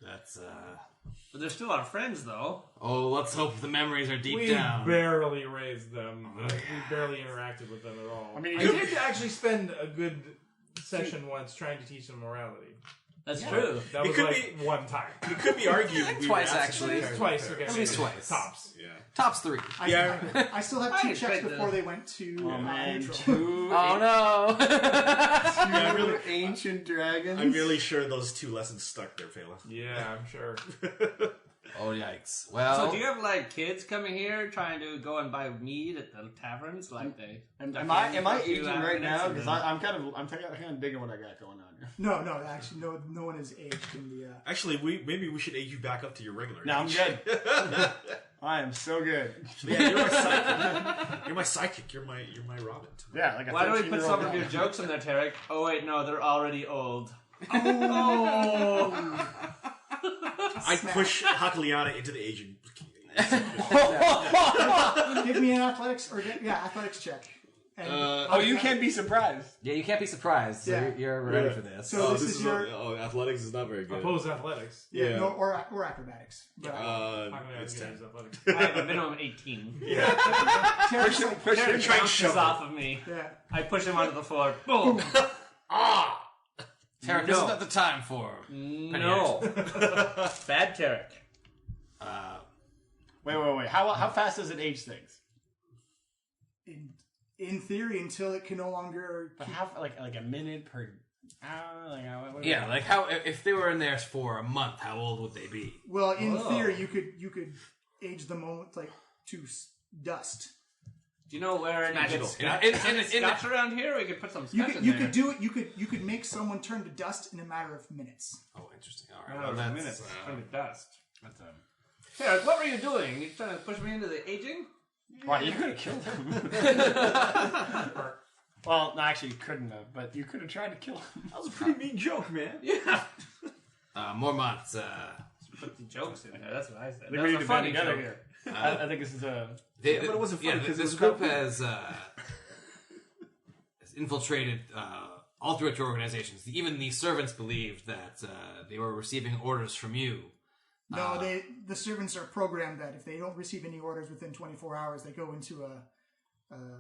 That's But they're still our friends, though. Oh, let's hope the memories are deep We down. barely raised them. We barely interacted with them at all. I mean, I did actually spend a good session once trying to teach them morality. That's true. That It was could like one time. It could be argued we Twice, were actually. Twice, okay. At least twice. Tops. Yeah. Tops 3. I still have 2 I checks tried before to- they went to man, neutral. 2 Oh no! Yeah, really. ancient dragons. I'm really sure those 2 lessons stuck there, Phala. Yeah, I'm sure. Oh yikes! Well, So do you have like kids coming here trying to go and buy mead at the taverns like they? Am I aging right now? Because I'm kind of digging what I got going on here. No, actually, no one is aged in the. Actually, maybe we should age you back up to your regular. No, I'm age. good. I am so good. Yeah, you're my sidekick. You're my sidekick. You're my Robin. Yeah, like a Why don't we put 13-year-old some of guy. your jokes in there, Tarek? Oh wait, no, they're already old. I push Hakaliana into the aging. Give me an athletics athletics check. And You can't be surprised. yeah, you can't be surprised. So Yeah. you're ready for this. So this is your athletics is not very good. Opposed athletics. Yeah. no, or acrobatics. But, How can I It's use 10. athletics? I have a minimum of 18. Terry's like, Try and Bounces shove off of me. yeah. I push him onto the floor. Boom. Tarek, this is not the time for. No. Bad Tarek. Wait. How fast does it age things? In theory, until it can no longer. But how like a minute per hour? Yeah, like how if they were in there for a month, how old would they be? Well, in theory, you could age the moment like to dust. Do you know where any magical. good scotch, scotch around here? We could put some You scotch could in you there. could do it. You could make someone turn to dust in a matter of minutes. Oh, interesting. All right, Oh, well, minutes. that's From the dust. That's Tarek, what were you doing? You trying to push me into the aging? Why, you could have killed him. Well, no, actually, you couldn't have, but you could have tried to kill him. That was a pretty mean joke, man. Yeah. Mormont. Put the jokes in there. That's what I said. They That really was a did band funny together joke. here. I think this is a... They, but it wasn't funny because it this was group about has infiltrated all throughout your organizations. Even the servants believed that they were receiving orders from you. No, the servants are programmed that if they don't receive any orders within 24 hours, they go into a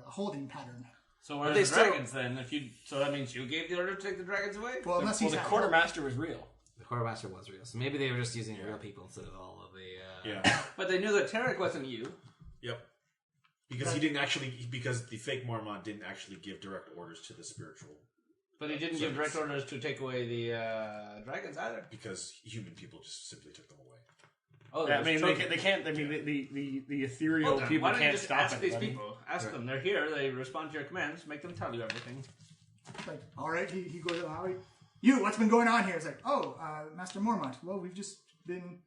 holding pattern. So where's they the still- dragons then? So that means you gave the order to take the dragons away? Well, unless he's the at quartermaster was real. The quartermaster was real, so maybe they were just using real people instead of all of the. Yeah. But they knew that Tarek wasn't you. Yep. Because he didn't actually, because the fake Mormont didn't actually give direct orders to the spiritual. But he didn't give direct orders to take away the dragons either. Because human people just simply took them away. Oh, Yeah, I mean, they can't. I mean, the ethereal Well, then, people why don't you can't just stop ask it. these buddy. people? Ask them. They're here. They respond to your commands. Make them tell you everything. like, all right, he goes, all right. You, what's been going on here? It's like, Master Mormont. Well, we've just been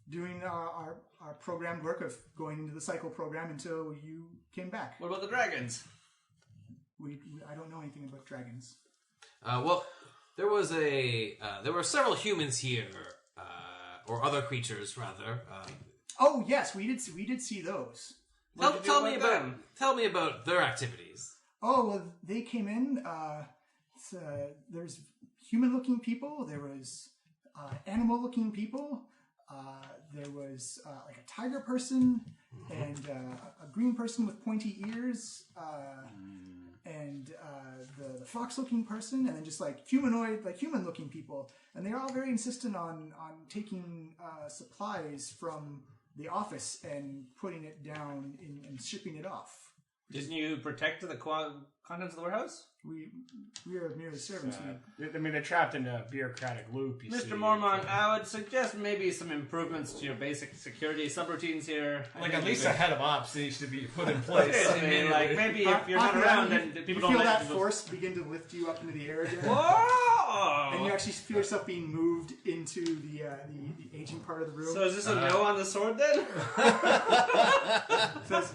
doing our programmed work of going into the cycle program until you came back. What about the dragons? I don't know anything about dragons. Well, there were several humans here, or other creatures rather. Oh yes, we did see those. Tell me about their activities. Oh well, they came in. There's human-looking people. There was animal-looking people. There was like a tiger person and a green person with pointy ears. And the fox-looking person, and then just like humanoid, like human-looking people, and they're all very insistent on taking supplies from the office and putting it down and shipping it off. Didn't you protect the contents of the warehouse? We are merely servants. They're trapped in a bureaucratic loop. You see. Mr. Mormont, I would suggest maybe some improvements to your basic security subroutines here. Like at least a head of ops needs to be put in place. Like maybe if you're not around, then people you don't feel let that force begin to lift you up into the air again. Whoa! And you actually feel yourself being moved into the aging part of the room. So is this a no on the sword then? Says,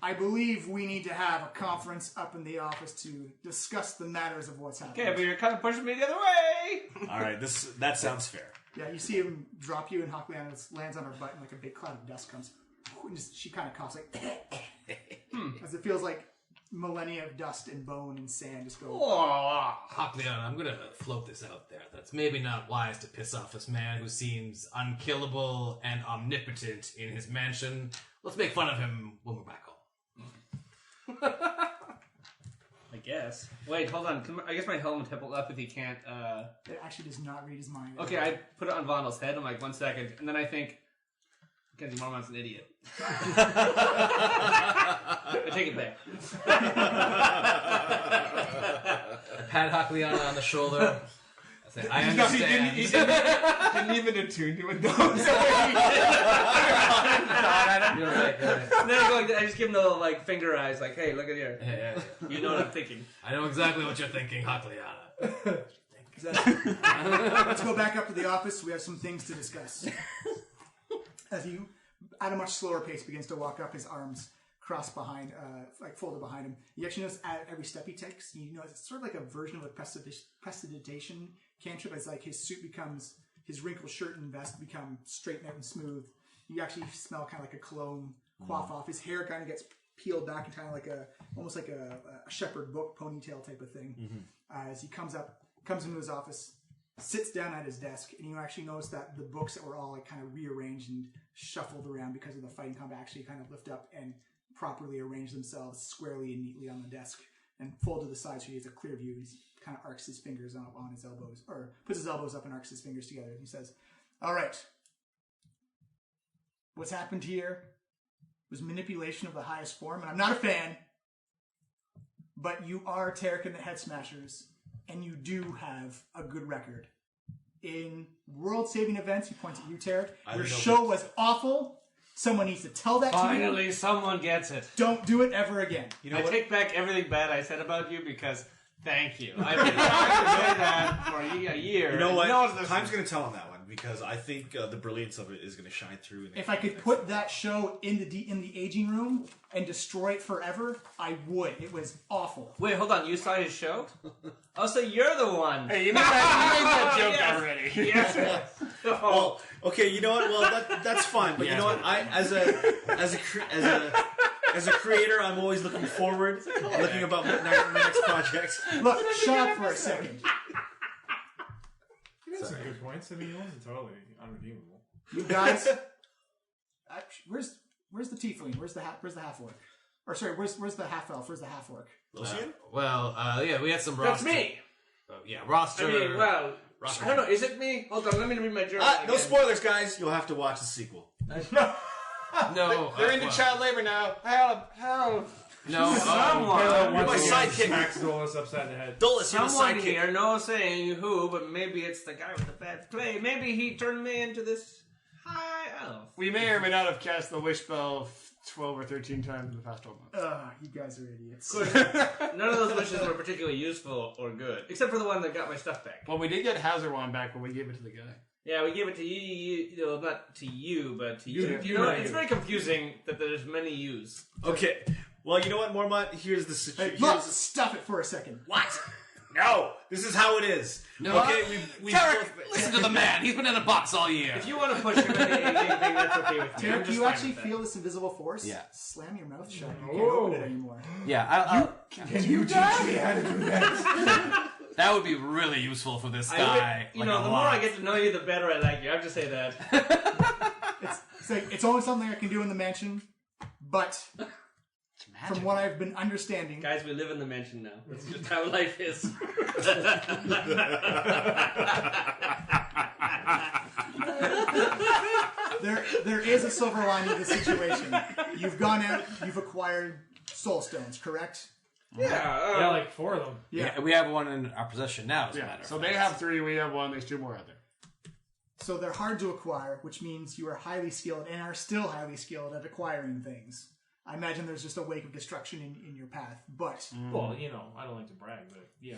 I believe we need to have a conference up in the office to discuss the matters of what's happening. Okay, but you're kind of pushing me the other way. All right, that sounds fair. Yeah, you see him drop you, and Hawkliana lands on her butt, and like a big cloud of dust comes. And she kind of coughs like, as it feels like millennia of dust and bone and sand just go. Hawkliana, I'm gonna float this out there. That's maybe not wise to piss off this man who seems unkillable and omnipotent in his mansion. Let's make fun of him when we're back home. I guess. Wait, hold on. I guess my helmet telepathy can't. It actually does not read his mind. Okay, I put it on Vondel's head. I'm like, 1 second, and then I think Mackenzie Mormont's an idiot. I take it back. I pat Hawkliana on the shoulder. I say, I understand. He didn't even attune to it though. You're right. Then I just give him the like finger eyes, like, "Hey, look at here. Yeah. You know what I'm thinking." I know exactly what you're thinking, Hawkliana. Let's go back up to the office. We have some things to discuss. As he, at a much slower pace, begins to walk up, his arms crossed behind, like folded behind him. You actually notice at every step he takes, you know, it's sort of like a version of a prestidigitation cantrip. As like his suit becomes, his wrinkled shirt and vest become straightened out and smooth. You actually smell kind of like a cologne quaff off. His hair kind of gets peeled back and kind of like almost like a shepherd book ponytail type of thing. As he comes into his office, sits down at his desk, and you actually notice that the books that were all like kind of rearranged and shuffled around because of the fighting combat actually kind of lift up and properly arrange themselves squarely and neatly on the desk and fold to the side so he has a clear view. He kind of arcs his fingers on his elbows, or puts his elbows up and arcs his fingers together. He says, "All right, what's happened here was manipulation of the highest form, and I'm not a fan, but you are Tarek and the Head Smashers, and you do have a good record. In world-saving events," he points at you, Tarek, "your show was awful. Someone needs to tell that to you. Finally, someone gets it. Don't do it ever again." You know I take back everything bad I said about you because thank you. I've been trying to say that for a year. You know what? Time's going to tell on that one because I think the brilliance of it is going to shine through. If I could put that show in the aging room and destroy it forever, I would. It was awful. Wait, hold on. You saw his show? Oh, so you're the one. Hey, you made that joke already. Yes. Well, okay, you know what? Well, that's fine. But you know what? I as a creator, I'm always looking forward, looking about my next project. Look, shut up for a second. That's some good points. I mean, it wasn't totally unredeemable. You guys, where's the tiefling? Where's the half orc? Or sorry, where's the half elf? Where's the half orc? Yeah, we had some roster. That's me. Roster. I mean, well, I don't know. Is it me? Hold on, let me read my journal. No spoilers, guys. You'll have to watch the sequel. No, They're into child labor now. Help! no. Someone. You're my sidekick. Smacks Dolus upside the head. Dolus, you're the Someone sidekick. here, no saying who, but maybe it's the guy with the bad play. Maybe he turned me into this high elf. We may or may not have cast the wish spell 12 or 13 times in the past 12 months. You guys are idiots. None of those wishes were particularly useful or good, except for the one that got my stuff back. Well, we did get Hazard Wand back, but we gave it to the guy. Yeah, we gave it to you, well, not to you, but to you. You know, know it's you. very confusing that there's many yous. Okay. Well, you know what, Mormont? Here's the Hey, situation. look, stop it for a second. What? No. This is how it is. No, Okay, we Tarek, listen to the man. He's been in a box all year. If you want to push him into anything, that's okay with me. I'm Tarek, just do you fine actually with that. feel this invisible force? Yeah. Slam your mouth shut. You can't open it anymore. Yeah, Can you teach me how to do that? that would be really useful for this I guy. would- like, the a more lot. I get to know you, the better I like you. I have to say that. It's like it's only something I can do in the mansion, but from what I've been understanding, Guys, we live in the mansion now. That's just how life is. there is a silver lining to the situation. You've gone out, you've acquired soul stones, correct? Yeah, Yeah, like 4 of them. Yeah, we have one in our possession now, as a Yeah, matter of so fact. they have 3, we have 1, there's 2 more out there. So they're hard to acquire, which means you are highly skilled and are still highly skilled at acquiring things. I imagine there's just a wake of destruction in your path, but Well, you know, I don't like to brag, but yeah.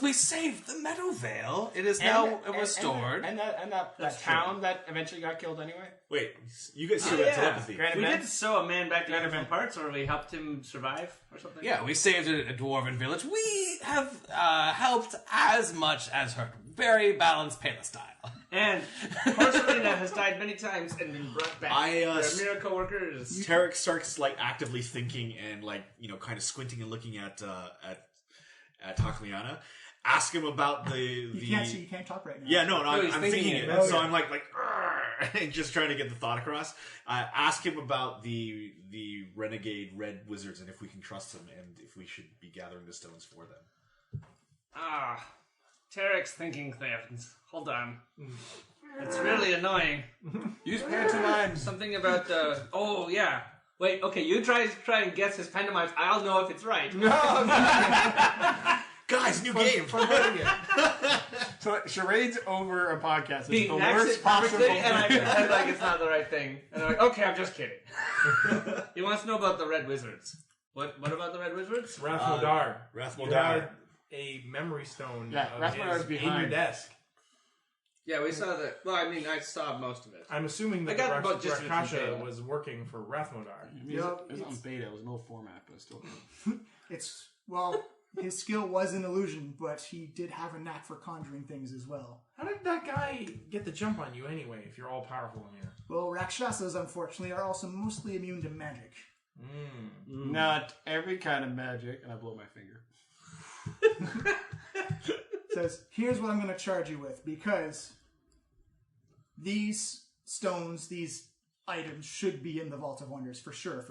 We saved the Meadow Vale. It is now restored. And that town that eventually got killed anyway? Wait, you guys still got telepathy. We did sew a man back together from parts, or we helped him survive, or something. Yeah, we saved a dwarven village. We have helped as much as hurt. Very balanced Pala style. And Porcelina has died many times and been brought back. They're miracle workers. Tarek starts like actively thinking and like kind of squinting and looking at Takliana. Ask him about the you can't talk right now. Yeah, no, he's I'm thinking thinking it. it. So I'm like and just trying to get the thought across. Ask him about the renegade red wizards and if we can trust them and if we should be gathering the stones for them. Tarek's thinking things. Hold on. It's really annoying. Use pantomimes. Something about the... Oh, yeah. Wait, okay, you try and guess his pantomimes. I'll know if it's right. Guys, new game. So charades over a podcast is He the enacts worst it possible perfectly, and I thing. pretend like it's not the right thing. And I'm like, okay, I'm just kidding. He wants to know about the red wizards. What about the red wizards? Rathmodar. Rathmodar. You had a memory stone Yeah, of Rathmodar's his in behind. your desk. Yeah, we saw that. Well, I mean, I saw most of it. I'm assuming I that got about just Rakasha beta. was working for Rathmodar. It was on beta, it was an old format, but still. His skill was an illusion, but he did have a knack for conjuring things as well. How did that guy get the jump on you anyway, if you're all powerful in here? Well, Rakshasas, unfortunately, are also mostly immune to magic. Not every kind of magic, and I blow my finger. Says, here's what I'm going to charge you with, because these stones, these items should be in the Vault of Wonders, for sure.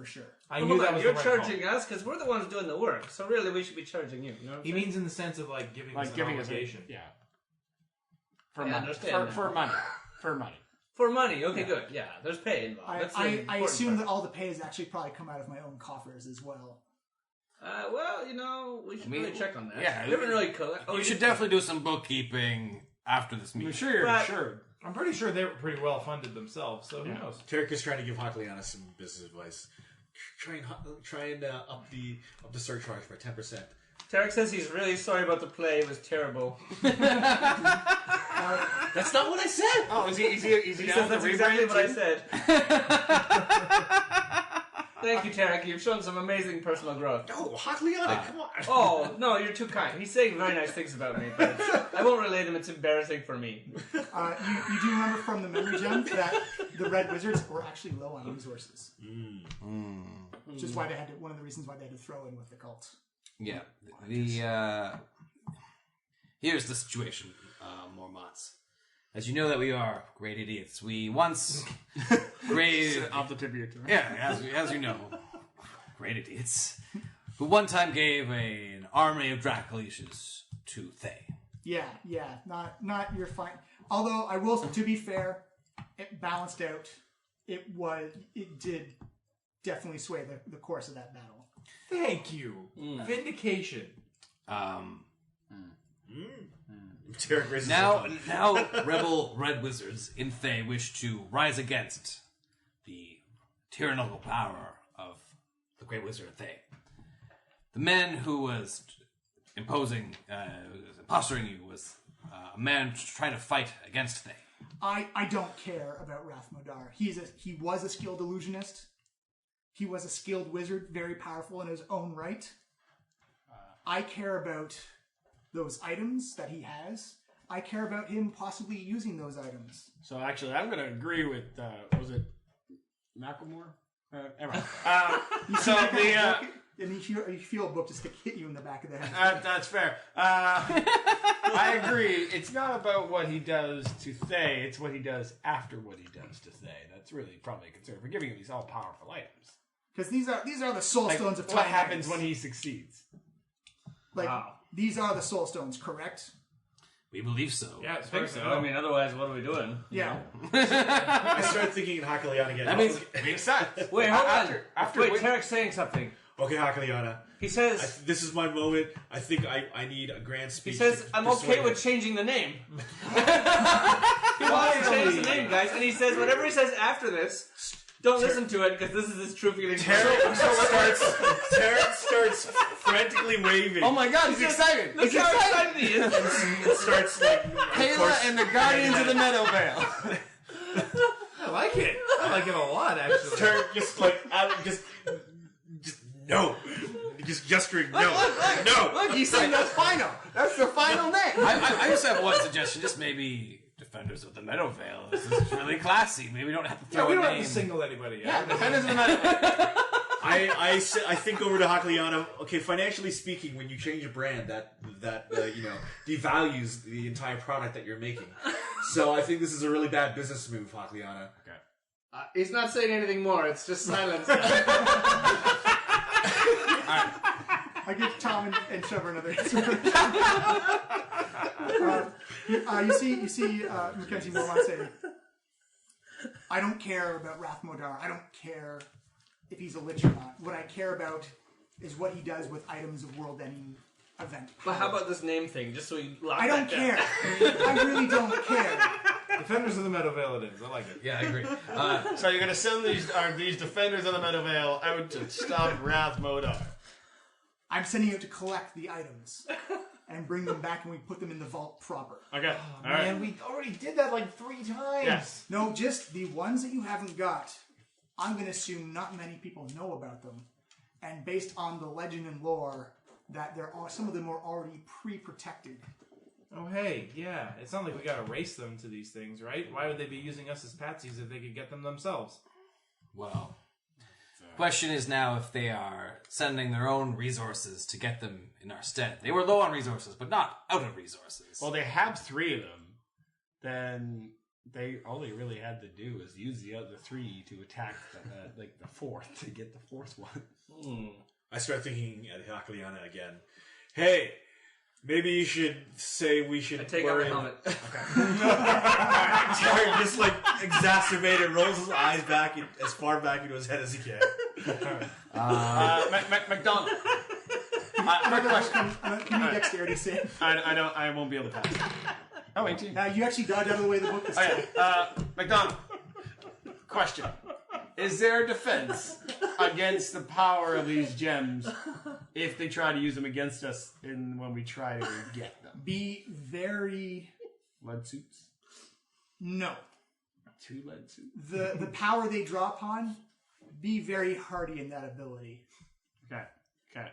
I Hold knew on, that was you're the right charging call. us because we're the ones doing the work. So really, we should be charging you. You know what I'm He saying? means in the sense of like giving us Like an giving us obligation. yeah. For Yeah, I money. understand For now. money. For money. For money. Okay, good. Yeah, there's pay involved. That's the I important assume part. that all the pay has actually probably come out of my own coffers as well. Well, we should really check on that. yeah, we haven't really collected. You should definitely do some bookkeeping after this I'm meeting. sure you're But- insured. I'm pretty sure they were pretty well funded themselves, so who knows? Tarek is trying to give Hakliana some business advice. Try and up the surcharge by 10%. Tarek says he's really sorry about the play. It was terrible. That's not what I said. Oh, is he He says that's exactly what I said. Thank you, Tarek. You've shown some amazing personal growth. No, Hakliana, come on. Oh, no, you're too kind. He's saying very nice things about me, but I won't relay them. It's embarrassing for me. You do remember from the memory gem that the Red Wizards were actually low on resources. Which is why they had one of the reasons why they had to throw in with the cult. Yeah. Here's the situation, Mormonts. As you know that we are great idiots. We once created... Off the tip of your tongue. Yeah, as you know, great idiots. Who one time gave an army of Dracoliches to Thay. Yeah, not your fine. Although I will, to be fair, it balanced out. It did definitely sway the course of that battle. Thank you. Vindication. Tarek raises his Now, phone. rebel red wizards in Thay wish to rise against the tyrannical power of the Great Wizard Thay. The man who was posturing you was a man trying to fight against Thay. I don't care about Rathmodar. He was a skilled illusionist. He was a skilled wizard, very powerful in his own right. I care about those items that he has. I care about him possibly using those items. So actually, I'm going to agree with, was it Macklemore? Anyway. And you feel a book just hit you in the back of the head. That's fair. I agree. It's not about what he does to Thay, it's what he does after what he does to Thay. That's really probably a concern. We're giving him these all-powerful items. Because these are the soul stones of what time. happens when he succeeds? These are the soul stones, correct? We believe so. Yeah, I think so. I mean, otherwise, what are we doing? Yeah. I started thinking in Hakaliana again. That means Makes sense. Wait, hold on. After Wait, Tarek's saying something. Okay, Hakaliana. He says... This is my moment. I think I need a grand speech. He says, I'm okay with changing the name. He wants to change the name, guys. And he says, whatever he says after this, don't listen to it, because this is his true feeling. Tarek starts frantically waving. Oh my god, he's excited! Look how excited he is. It starts like... Kayla and the Guardians of the Meadowvale. I like it. I like it a lot, actually. Tarek just like, just no. Just gesturing, no. No. Look, he's saying that's final. That's the final name. I just have one suggestion. Just maybe Defenders of the Meadowvale. This is really classy. Maybe we don't have to throw we a don't name. have to single anybody out. Yeah, Defenders of the Meadowvale. I think over to Hakaliana. Okay, financially speaking, when you change a brand, that devalues the entire product that you're making. So I think this is a really bad business move, Hakaliana. Okay. He's not saying anything more. It's just silence. I give Tom and Trevor another answer. You see Mackenzie Mormont say, I don't care about Rathmodar. I don't care if he's a lich or not. What I care about is what he does with items of world-ending event. But how about this name thing? Just so you lock I don't that down. care. I really don't care. Defenders of the Meadowvale it is. I like it. Yeah, I agree. So you're going to send these Defenders of the Meadowvale out to stop Rathmodar. I'm sending you to collect the items and bring them back, and we put them in the vault proper. Okay. All Man, right. we already did that like 3 times. Yes. No, just the ones that you haven't got. I'm going to assume not many people know about them. And based on the legend and lore, that some of them are already pre-protected. Oh, hey, yeah. It's not like we gotta race them to these things, right? Why would they be using us as patsies if they could get them themselves? Well, question is now if they are sending their own resources to get them in our stead. They were low on resources, but not out of resources. Well, they have 3 of them. Then they all they really had to do was use the other 3 to attack the 4th to get the 4th one. I start thinking at Hakaliana again. Hey, maybe you should say we should Take off burn... the helmet. Tarek just like exacerbated, rolls his eyes back as far back into his head as he can. McDonald. My question. Give me a dexterity save. I won't be able to pass. Oh, 18. You actually dodged out of the way of the book this time. Okay. McDonald. Question. Is there a defense against the power of these gems if they try to use them against us when we try to get them? Be very... Lead suits? No. 2 lead suits? The power they draw upon, be very hardy in that ability. Okay.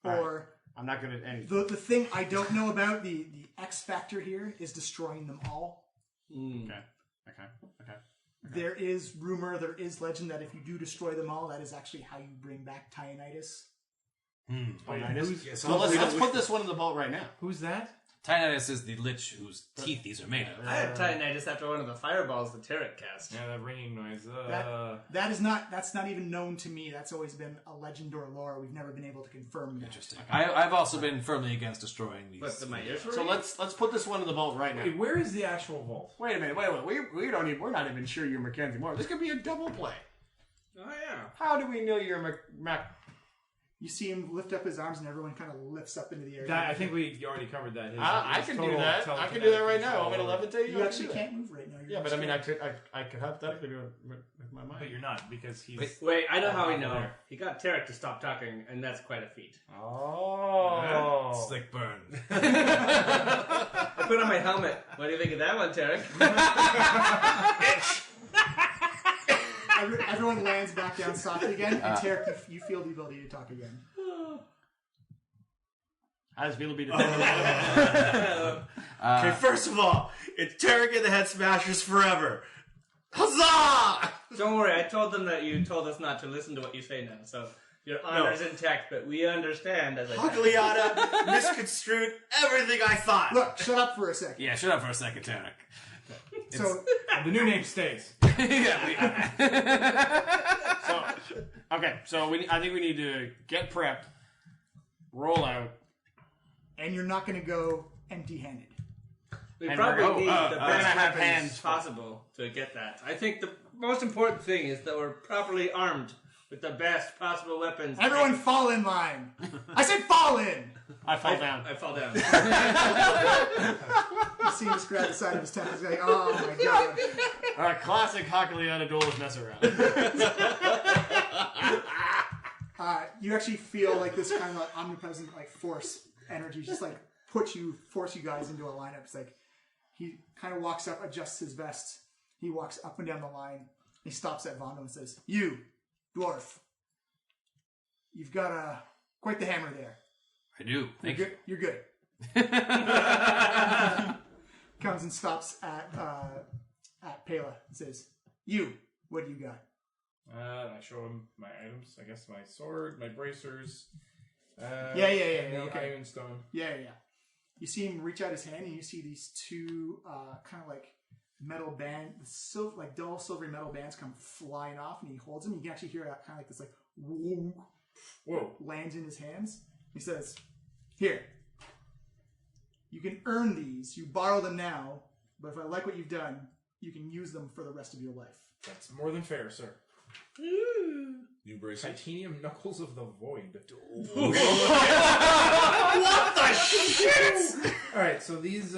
Or... Right. I'm not good at anything. The thing I don't know about, the X factor here, is destroying them all. Okay. There is rumor, there is legend that if you do destroy them all, that is actually how you bring back Tyanitis. So let's put this one in the vault right now. Who's that? Tyanitis is the lich whose teeth these are made of. I had tinnitus after one of the fireballs that Tarek cast. Yeah, that ringing noise. That's not even known to me. That's always been a legend or lore. We've never been able to confirm that. Interesting. I've also been firmly against destroying these. But my ears were So let's put this one in the vault right now. Wait, where is the actual vault? Wait a minute. We're not even sure you're Mackenzie Mormont. This could be a double play. Oh, yeah. How do we know you're You see him lift up his arms, and everyone kind of lifts up into the air. I think we already covered that. I His can do total that. I can do that right now. I'm telekinetic going to control. levitate you. You actually can't move right now. You're Yeah, but I mean, restrained. I could hypothetically do it with my mind. But you're not because he's. Wait, I know how we know. There. He got Tarek to stop talking, and that's quite a feat. Oh. Slick burn. I put on my helmet. What do you think of that one, Tarek? Everyone lands back down softly again, and Tarek, you feel the ability to talk again. How does it feel to be defended? Okay, first of all, it's Tarek and the Head Smashers forever. Huzzah! Don't worry, I told them that you told us not to listen to what you say now, so your honor's intact, but we understand as I said. Hagliata misconstrued everything I thought. Look, shut up for a second. Yeah, shut up for a second, Tarek. So, The new name stays. So I think we need to get prepped, roll out. and you're not going to go empty-handed. We And probably we're- need oh, the we're gonna best have weapons hands. possible to get that. I think the most important thing is that we're properly armed with the best possible weapons. Everyone fall in line. I said fall in. I fall down. I fall down. You see him just grab the side of his temples going, oh my god. Classic Hakuliana duelist mess around. You actually feel like this kind of like omnipresent like force energy just like force you guys into a lineup. It's like he kind of walks up, adjusts his vest. He walks up and down the line. He stops at Vondo and says, "You, dwarf, you've got quite the hammer there. I do. Thank you. You're good." Comes and stops at Pela and says, "You, what do you got?" I show him my items. I guess my sword, my bracers. Yeah, and the okay. Iron Stone. Yeah. You see him reach out his hand, and you see these two kind of like metal band, like dull silvery metal bands come flying off, and he holds them. You can actually hear that kind of like this, like Whoa. lands in his hands. He says, "Here, you can earn these. You borrow them now, but if I like what you've done, you can use them for the rest of your life." That's more than fair, sir. New braces. Titanium Knuckles of the Void. What the shit? Alright, so these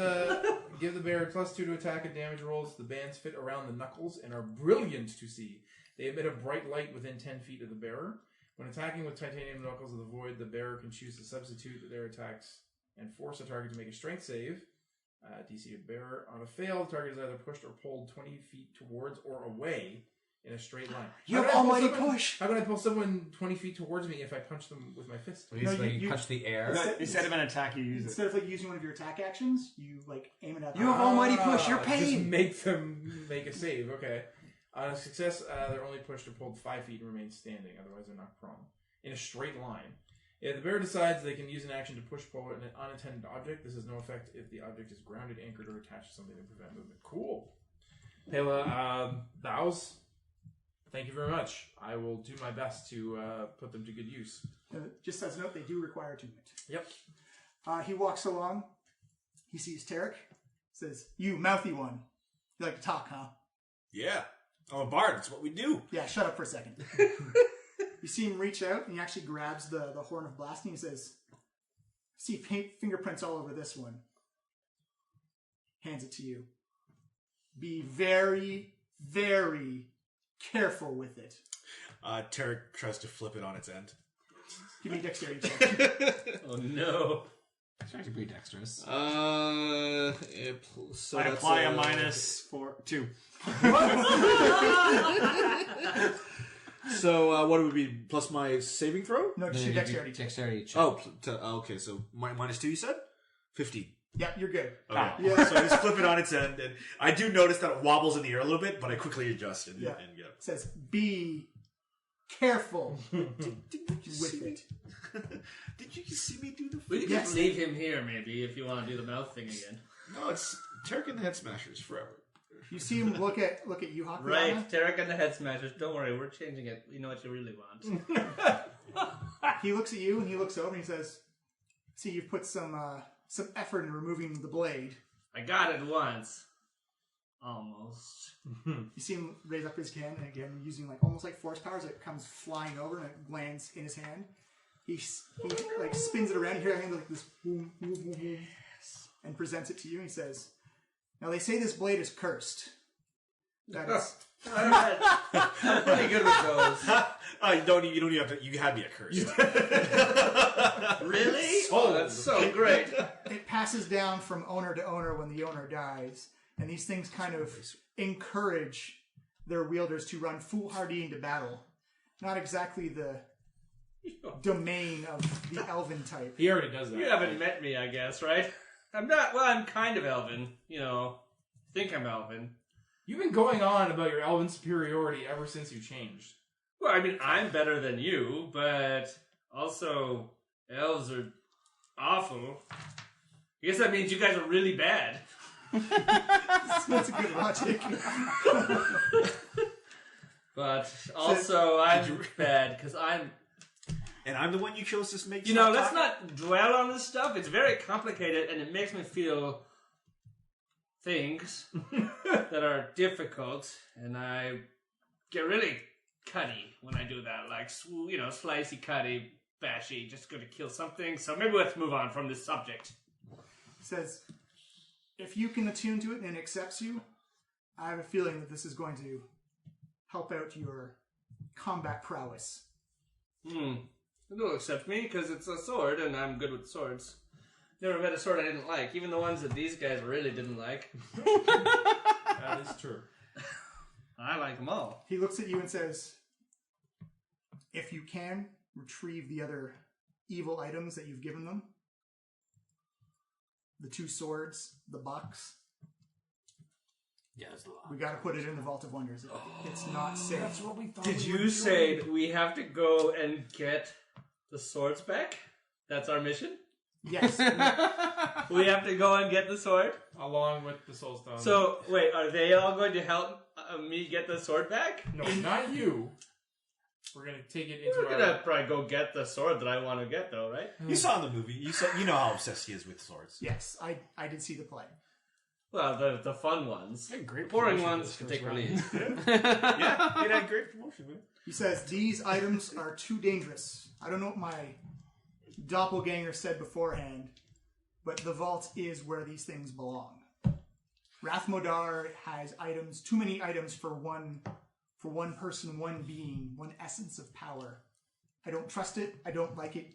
give the bear +2 to attack and damage rolls. The bands fit around the knuckles and are brilliant to see. They emit a bright light within 10 feet of the bearer. When attacking with Titanium Knuckles of the Void, the bearer can choose to substitute their attacks and force a target to make a strength save. DC of bearer. On a fail, the target is either pushed or pulled 20 feet towards or away in a straight line. You have How can I pull almighty someone- push. How can I pull someone 20 feet towards me if I punch them with my fist? Please, No, like, you- punch the air. Instead of an attack, you use it. Instead of like using one of your attack actions, you like aim it at. You have almighty push. You're Just paid. make them make a save. Okay. On a success, they're only pushed or pulled 5 feet and remain standing. Otherwise, they're not prone. In a straight line. If the bear decides they can use an action to push pull an unattended object, this has no effect if the object is grounded, anchored, or attached to something to prevent movement. Cool. Pela, bows. Thank you very much. I will do my best to put them to good use. Just as a note, they do require attunement. Yep. He walks along. He sees Tarek. Says, "You mouthy one. You like to talk, huh?" Yeah. I'm a bard. That's what we do. Yeah, shut up for a second. You see him reach out, and he actually grabs the horn of blasting. He says, "See fingerprints all over this one." Hands it to you. Be very, very careful with it. Tarek tries to flip it on its end. Give me a dexterity check. Oh no. It's actually pretty dexterous. So I apply a -2. So what would it be? Plus my saving throw? No, just your dexterity check. Dexterity check. Oh, okay. So -2, you said? 15. Yeah, you're good. Okay. Yeah. So I just flip it on its end, and I do notice that it wobbles in the air a little bit, but I quickly adjust and get it. Says, "Be careful with it." Did you see me do the? We can Yes. just leave him here, maybe, if you want to do the mouth thing again. No, it's Tarek and the Head Smashers forever. You see him look at you, Hakuliana. Right, Tarek and the Head Smashers. Don't worry, we're changing it. We know what you really want. He looks at you and he looks over and he says, "See, you've put some effort in removing the blade." I got it once. Almost. You see him raise up his hand, and again, using like almost like force powers, it comes flying over and it lands in his hand. he like spins it around. You hear a hand like this, boom, boom, boom, boom, and presents it to you. And he says, "Now they say this blade is cursed. That is." Alright. I'm pretty good with those. You don't even have to. You had me at cursed. Really? Oh, that's so great. It passes down from owner to owner when the owner dies, and these things kind of encourage their wielders to run foolhardy into battle. Not exactly the domain of the elven type. He already does that. You haven't met me, I guess, right? I'm not. Well, I'm kind of elven. Think I'm elven. You've been going on about your elven superiority ever since you changed. Well, I mean, I'm better than you, but also elves are awful. I guess that means you guys are really bad. That's a good logic. But also, I'm bad because I'm. And I'm the one you chose to make. Let's not dwell on this stuff. It's very complicated, and it makes me feel things that are difficult, and I get really cutty when I do that. Like, slicey, cutty, bashy, just going to kill something. So maybe let's move on from this subject. He says, if you can attune to it and it accepts you, I have a feeling that this is going to help out your combat prowess. It'll accept me because it's a sword, and I'm good with swords. Never met a sword I didn't like, even the ones that these guys really didn't like. That is true. I like them all. He looks at you and says, if you can, retrieve the other evil items that you've given them. The 2 swords, the box. Yeah, it's a lot. We got to put it in the Vault of Wonders. It's not safe. That's what we thought. Did you say that we have to go and get the swords back? That's our mission? Yes. We have to go and get the sword? Along with the soulstone. So, wait, are they all going to help me get the sword back? No, not you. We're going to take it into We're going to probably go get the sword that I want to get, though, right? You saw in the movie. You know how obsessed he is with swords. Yes, I did see the play. Well, the fun ones. Great Boring promotion ones this can first take round. release. Yeah, it had great promotion, man. He says, these items are too dangerous. I don't know what my doppelganger said beforehand, but the vault is where these things belong. Rathmodar has items, too many items for one person, one being, one essence of power. I don't trust it. I don't like it.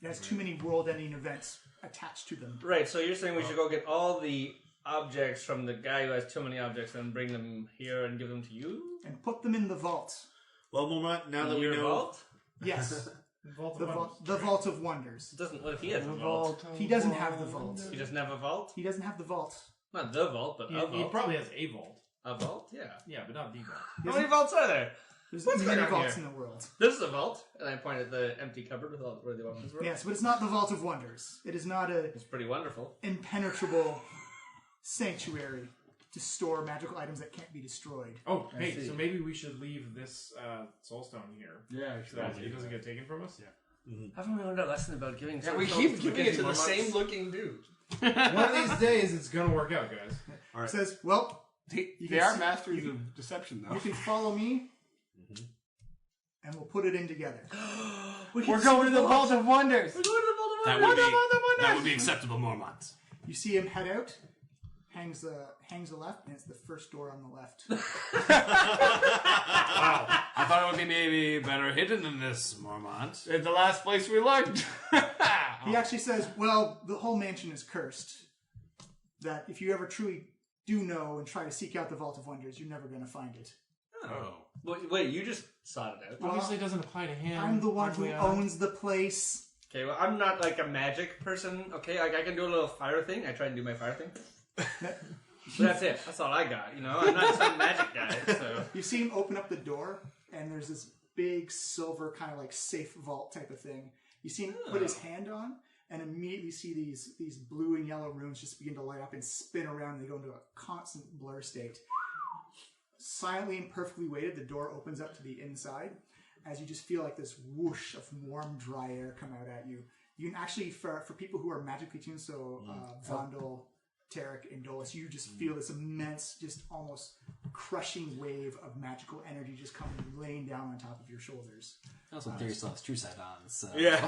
It has too many world-ending events attached to them. Right, so you're saying we should go get all the objects from the guy who has too many objects and bring them here and give them to you? And put them in the vault. Well, Mormont, now that we Your know... vault? Yes, Vault the Vault of Wonders. What if he has a vault? He doesn't have the vault. He doesn't have a vault? He doesn't have the vault. Not the vault, but a He vault. probably has a vault. A vault? Yeah. Yeah, but not the vault. How many vaults are there? There's What's many going on vaults here? in the world. This is a vault, and I point at the empty cupboard with all where the weapons were. Yes, but it's not the Vault of Wonders. It is not a It's pretty wonderful. impenetrable sanctuary to store magical items that can't be destroyed. Oh, I hey, see. so maybe we should leave this soulstone here. Yeah, So that it doesn't get taken from us? Yeah. Haven't we learned a lesson about giving Yeah, we keep giving it to the same looking dude. One of these days, it's going to work out, guys. It says, well, They can are see- masters of deception, though. you can follow me, and we'll put it in together. We're going to the Vault of Wonders. That would be acceptable, Mormont. You see him head out, hangs the left, and it's the first door on the left. I thought it would be maybe better hidden than this, Mormont. It's the last place we looked. He actually says, well, the whole mansion is cursed. That if you ever truly do know and try to seek out the Vault of Wonders, you're never going to find it. Oh. Wait, you just sought it out. Well, Obviously, it doesn't apply to him. I'm the one aren't who we, owns the place. Okay, well, I'm not like a magic person. Okay, like I can do a little fire thing. I try and do my fire thing. But that's it. That's all I got. I'm not some magic guy. So You see him open up the door, and there's this big silver kind of like safe vault type of thing. You see him put his hand on, and immediately see these blue and yellow runes just begin to light up and spin around, and they go into a constant blur state. Silently and perfectly weighted, the door opens up to the inside, as you just feel like this whoosh of warm, dry air come out at you. You can actually, for people who are magically tuned, so Vondel, Tarek, and Dolus, you just feel this immense, just almost crushing wave of magical energy just coming, laying down on top of your shoulders. Also, theory still has true sight on, so... Yeah.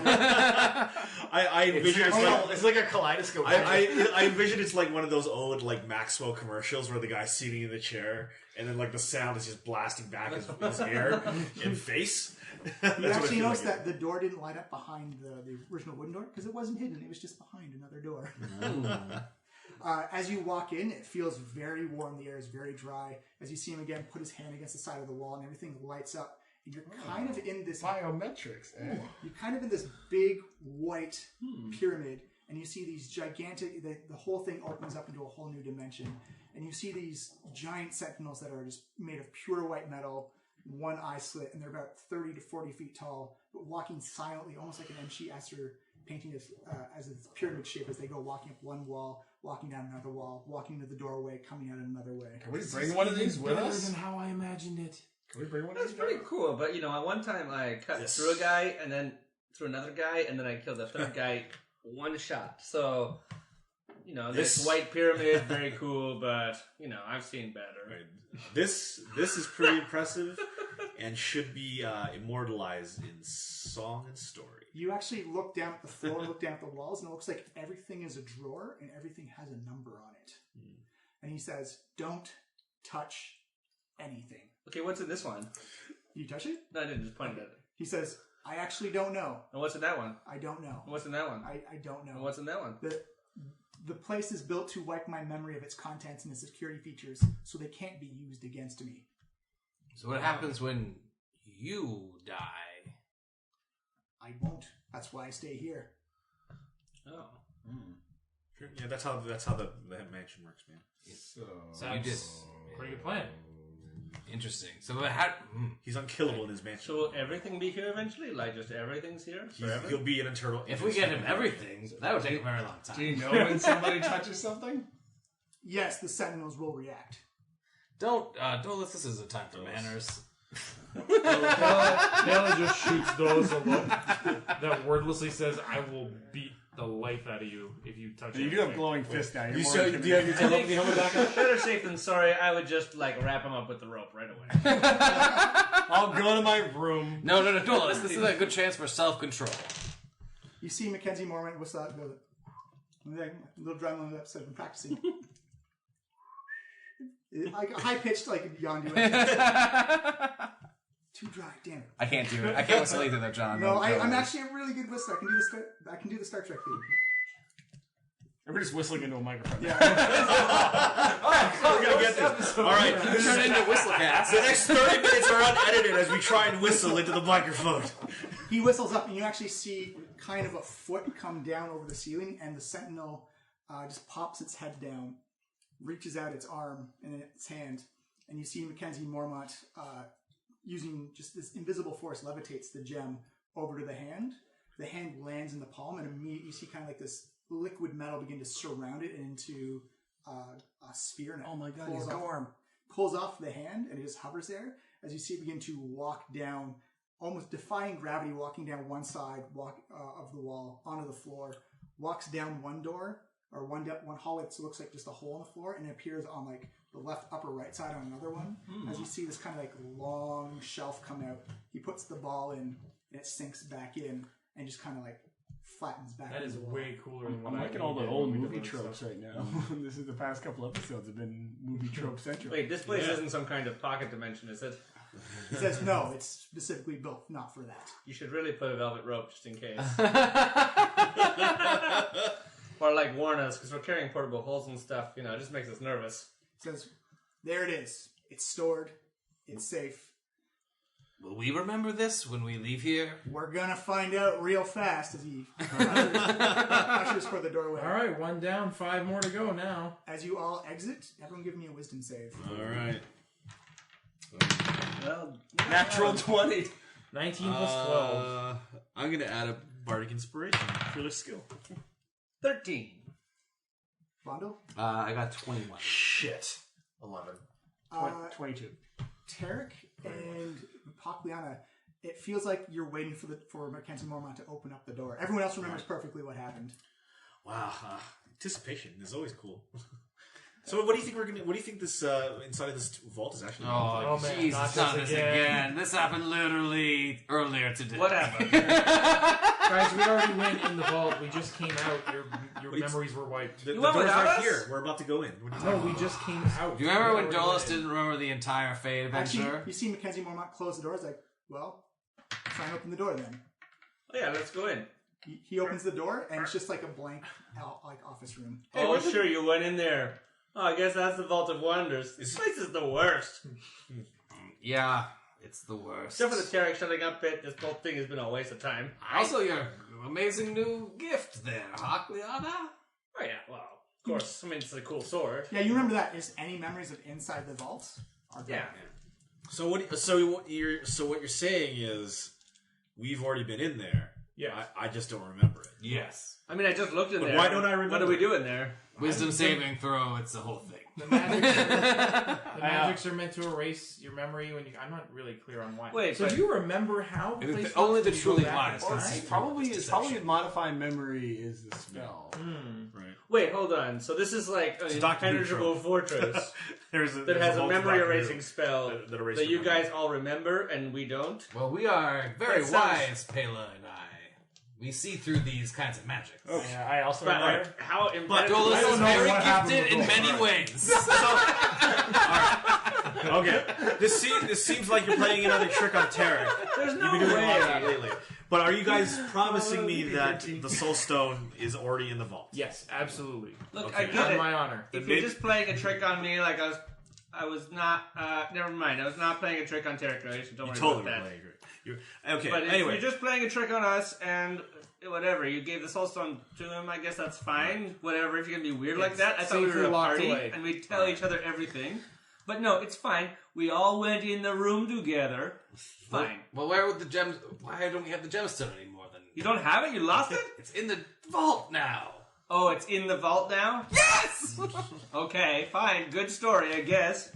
I envision It's like a kaleidoscope. I envision it's like one of those old like Maxwell commercials where the guy's sitting in the chair and then like the sound is just blasting back his ear and face. You actually noticed that the door didn't light up behind the original wooden door because it wasn't hidden. It was just behind another door. As you walk in, it feels very warm. The air is very dry. As you see him again, put his hand against the side of the wall and everything lights up. And you're kind of in this biometrics. You're kind of in this big white pyramid, and you see these gigantic. The whole thing opens up into a whole new dimension, and you see these giant sentinels that are just made of pure white metal, one eye slit, and they're about 30 to 40 feet tall, but walking silently, almost like an M.C. Escher painting this as a pyramid shape as they go walking up one wall, walking down another wall, walking to the doorway, coming out another way. Can we bring one of these with Better us? than how I imagined it. Can we bring one of That's these? pretty cool, but at one time I cut through a guy and then through another guy and then I killed a third guy one shot. So, this white pyramid, very cool, but, I've seen better. Right. This is pretty impressive and should be immortalized in song and story. You actually look down at the floor, look down at the walls, and it looks like everything is a drawer and everything has a number on it. And he says, "Don't touch anything." Okay, what's in this one? You touch it? No, I didn't, just point at it. He says, "I actually don't know. And what's in that one? I don't know. And what's in that one? I don't know." And what's in that one? The place is built to wipe my memory of its contents and its security features, so they can't be used against me. So what happens when you die? I won't. That's why I stay here. Oh. Sure. Yeah, that's how the mansion works, man. So you did. Pretty good plan. Interesting. So how... He's unkillable in his mansion. So will everything be here eventually? Like, just everything's here? Forever? He'll be an eternal. If we get him everything, that would take a very long time. Do you know when somebody touches something? Yes, the sentinels will react. Don't this is a time for manners. Taylor just shoots those a look that wordlessly says, "I will beat the life out of you if you touch it." You do have glowing fists now. You're You more so do you have your telepathy helmet back on? Better safe than sorry. I would just, wrap him up with the rope right away. I'll go to my room. No, Dolores, this is a good chance for self-control. You see Mackenzie Mormont whistle out and go, a little drum on the episode of practicing. Like a high-pitched, yawn to it. Too dry, damn it. I can't do it. I can't whistle either, though, John. No, I'm actually a really good whistler. I can do the Star Trek theme. We're just whistling into a microphone. Yeah. We're gonna get this. All right, Turn into Whistlecast. the next 30 minutes are unedited as we try and whistle into the microphone. He whistles up, and you actually see kind of a foot come down over the ceiling, and the sentinel just pops its head down, reaches out its arm and its hand, and you see Mackenzie Mormont using just this invisible force levitates the gem over to the hand. The hand lands in the palm, and immediately you see kind of like this liquid metal begin to surround it into a sphere. And Oh my god, pulls he's off, Gorm. pulls off the hand, and it just hovers there as you see it begin to walk down, almost defying gravity, walking down one side of the wall onto the floor, walks down one door, or one hallway that looks like just a hole in the floor, and it appears on the left upper right side on another one. As you see this kind of long shelf come out, he puts the ball in, and it sinks back in, and just kind of flattens back. That is into the wall. way cooler than what I'm I liking can all the get old when we movie do tropes stuff. right now. This is the past couple episodes have been movie trope central. Wait, this place isn't some kind of pocket dimension, is it? He says, no, it's specifically built not for that. You should really put a velvet rope just in case. Or warn us, because we're carrying portable holes and stuff, it just makes us nervous. He says, there it is. It's stored. It's safe. Will we remember this when we leave here? We're gonna find out real fast as he ushers for the doorway. All right, 1 down, 5 more to go now. As you all exit, everyone give me a wisdom save. All right. Well, Natural 20. 19 plus 12. I'm gonna add a bardic inspiration for the skill. 13. Bondo? I got 21. Shit. 11. 22. Tarek and Pakliana, it feels like you're waiting for Mackenzie Mormont to open up the door. Everyone else remembers perfectly what happened. Wow. Anticipation is always cool. So what do you think What do you think this inside of this vault is actually? Oh, man, Jesus, not not this this again. again. This happened literally earlier today. What happened? Guys, we already went in the vault. We just came out. Your Wait, memories were wiped. The You door's went without right us? here. We're about to go in. What are you No, talking we just came out. Do you remember when We already Dolus went in. didn't remember the entire Fate Actually, adventure? you see Mackenzie Mormont close the door. It's like, well, try and open the door then. Oh, yeah, let's go in. He opens the door, and it's just like a blank like office room. Oh, sure, you went in there. Oh, I guess that's the Vault of Wonders. This place is the worst. Yeah, it's the worst. Except for the Tarek shutting up bit, this whole thing has been a waste of time. Also, your amazing new gift there, Hakliana. Oh, yeah, well, of course. I mean, it's a cool sword. Yeah, you remember that. Is any memories of inside the vault? Are gone. Yeah. So what you're saying is we've already been in there. Yeah. I just don't remember it. Yes. I mean, I just looked in But there. why don't I remember What do we it? do in there? Wisdom saving throw, it's the whole thing. The magics are meant to erase your memory when you. I'm not really clear on why. Wait, so but- do you remember how? It was place only works the when you go truly back in wise. time? It's probably modify memory is the spell. Right. Wait, hold on. So this is like an It's Dr. impenetrable fortress that has a memory erasing spell that erases that you memory. guys all remember and we don't. Well, we are very That sounds- wise, Pela and I. We see through these kinds of magic. Yeah, I also But remember. how But impenetrable? Dolus I don't is know very what happened gifted in with many Dolus. ways. Okay. This seems like you're playing another trick on Tarek. There's You've no been doing a lot of way. that lately. But are you guys promising me that the Soul Stone is already in the vault? Yes, absolutely. Look, Okay. I get On it. my honor. If Then you're maybe- just playing a trick on me, like I was not. Never mind. I was not playing a trick on Tarek. Don't worry Totally about that. playing it. Okay. But if Anyway, you're just playing a trick on us and whatever, you gave the Soul Stone to him, I guess that's fine. Whatever, if you're gonna be weird like that. I thought we were safely a locked party away. and we'd tell each other everything. But no, it's fine. We all went in the room together. Fine. Well, where would the gems? Why don't we have the gemstone anymore? Then You don't have it? You lost it? it's in the vault now. Oh, it's in the vault now? Yes. Okay, fine. Good story, I guess.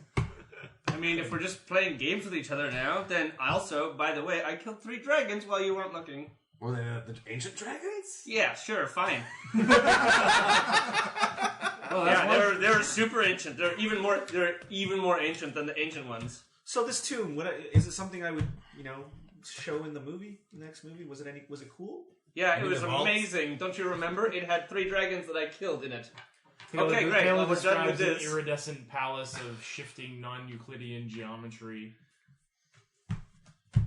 I mean, if we're just playing games with each other now, then also, by the way, I killed 3 dragons while you weren't looking. Were they the ancient dragons? Yeah, sure, fine. Oh, Yeah, they're super ancient. They're even more ancient than the ancient ones. so this tomb, is it something I would, show in the movie, the next movie? Was it cool? Yeah, it In was the vault? amazing. Don't you remember? It had 3 dragons that I killed in it. Caleb, Okay, great. Caleb Well, we're done with describes this. an iridescent palace of shifting non-Euclidean geometry.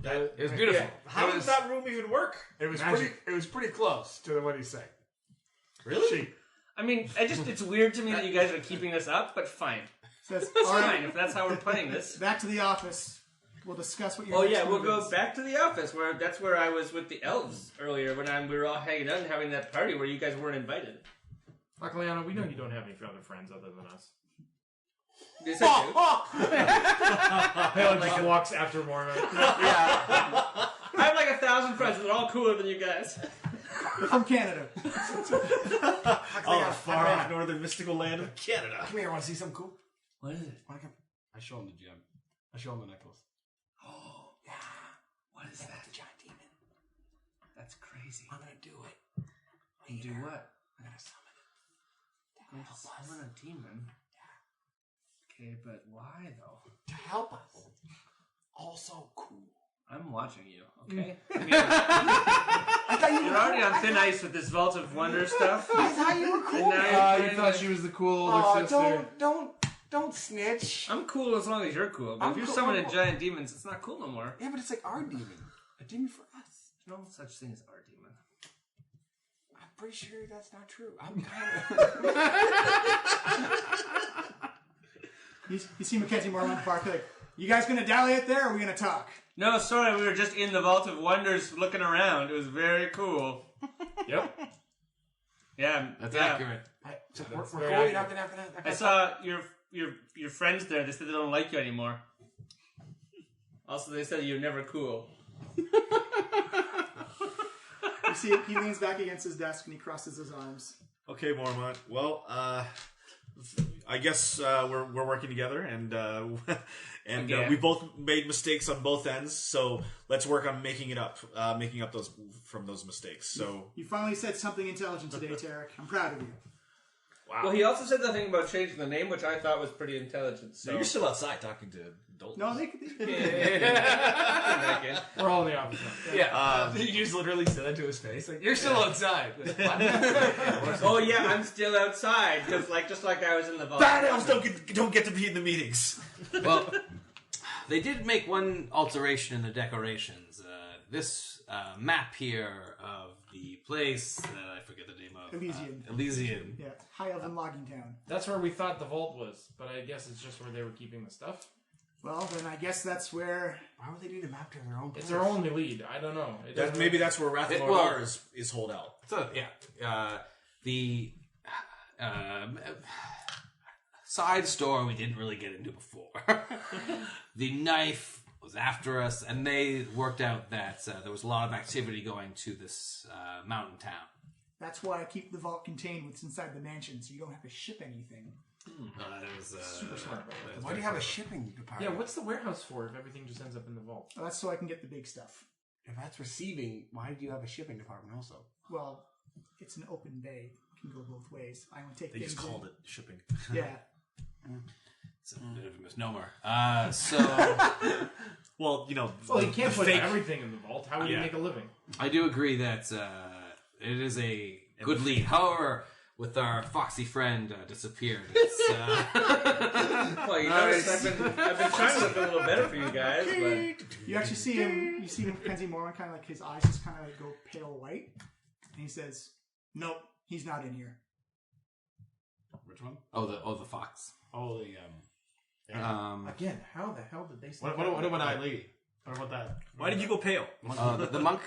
It was beautiful. How It does was- that room even work? It was Magic. pretty close to what he's saying. Really? I mean, it's weird to me that you guys are keeping this up, but fine. Says, It's all right, fine if that's how we're playing this. back to the office. We'll discuss what your Oh next yeah, we'll move go is. back to the office where that's where I was with the elves earlier when we were all hanging out and having that party where you guys weren't invited. Hakliana, we know you don't have any other friends other than us. Yes, I do. Caleb just walks after Mormon. I have like 1,000 friends and they're all cooler than you guys. From Canada. Oh, far off northern mystical land of Canada. Come here, want to see something cool? What is it? I show him the gem. I show him the necklace. Oh, yeah. What is that? Giant demon. That's crazy. I'm gonna do it. You do what? I'm gonna summon it. Going to summon a demon? Okay, but why though? To help us. Also cool. I'm watching you, okay? I thought You're already on thin ice with this Vault of Wonder stuff. I thought you were And cool. now you're You trying thought to- she was the cool older sister. Don't snitch. I'm cool as long as you're cool, but I'm if you're cool. summoning giant demons, it's not cool no more. Yeah, but it's like our demon. A demon for us. There's no such thing as our demon. I'm pretty sure that's not true. I'm kind of. You see Mackenzie Mormont Park, like, you guys gonna dally it there or are we gonna talk? No, sorry, we were just in the Vault of Wonders looking around. It was very cool. Yep. Yeah, That's yeah. accurate. We're very going accurate. after that. I saw your friends there. They said they don't like you anymore. Also, they said you're never cool. You see, he leans back against his desk and he crosses his arms. Okay, Mormont. Well, I guess we're working together, and Again. we both made mistakes on both ends. So let's work on making up those mistakes. So You finally said something intelligent today, Tarek. I'm proud of you. Well, he also said the thing about changing the name, which I thought was pretty intelligent. So So you're still outside talking to adults. No, they could. We're all in the office now. Yeah. You just literally said that to his face. Like, you're still outside. Oh yeah, I'm still outside because just like I was in the vault. Bad elves don't get to be in the meetings. Well, they did make one alteration in the decorations. This map here of the place that I forget the name of. Elysian. Elysian. Yeah, High Elven Logging Town. That's where we thought the vault was, but I guess it's just where they were keeping the stuff. Well, then I guess that's where. Why would they need a map to their own place? It's their only lead. I don't know. It doesn't- Maybe that's where Wrath of well- Mordor is hold out. So yeah, the side store we didn't really get into before. The knife was after us, and they worked out that there was a lot of activity going to this mountain town. That's why I keep the vault contained what's inside the mansion, so you don't have to ship anything. That was, Super smart. Why do you have a shipping department? Yeah, what's the warehouse for if everything just ends up in the vault? Well, that's so I can get the big stuff. If that's receiving, why do you have a shipping department also? Well, it's an open bay. It can go both ways. I only take They things just in. called it shipping. Yeah. It's a bit of a misnomer. So Well, Well, you can't put fake- everything in the vault. How would you Yeah. make a living? I do agree that it is a good lead. However, with our foxy friend disappeared, it's Well, you notice I've been trying to look a little better for you guys, but You actually see him. You see Mackenzie Mormont kind of like his eyes just kind of like go pale white, and he says, "Nope, he's not in here." Which one? oh the fox. Oh, the Again, how the hell did they say What about Eileen? What about that? Why did you go pale? The monk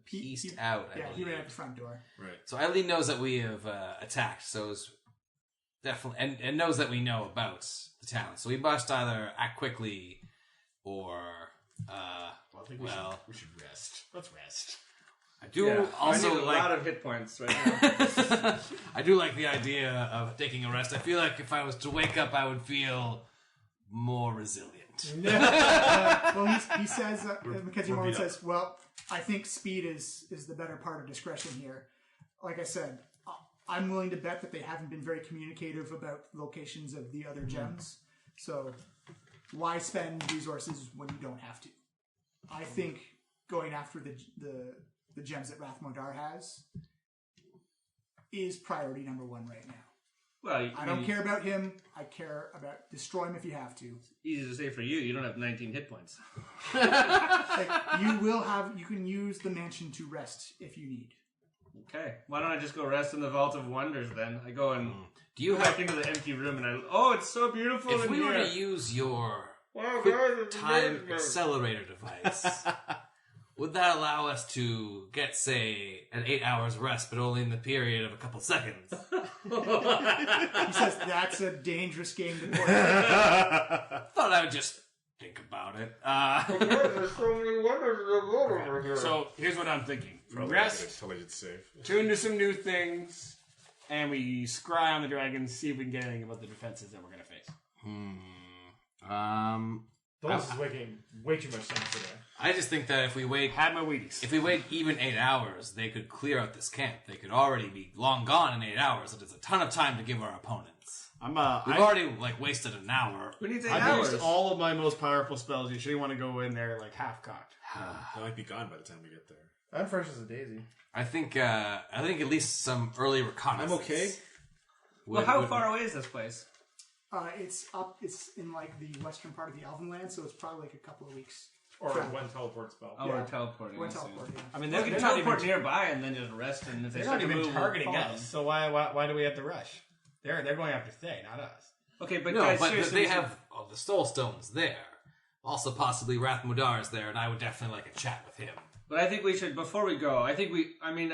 pieced out. I Yeah, he believe. ran out the front door. Right. So Eileen knows that we have attacked, so it's definitely and knows that we know about the town. So we must either act quickly or I think we should rest. Let's rest. I do I also need a like lot of hit points right now. I do like the idea of taking a rest. I feel like if I was to wake up, I would feel more resilient. Well, he says, Mackenzie we're Mormont beat up. says, "Well, I think speed is the better part of discretion here." Like I said, I'm willing to bet that they haven't been very communicative about locations of the other gems. So why spend resources when you don't have to? I think going after the gems that Rathmodar has is priority number one right now. Well, I don't care about him. I care about destroy him if you have to. Easy to say for you. You don't have 19 hit points. Like, you can use the mansion to rest if you need. Okay. Why don't I just go rest in the Vault of Wonders then? I go and Do you back have? into the empty room and it's so beautiful If in we here. were to use your Wow, quick guys, it's time amazing. accelerator device, would that allow us to get, say, an 8 hours rest, but only in the period of a couple seconds? He says that's a dangerous game to play. Thought I would just think about it. There's so many wonders in the world over here. So here's what I'm thinking: we rest, Totally did save. tune to some new things, and we scry on the dragons, see if we can get anything about the defenses that we're gonna face. Dolus is making way too much sense today. I just think that if we wait Had my Wheaties. If we wait even 8 hours, they could clear out this camp. They could already be long gone in 8 hours. So there's a ton of time to give our opponents. We've We've already wasted an hour. Who needs 8 I've hours? used all of my most powerful spells. You sure you want to go in there like half cocked? They might be gone by the time we get there. I'm fresh as a daisy. I think at least some early reconnaissance. I'm okay. Well, how far away is this place? It's up. It's in like the western part of the Elvenland, so it's probably like a couple of weeks. Or Travel. one teleport spell. Oh, Yeah. we're teleporting. One I see. teleport. Yeah. I mean, We can teleport nearby and then just rest. And if they They're start not to even move, targeting we'll follow us. So why do we have to rush? They're going after Thay, not us. them. Okay, but No, guys, but seriously, they have the Soul Stones there. Also, possibly Rathmodar is there, and I would definitely like a chat with him. But I think we should, before we go, I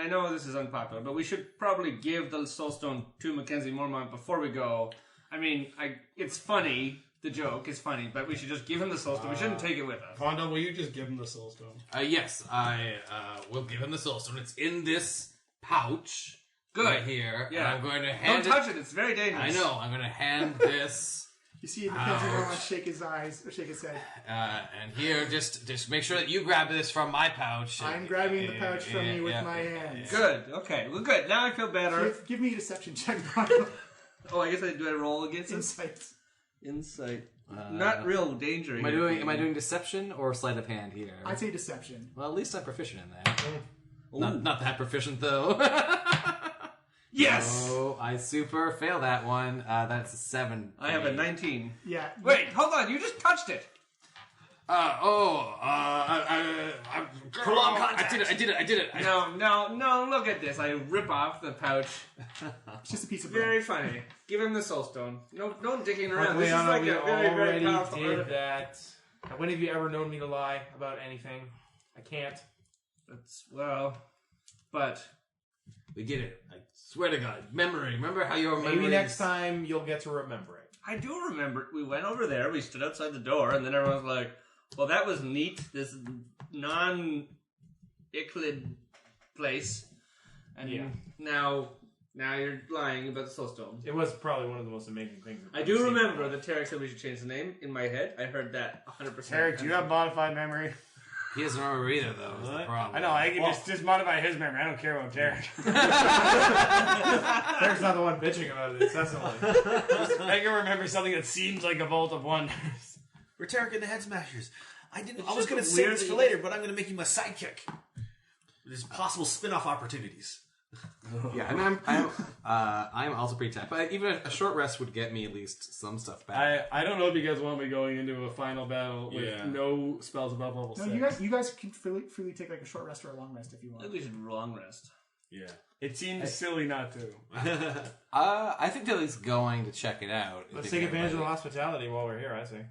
know this is unpopular, but we should probably give the Soul Stone to Mackenzie Mormont before we go. I mean, it's funny. The joke is funny, but we should just give him the Soul Stone. We shouldn't take it with us. Pondo, will you just give him the Soul Stone? Yes, I will give him the Soul Stone. It's in this pouch. Good. Right here. Yeah. And I'm going to Don't hand touch it. It's very dangerous. I know. I'm going to hand this You see Mackenzie Mormont shake his eyes or shake his head. And here, just make sure that you grab this from my pouch. I'm grabbing the pouch from you with my hands. Good. Okay. Well, good. Now I feel better. Give me a deception check, Brian. Oh, I guess do I roll against Insight. Insight. Not real danger. Am I doing deception or sleight of hand here? I'd say deception. Well, at least I'm proficient in that. Not that proficient though. Yes. Oh, I super fail that one. That's a 7. I have a 19. Yeah. Wait, hold on. You just touched it. Prolonged contact. I did it. No. Look at this. I rip off the pouch. It's just a piece of bread. Very funny. Give him the soul stone. No dicking around. Luckily, This is like we a very, very already powerful. did that. When have you ever known me to lie about anything? I can't. But We get it. I swear to God. Memory. Remember how your memory. Maybe next time you'll get to remember it. I do remember. We went over there. We stood outside the door, and then everyone was like, "Well, that was neat. This non-Icklid place." And Yeah. now you're lying about the soul stone. It was probably one of the most amazing things. I do remember that Tarek said we should change the name. In my head, I heard that 100%. Tarek, do you have modified memory? He doesn't remember either, though. Is the problem. I know, I can just modify his memory. I don't care about Tarek. Derek's not the one bitching about it incessantly. I can remember something that seems like a Vault of Wonders. We're Tarek and the Head Smashers. I was just going to say weird this that for you- later, but I'm going to make you my sidekick. There's possible spin-off opportunities. Yeah, I mean, I'm also pretty tapped. But even a short rest would get me at least some stuff back. I don't know if you guys want me going into a final battle with no spells above level 6. No, you guys can freely take like a short rest or a long rest if you I want. think we should long rest. Yeah. It seems silly not to. I think that he's going to check it out. Let's take advantage of the hospitality while we're here, I say.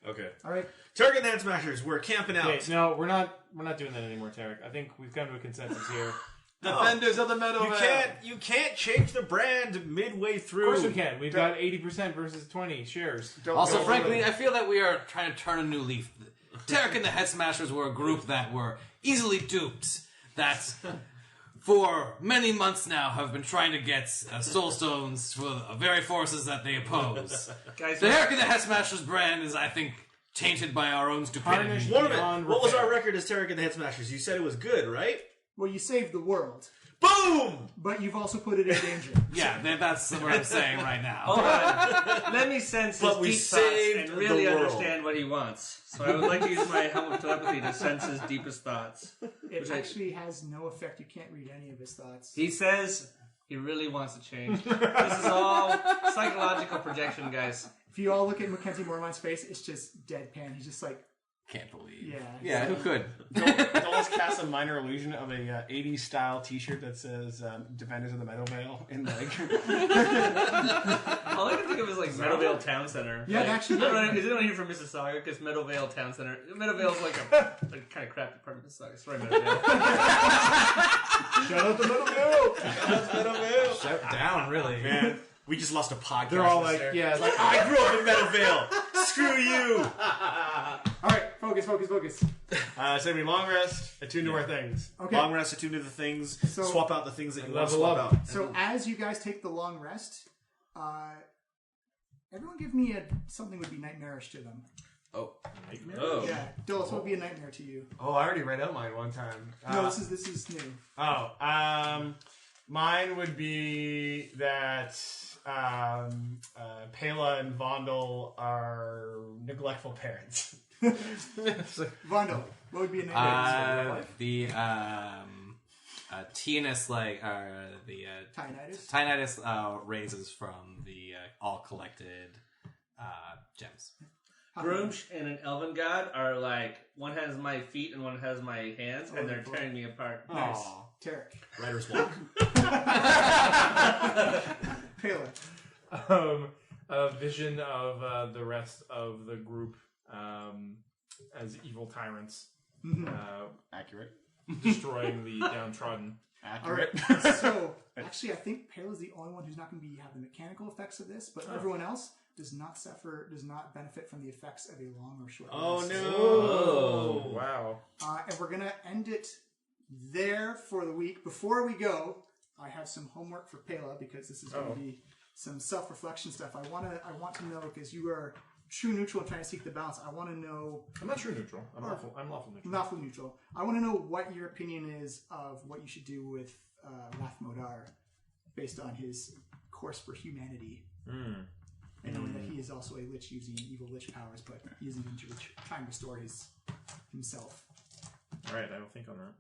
Okay. All right. Tarek and the Head Smashers, we're camping out. Okay, no, we're not doing that anymore, Tarek. I think we've come to a consensus here. Defenders of the Meadow Vale. You can't change the brand midway through. Of course we can. We've got 80% versus 20 shares. Also, frankly, I feel that we are trying to turn a new leaf. Tarek and the Head Smashers were a group that were easily duped. That for many months now have been trying to get soul stones for the very forces that they oppose. Guys, The Tarek and the Head Smashers brand is, I think, tainted by our own stupidity. Wait a minute. Beyond What was repair. our record as Tarek and the Head Smashers? You said it was good, right? Well, you saved the world, Boom! but you've also put it in danger. Yeah, that's what I'm saying right now. hold on. Let me sense his But we deep thoughts saved and really the world. understand what he wants. So I would like to use my help of telepathy to sense his deepest thoughts. It actually has no effect. You can't read any of his thoughts. He says he really wants to change. This is all psychological projection, guys. If you all look at Mackenzie Mormont's face, it's just deadpan. He's just like, Can't believe. yeah. Yeah, who could? Dolus casts a minor illusion of a 80s style T-shirt that says "Defenders of the Meadow Vale" in like. All I can think of is like Meadowvale Town Center. Yeah, like, actually, I don't yeah. know, is anyone here from Mississauga? Because Meadowvale Town Center. Meadowvale's like a kind of crappy part of Mississauga. Sorry, Meadowvale. Shout out to Meadowvale! Shut down, really. Man, we just lost a podcast. They're all this like, year. yeah, Like, I grew up in Meadowvale. Screw you. All right, focus. So we long rest, attune to our things. Okay. Long rest, attune to the things, So- swap out the things that you want to level swap up. out. So as you guys take the long rest, everyone give me something would be nightmarish to them. Oh. Yeah, Dulles, what would be a nightmare to you? Oh, I already read out mine one time. No, this is new. Mine would be that Pela and Vondel are neglectful parents. Vondo, what would be a nightmare? The Tianus, the Tyanitis? Tinnitus raises from the all collected gems. Grunch and an elven god are like, one has my feet and one has my hands, and they're tearing me apart. Nice. Tarek. Writer's block. Pela. A vision of the rest of the group as evil tyrants Accurate. destroying the downtrodden. All right. So actually, I think Pela's the only one who's not going to have the mechanical effects of this, but everyone else does not benefit from the effects of a long or short rest. no. Oh, wow. And we're going to end it there for the week. Before we go, I have some homework for Pela because this is going to be some self-reflection stuff. I want to know, because you are true neutral and trying to seek the balance. I want to know. I'm not true neutral. I'm lawful neutral. Lawful neutral. I want to know what your opinion is of what you should do with Lathmodar, based on his course for humanity. And knowing that he is also a lich using evil lich powers, but using them to try and restore himself. All right, I will think on that.